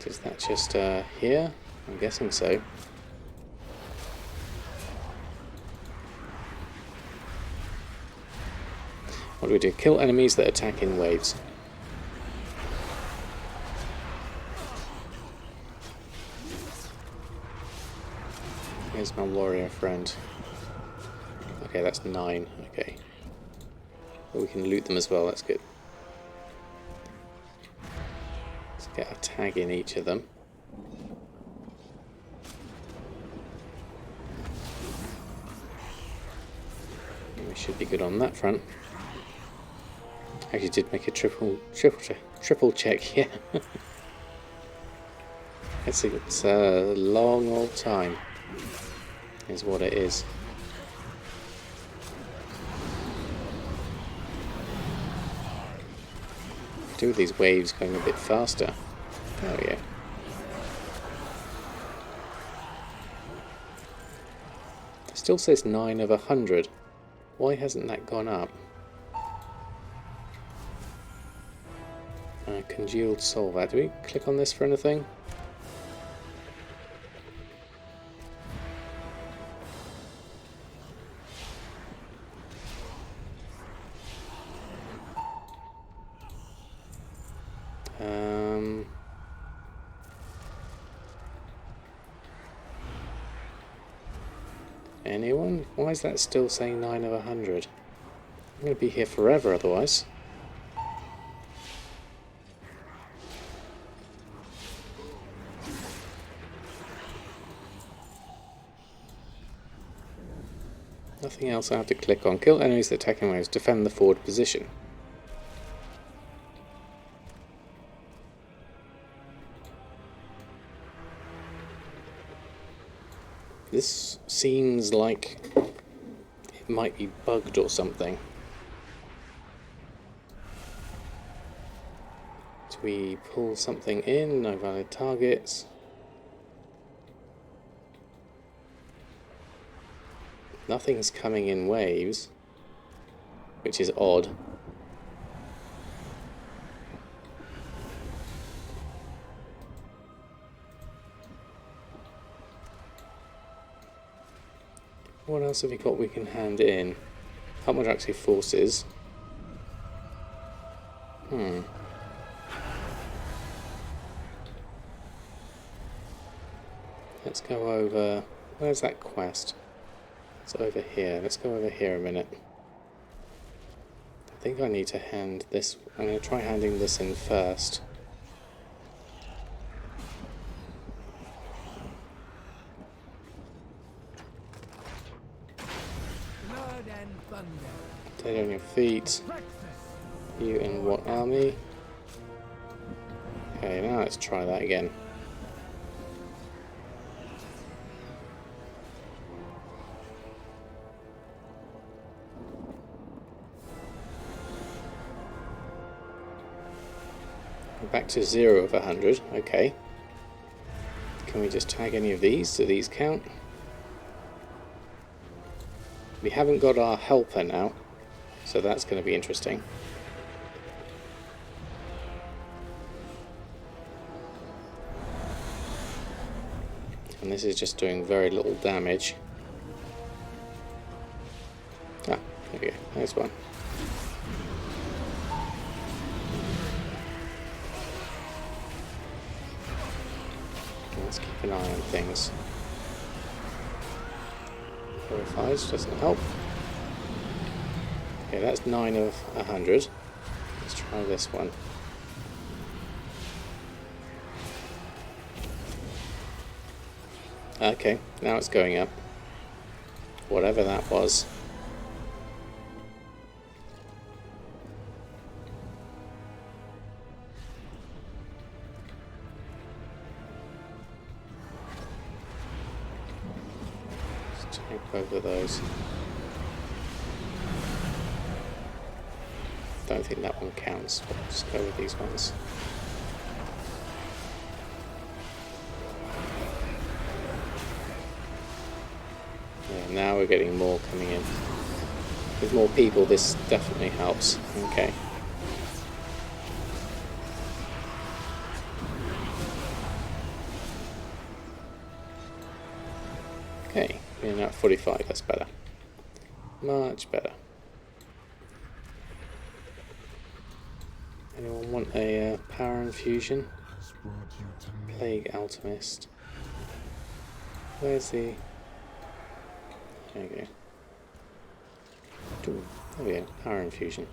Is that just here? I'm guessing so. What do we do? Kill enemies that attack in waves. Where's my warrior friend? Okay, that's 9. Okay. But we can loot them as well, that's good. Let's get a tag in each of them. We should be good on that front. Actually did make a triple check, yeah. It's a long old time, is what it is. Do these waves going a bit faster. Oh yeah. It still says 9 of 100. Why hasn't that gone up? Congealed solvat. Do we click on this for anything? Anyone? Why is that still saying 9 of 100? I'm going to be here forever otherwise. Nothing else I have to click on. Kill enemies that attack waves. Defend the forward position. This seems like it might be bugged or something. Do we pull something in? No valid targets. Nothing's coming in waves, which is odd. What else have we got we can hand in? How much actually forces? Let's go over... Where's that quest? It's over here. Let's go over here a minute. I think I need to hand this... I'm going to try handing this in first. Blood and thunder. Stay on your feet. You in what army? Okay, now let's try that again. We're back to 0 of 100. Okay. Can we just tag any of these? Do these count? We haven't got our helper now, so that's going to be interesting. And this is just doing very little damage. Ah, there we go. There's one. Let's keep an eye on things. Purifies doesn't help. Okay, that's 9 of 100. Let's try this one. Okay, now it's going up. Whatever that was. Let's take over those. Don't think that one counts, but we'll just go with these ones. Yeah, now we're getting more coming in. With more people, this definitely helps. Okay. Okay, we're now at 45, that's better. Much better. Anyone want a power infusion? Has brought you to me. Plague Alchemist. Where's the... There you go. Ooh, there we go. Power infusion.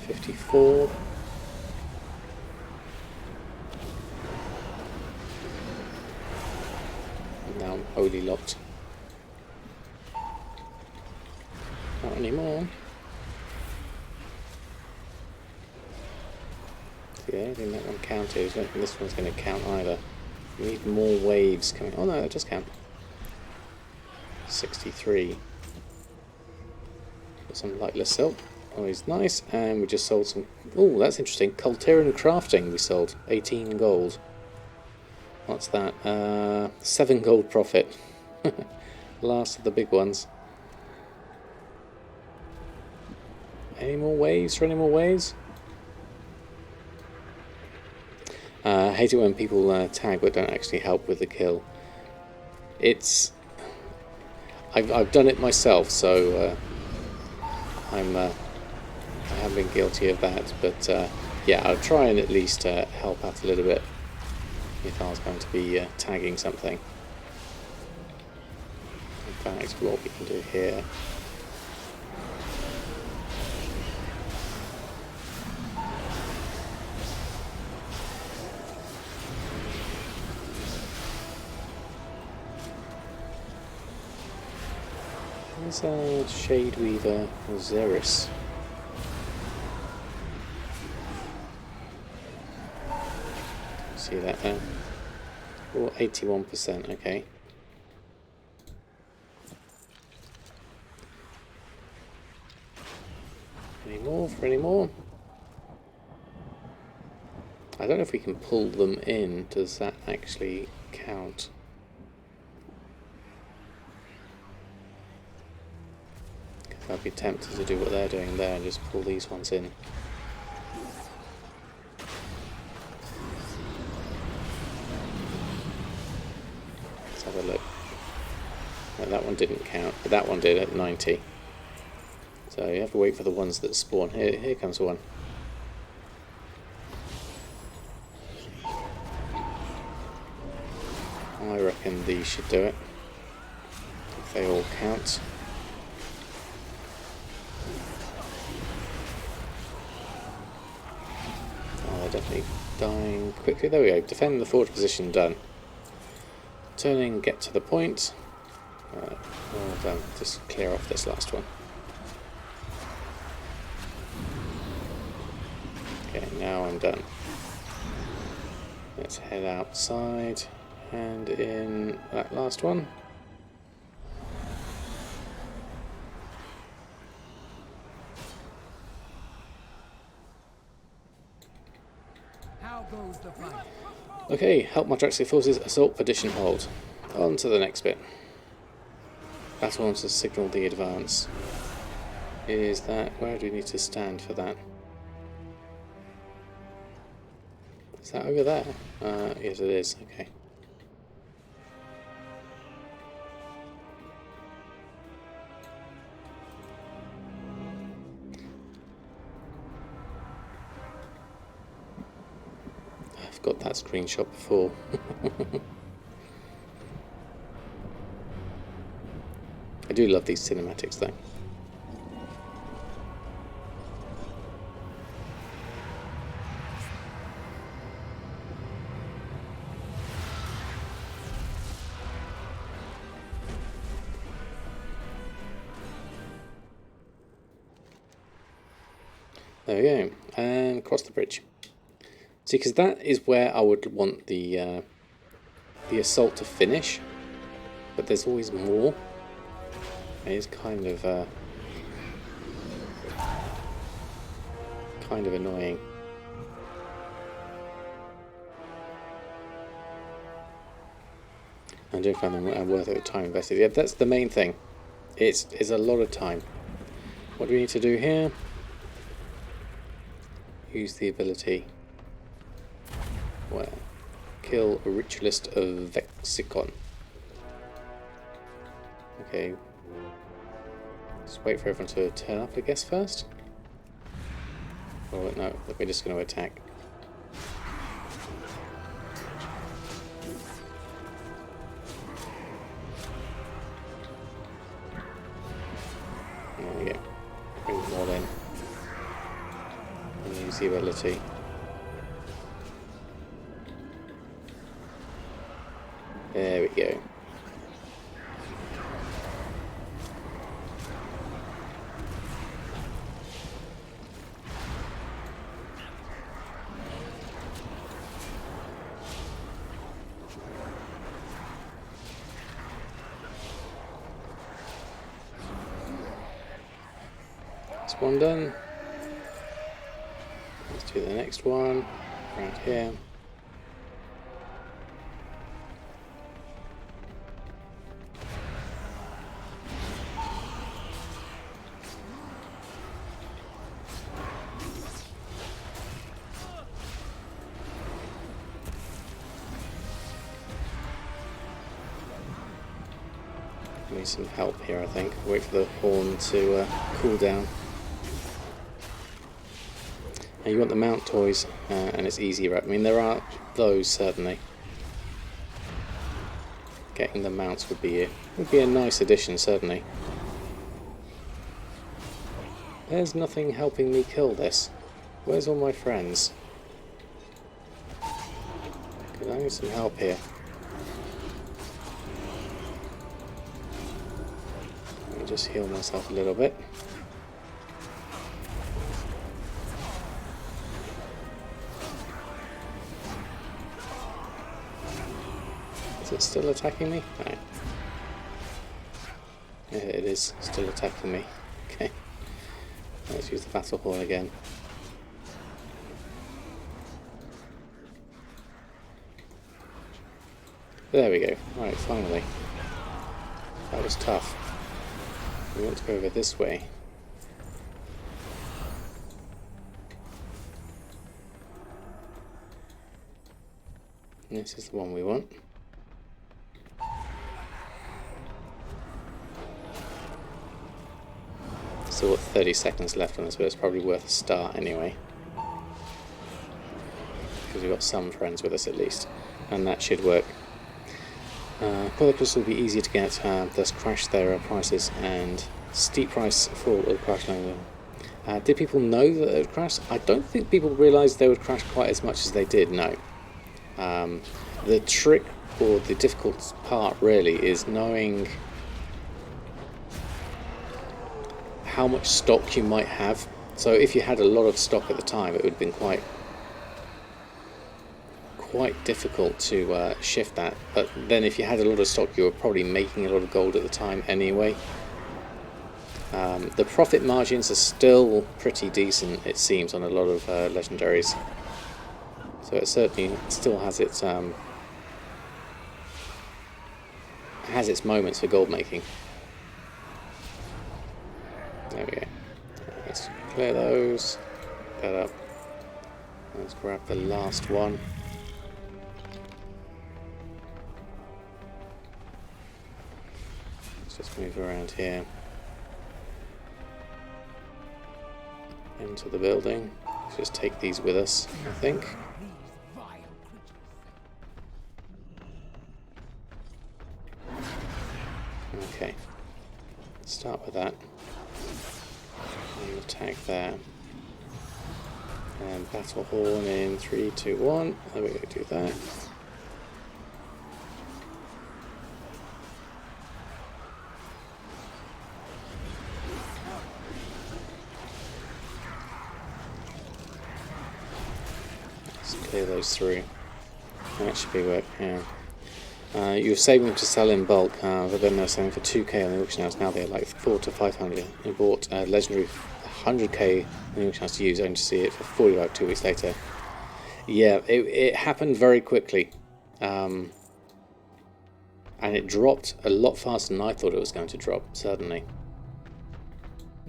.54. Now I'm wholly locked. Not anymore. Yeah, I don't think that one counted. I don't think this one's going to count either. We need more waves coming. Oh no, that does count. 63. Got some lightless silk. Always nice. And we just sold some. Oh, that's interesting. Culteran crafting we sold. 18 gold. What's that? 7 gold profit. Last of the big ones. Any more waves for any more waves? I hate it when people tag but don't actually help with the kill. It's... I've done it myself, so I have been guilty of that, but yeah, I'll try and at least help out a little bit if I was going to be tagging something. In fact, what we can do here... There's Shade Weaver Xeris. See that there? Oh, 81%, okay. Any more for any more? I don't know if we can pull them in. Does that actually count? I'd be tempted to do what they're doing there and just pull these ones in. Let's have a look. No, that one didn't count, but that one did at 90. So you have to wait for the ones that spawn. Here comes one. I reckon these should do it. If they all count. Definitely dying quickly. There we go. Defend the forward position, done. Turning, get to the point. Well done. Just clear off this last one. Okay, now I'm done. Let's head outside and in that last one. Okay, help my Draxic forces assault Perdition Hold. On to the next bit. Battle to signal the advance. Is that... where do we need to stand for that? Is that over there? Yes it is, okay. I've got that screenshot before. I do love these cinematics though. There we go, and cross the bridge. See, because that is where I would want the assault to finish, but there's always more. It is kind of annoying. I don't find them worth the time invested. Yeah, that's the main thing. It's a lot of time. What do we need to do here? Use the ability. kill a Ritualist of Vexicon. Okay. Just wait for everyone to turn up, I guess, first. Oh, no, we're just going to attack. There we go. Bring them all in. And use the ability. There we go. That's one done. Let's do the next one around here. Need some help here, I think. Wait for the horn to cool down. Now you want the mount toys, and it's easier. I mean, there are those certainly. Getting the mounts would be a nice addition, certainly. There's nothing helping me kill this. Where's all my friends? Because I need some help here. Let me just heal myself a little bit. Is it still attacking me? No. Yeah, it is still attacking me. Okay. Let's use the battle horn again. There we go. Right, finally. That was tough. We want to go over this way. This is the one we want. Still got 30 seconds left on this, but it's probably worth a start anyway. Because we've got some friends with us at least, and that should work. Polycus will be easier to get, thus crash their prices, and steep price fall of the crash line. Did people know that they would crash? I don't think people realised they would crash quite as much as they did, no. The trick, or the difficult part really, is knowing how much stock you might have. So if you had a lot of stock at the time, it would have been quite difficult to shift that. But then if you had a lot of stock, you were probably making a lot of gold at the time anyway. The profit margins are still pretty decent, it seems, on a lot of legendaries. So it certainly still has its moments for gold making. There we go. Let's clear those. That up. Let's grab the last one. Let's just move around here. Into the building. Let's just take these with us, I think. Okay. Start with that. And attack there. And battle horn in 3, 2, 1. There we go, do that. Let's clear those through. That should be work, yeah. You were saving them to sell in bulk, but then they're selling for 2k on the auction house. Now they're like 400 to 500. You bought legendary 100k on the auction house to use, only to see it for 40 like 2 weeks later. Yeah, it happened very quickly, and it dropped a lot faster than I thought it was going to drop. Certainly.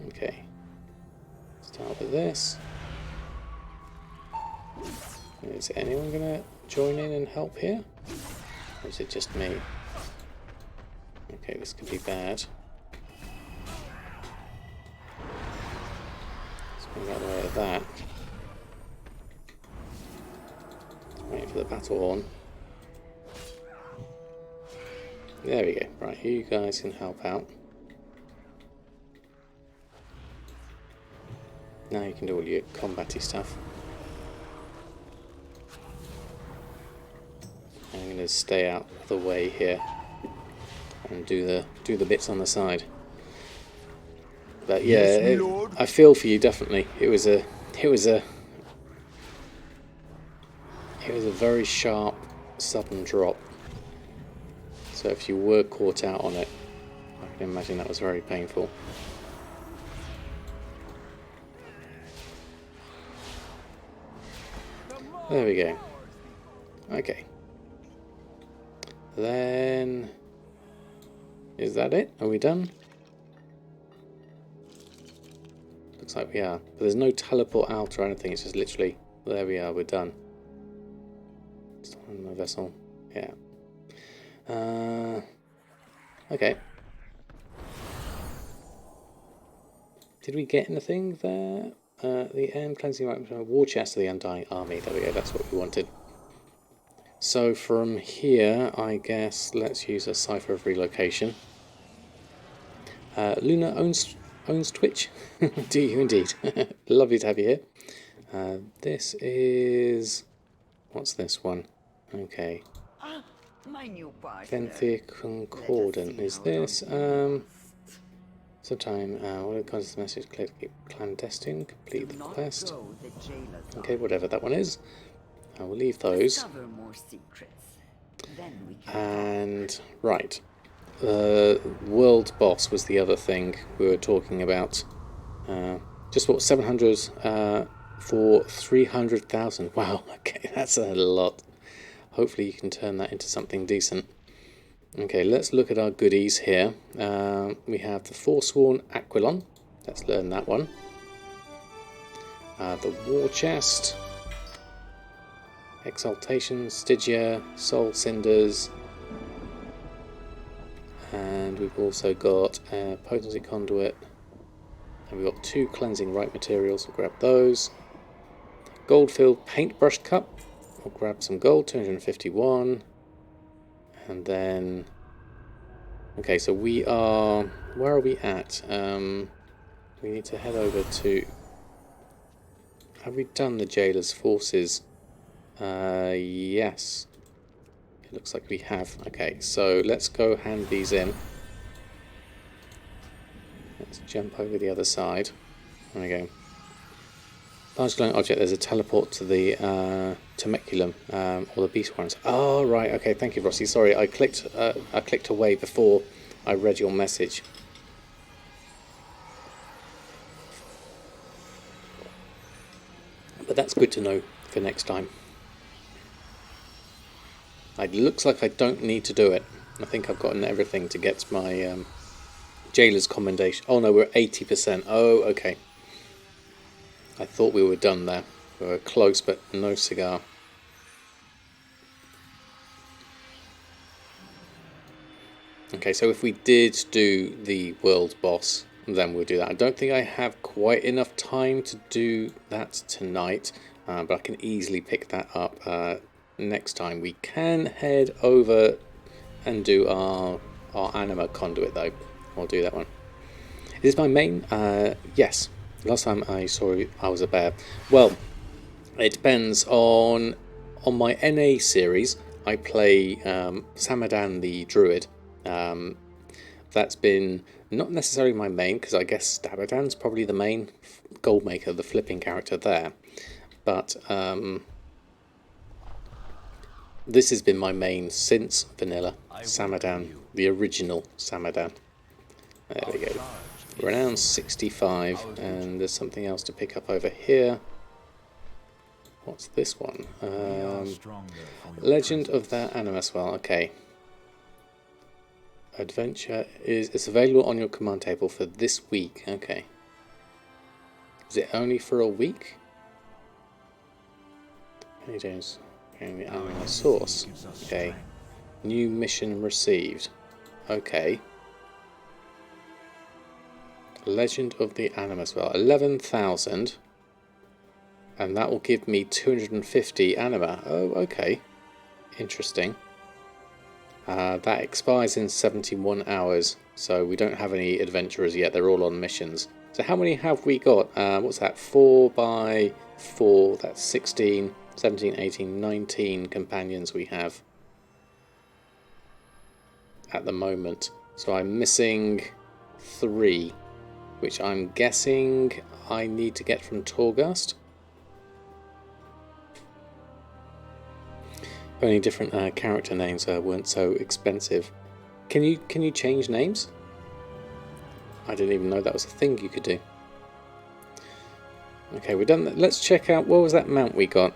Okay. Start with this. Is anyone gonna join in and help here? Or is it just me? Okay, this could be bad. Let's move out of the way of that. Waiting for the battle horn. There we go. Right, you guys can help out. Now you can do all your combat-y stuff. I'm going to stay out of the way here and do the bits on the side. But yeah, I feel for you definitely. It was a very sharp, sudden drop. So if you were caught out on it, I can imagine that was very painful. There we go. Okay. Then, is that it? Are we done? Looks like we are. But there's no teleport out or anything. It's just literally, there we are. We're done. It's on my vessel. Yeah. Okay. Did we get anything there? The end cleansing war chest of the Undying Army. There we go. That's what we wanted. So from here, I guess let's use a cipher of relocation. Luna owns Twitch. Do you indeed? Lovely to have you here. This is, what's this one? Okay. My new partner. Benthia Concordant. Is this sometime what are the kinds of message? Clandestine. Complete the quest. Okay, whatever that one is. I will leave those. And right, world boss was the other thing we were talking about. Just what, 700 for 300,000. Wow, okay, that's a lot. Hopefully you can turn that into something decent. Okay, let's look at our goodies here. We have the Forsworn Aquilon. Let's learn that one. The War Chest. Exaltation, Stygia, Soul Cinders, and we've also got a Potency Conduit, and we've got 2 Cleansing Rite materials, we'll grab those. Gold-filled Paintbrush Cup, we'll grab some gold, 251, and then, okay, so we are, where are we at? We need to head over to, have we done the Jailer's Forces? Yes. It looks like we have. Okay, so let's go hand these in. Let's jump over the other side. There we go. Large glowing object, there's a teleport to the Temecula, or the Beast Ones. Oh, right, okay, thank you, Rossi. Sorry, I clicked away before I read your message. But that's good to know for next time. It looks like I don't need to do it. I think I've gotten everything to get my Jailer's Commendation. Oh no, we're 80%. Oh, okay. I thought we were done there. We were close, but no cigar. Okay, so if we did do the world boss, then we'll do that. I don't think I have quite enough time to do that tonight, but I can easily pick that up next time. We can head over and do our anima conduit though. I'll do that one. Is this my main? Yes. Last time I saw it, I was a bear. Well, it depends on my NA series. I play Samadan the Druid. That's been not necessarily my main, because I guess Stabadan's probably the main Goldmaker, the flipping character there. But this has been my main since Vanilla. Samadan, the original Samadan. There we go. Renown 65, and there's something else to pick up over here. What's this one? Legend of the Animus. Well, okay. Adventure is available on your command table for this week. Okay. Is it only for a week? Any days? And the animal source. Okay. New mission received. Okay. Legend of the Animus. Well, 11,000. And that will give me 250 anima. Oh, okay. Interesting. That expires in 71 hours. So we don't have any adventurers yet. They're all on missions. So how many have we got? What's that? 4 by 4. That's 16, 17, 18, 19 companions we have at the moment. So I'm missing 3, which I'm guessing I need to get from Torghast. If only different character names weren't so expensive. Can you change names? I didn't even know that was a thing you could do. Okay, we're done. Let's check out, what was that mount we got?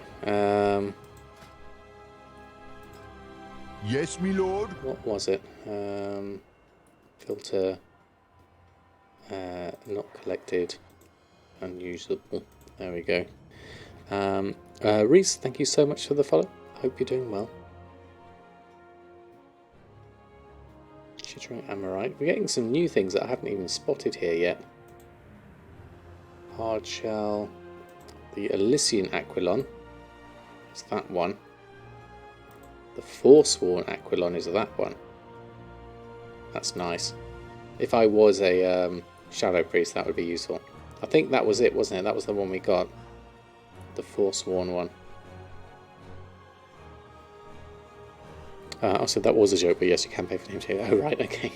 Yes, my lord. What was it? Filter, not collected, unusable. There we go. Reese, thank you so much for the follow. Hope you're doing well. Chittering Amorite. We're getting some new things that I haven't even spotted here yet. Hard shell. The Elysian Aquilon is that one. The Forsworn Aquilon is that one. That's nice. If I was a Shadow Priest, that would be useful. I think that was it, wasn't it? That was the one we got. The Forsworn one. Also, that was a joke, but yes, you can pay for names here. Oh, right, okay.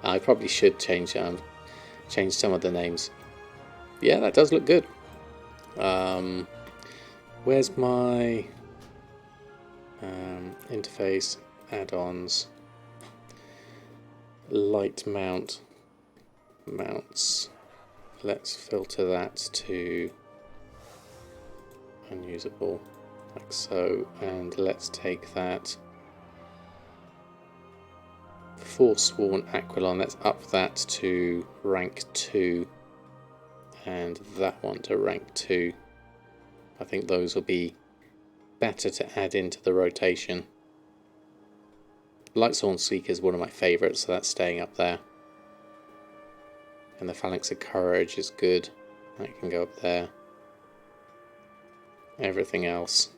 I probably should change some of the names. Yeah, that does look good. Where's my interface, add-ons, light mount, mounts. Let's filter that to unusable, like so, and let's take that Forsworn Aquilon, let's up that to rank 2 and that one to rank 2. I think those will be better to add into the rotation. Lightsworn Seeker is one of my favourites, so that's staying up there. And the Phalanx of Courage is good. That can go up there. Everything else,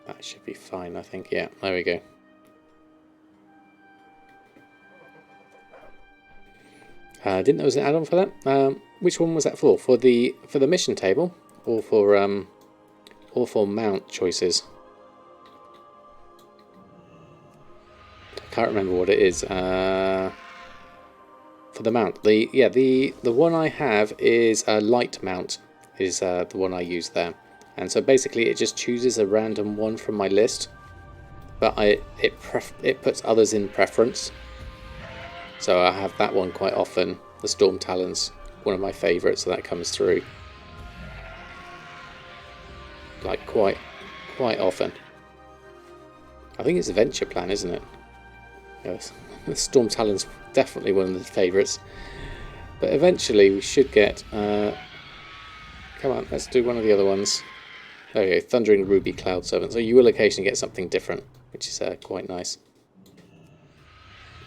that should be fine, I think. Yeah, there we go. Didn't know there was an add-on for that. Which one was that for? For the mission table, or for mount choices? I can't remember what it is. For the mount, the one I have is a light mount. Is the one I use there, and so basically it just chooses a random one from my list, but it puts others in preference. So I have that one quite often. The Storm Talon's one of my favourites, so that comes through like quite often. I think it's a Venture Plan, isn't it? Yes. The Storm Talon's definitely one of the favourites. But eventually we should get... come on, let's do one of the other ones. There we go, Thundering Ruby Cloud Servant. So you will occasionally get something different, which is quite nice.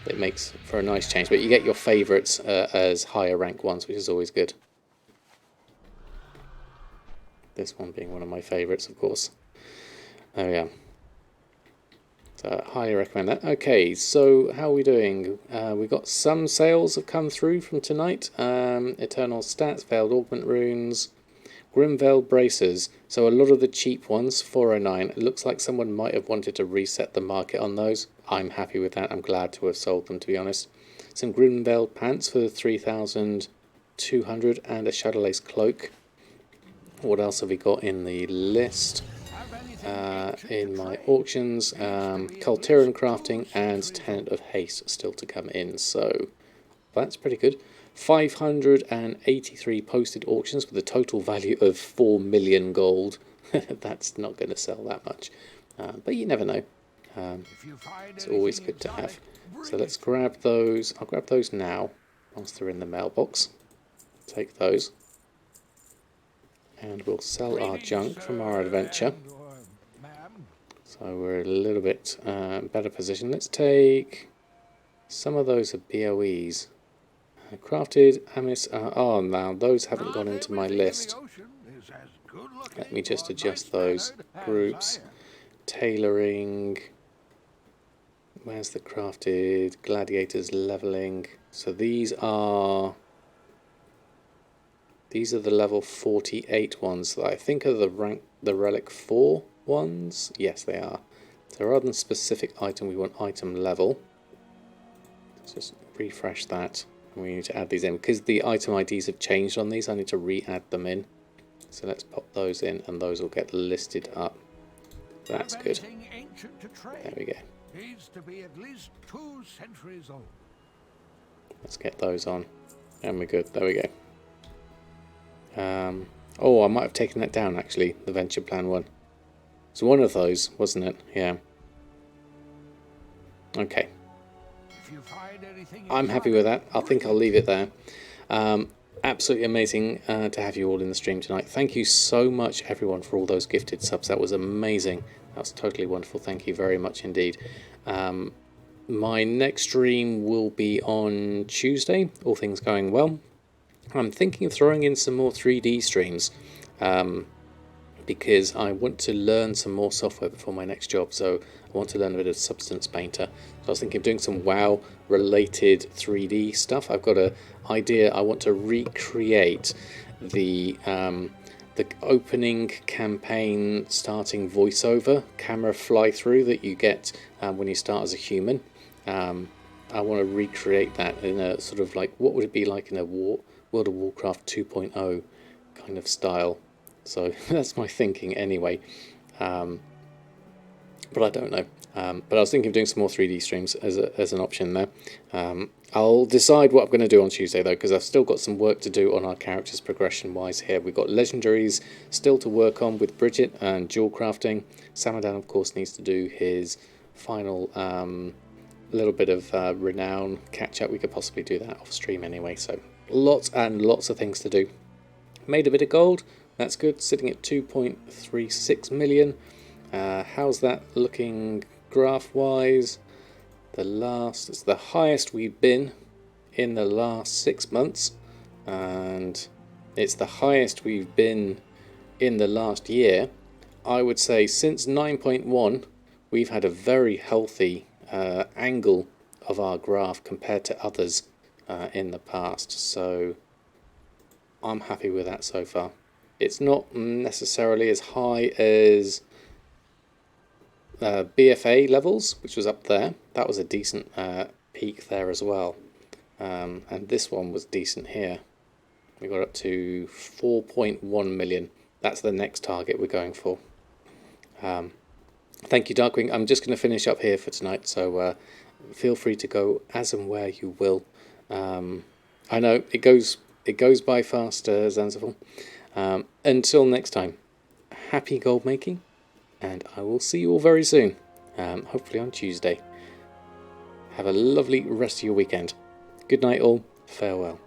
It makes for a nice change, but you get your favourites as higher rank ones, which is always good. This one being one of my favourites, of course. There we are. So highly recommend that. Okay, so how are we doing? We got some sales have come through from tonight. Eternal Stats, Veiled Augment Runes, Grimveiled Bracers. So a lot of the cheap ones, 409. It looks like someone might have wanted to reset the market on those. I'm happy with that. I'm glad to have sold them, to be honest. Some Grimveiled Pants for 3,200 and a Shadowlace Cloak. What else have we got in the list? In my auctions, Cultiran Crafting and Tenant of Haste still to come in, so that's pretty good. 583 posted auctions with a total value of 4 million gold. That's not going to sell that much, but you never know. It's always good to have. So let's grab those. I'll grab those now, once they're in the mailbox. Take those. And we'll sell our Greetings, junk from our sir, adventure. or ma'am. So we're a little bit better position. Let's take some of those are BOEs. Crafted Amis. Oh, now those haven't gone Not into my everything in list. the ocean is as good-looking Let me just or adjust those nice-mannered groups. as I am. Tailoring. Where's the crafted? Gladiators leveling. So these are the level 48 ones that I think are the relic 4 ones. Yes, they are. So rather than specific item, we want item level. Let's just refresh that. We need to add these in because the item IDs have changed on these. I need to re-add them in. So let's pop those in, and those will get listed up. That's Have good. anything ancient to trade There we go. needs to be at least 2 centuries old. Let's get those on. And we're good. There we go. Oh, I might have taken that down actually, the venture plan one. It's one of those, wasn't it? Yeah. Okay. If you find anything I'm happy with that. I think I'll leave it there. Absolutely amazing to have you all in the stream tonight. Thank you so much, everyone, for all those gifted subs. That was amazing. That was totally wonderful. Thank you very much indeed. My next stream will be on Tuesday, all things going well. I'm thinking of throwing in some more 3D streams because I want to learn some more software before my next job. So I want to learn a bit of Substance Painter. So I was thinking of doing some WoW related 3D stuff. I've got an idea. I want to recreate the opening campaign starting voiceover camera fly through that you get when you start as a human. I want to recreate that in a sort of like, what would it be like in a World of Warcraft 2.0 kind of style. So that's my thinking anyway. But I don't know. But I was thinking of doing some more 3D streams as an option there. I'll decide what I'm going to do on Tuesday though, because I've still got some work to do on our characters progression wise here. We've got legendaries still to work on with Bridget and dual crafting. Samadan of course needs to do his final little bit of renown catch up. We could possibly do that off stream anyway. So lots and lots of things to do. Made a bit of gold. That's good. Sitting at 2.36 million. How's that looking graph wise? It's the highest we've been in the last 6 months, and it's the highest we've been in the last year. I would say since 9.1 we've had a very healthy angle of our graph compared to others in the past, so I'm happy with that so far. It's not necessarily as high as BFA levels, which was up there. That was a decent peak there as well. And this one was decent here. We got up to 4.1 million. That's the next target we're going for. Thank you, Darkwing. I'm just going to finish up here for tonight, so feel free to go as and where you will. I know it goes by fast, Zanzibar. Until next time, happy gold making, and I will see you all very soon, hopefully on Tuesday. Have a lovely rest of your weekend. Good night all, farewell.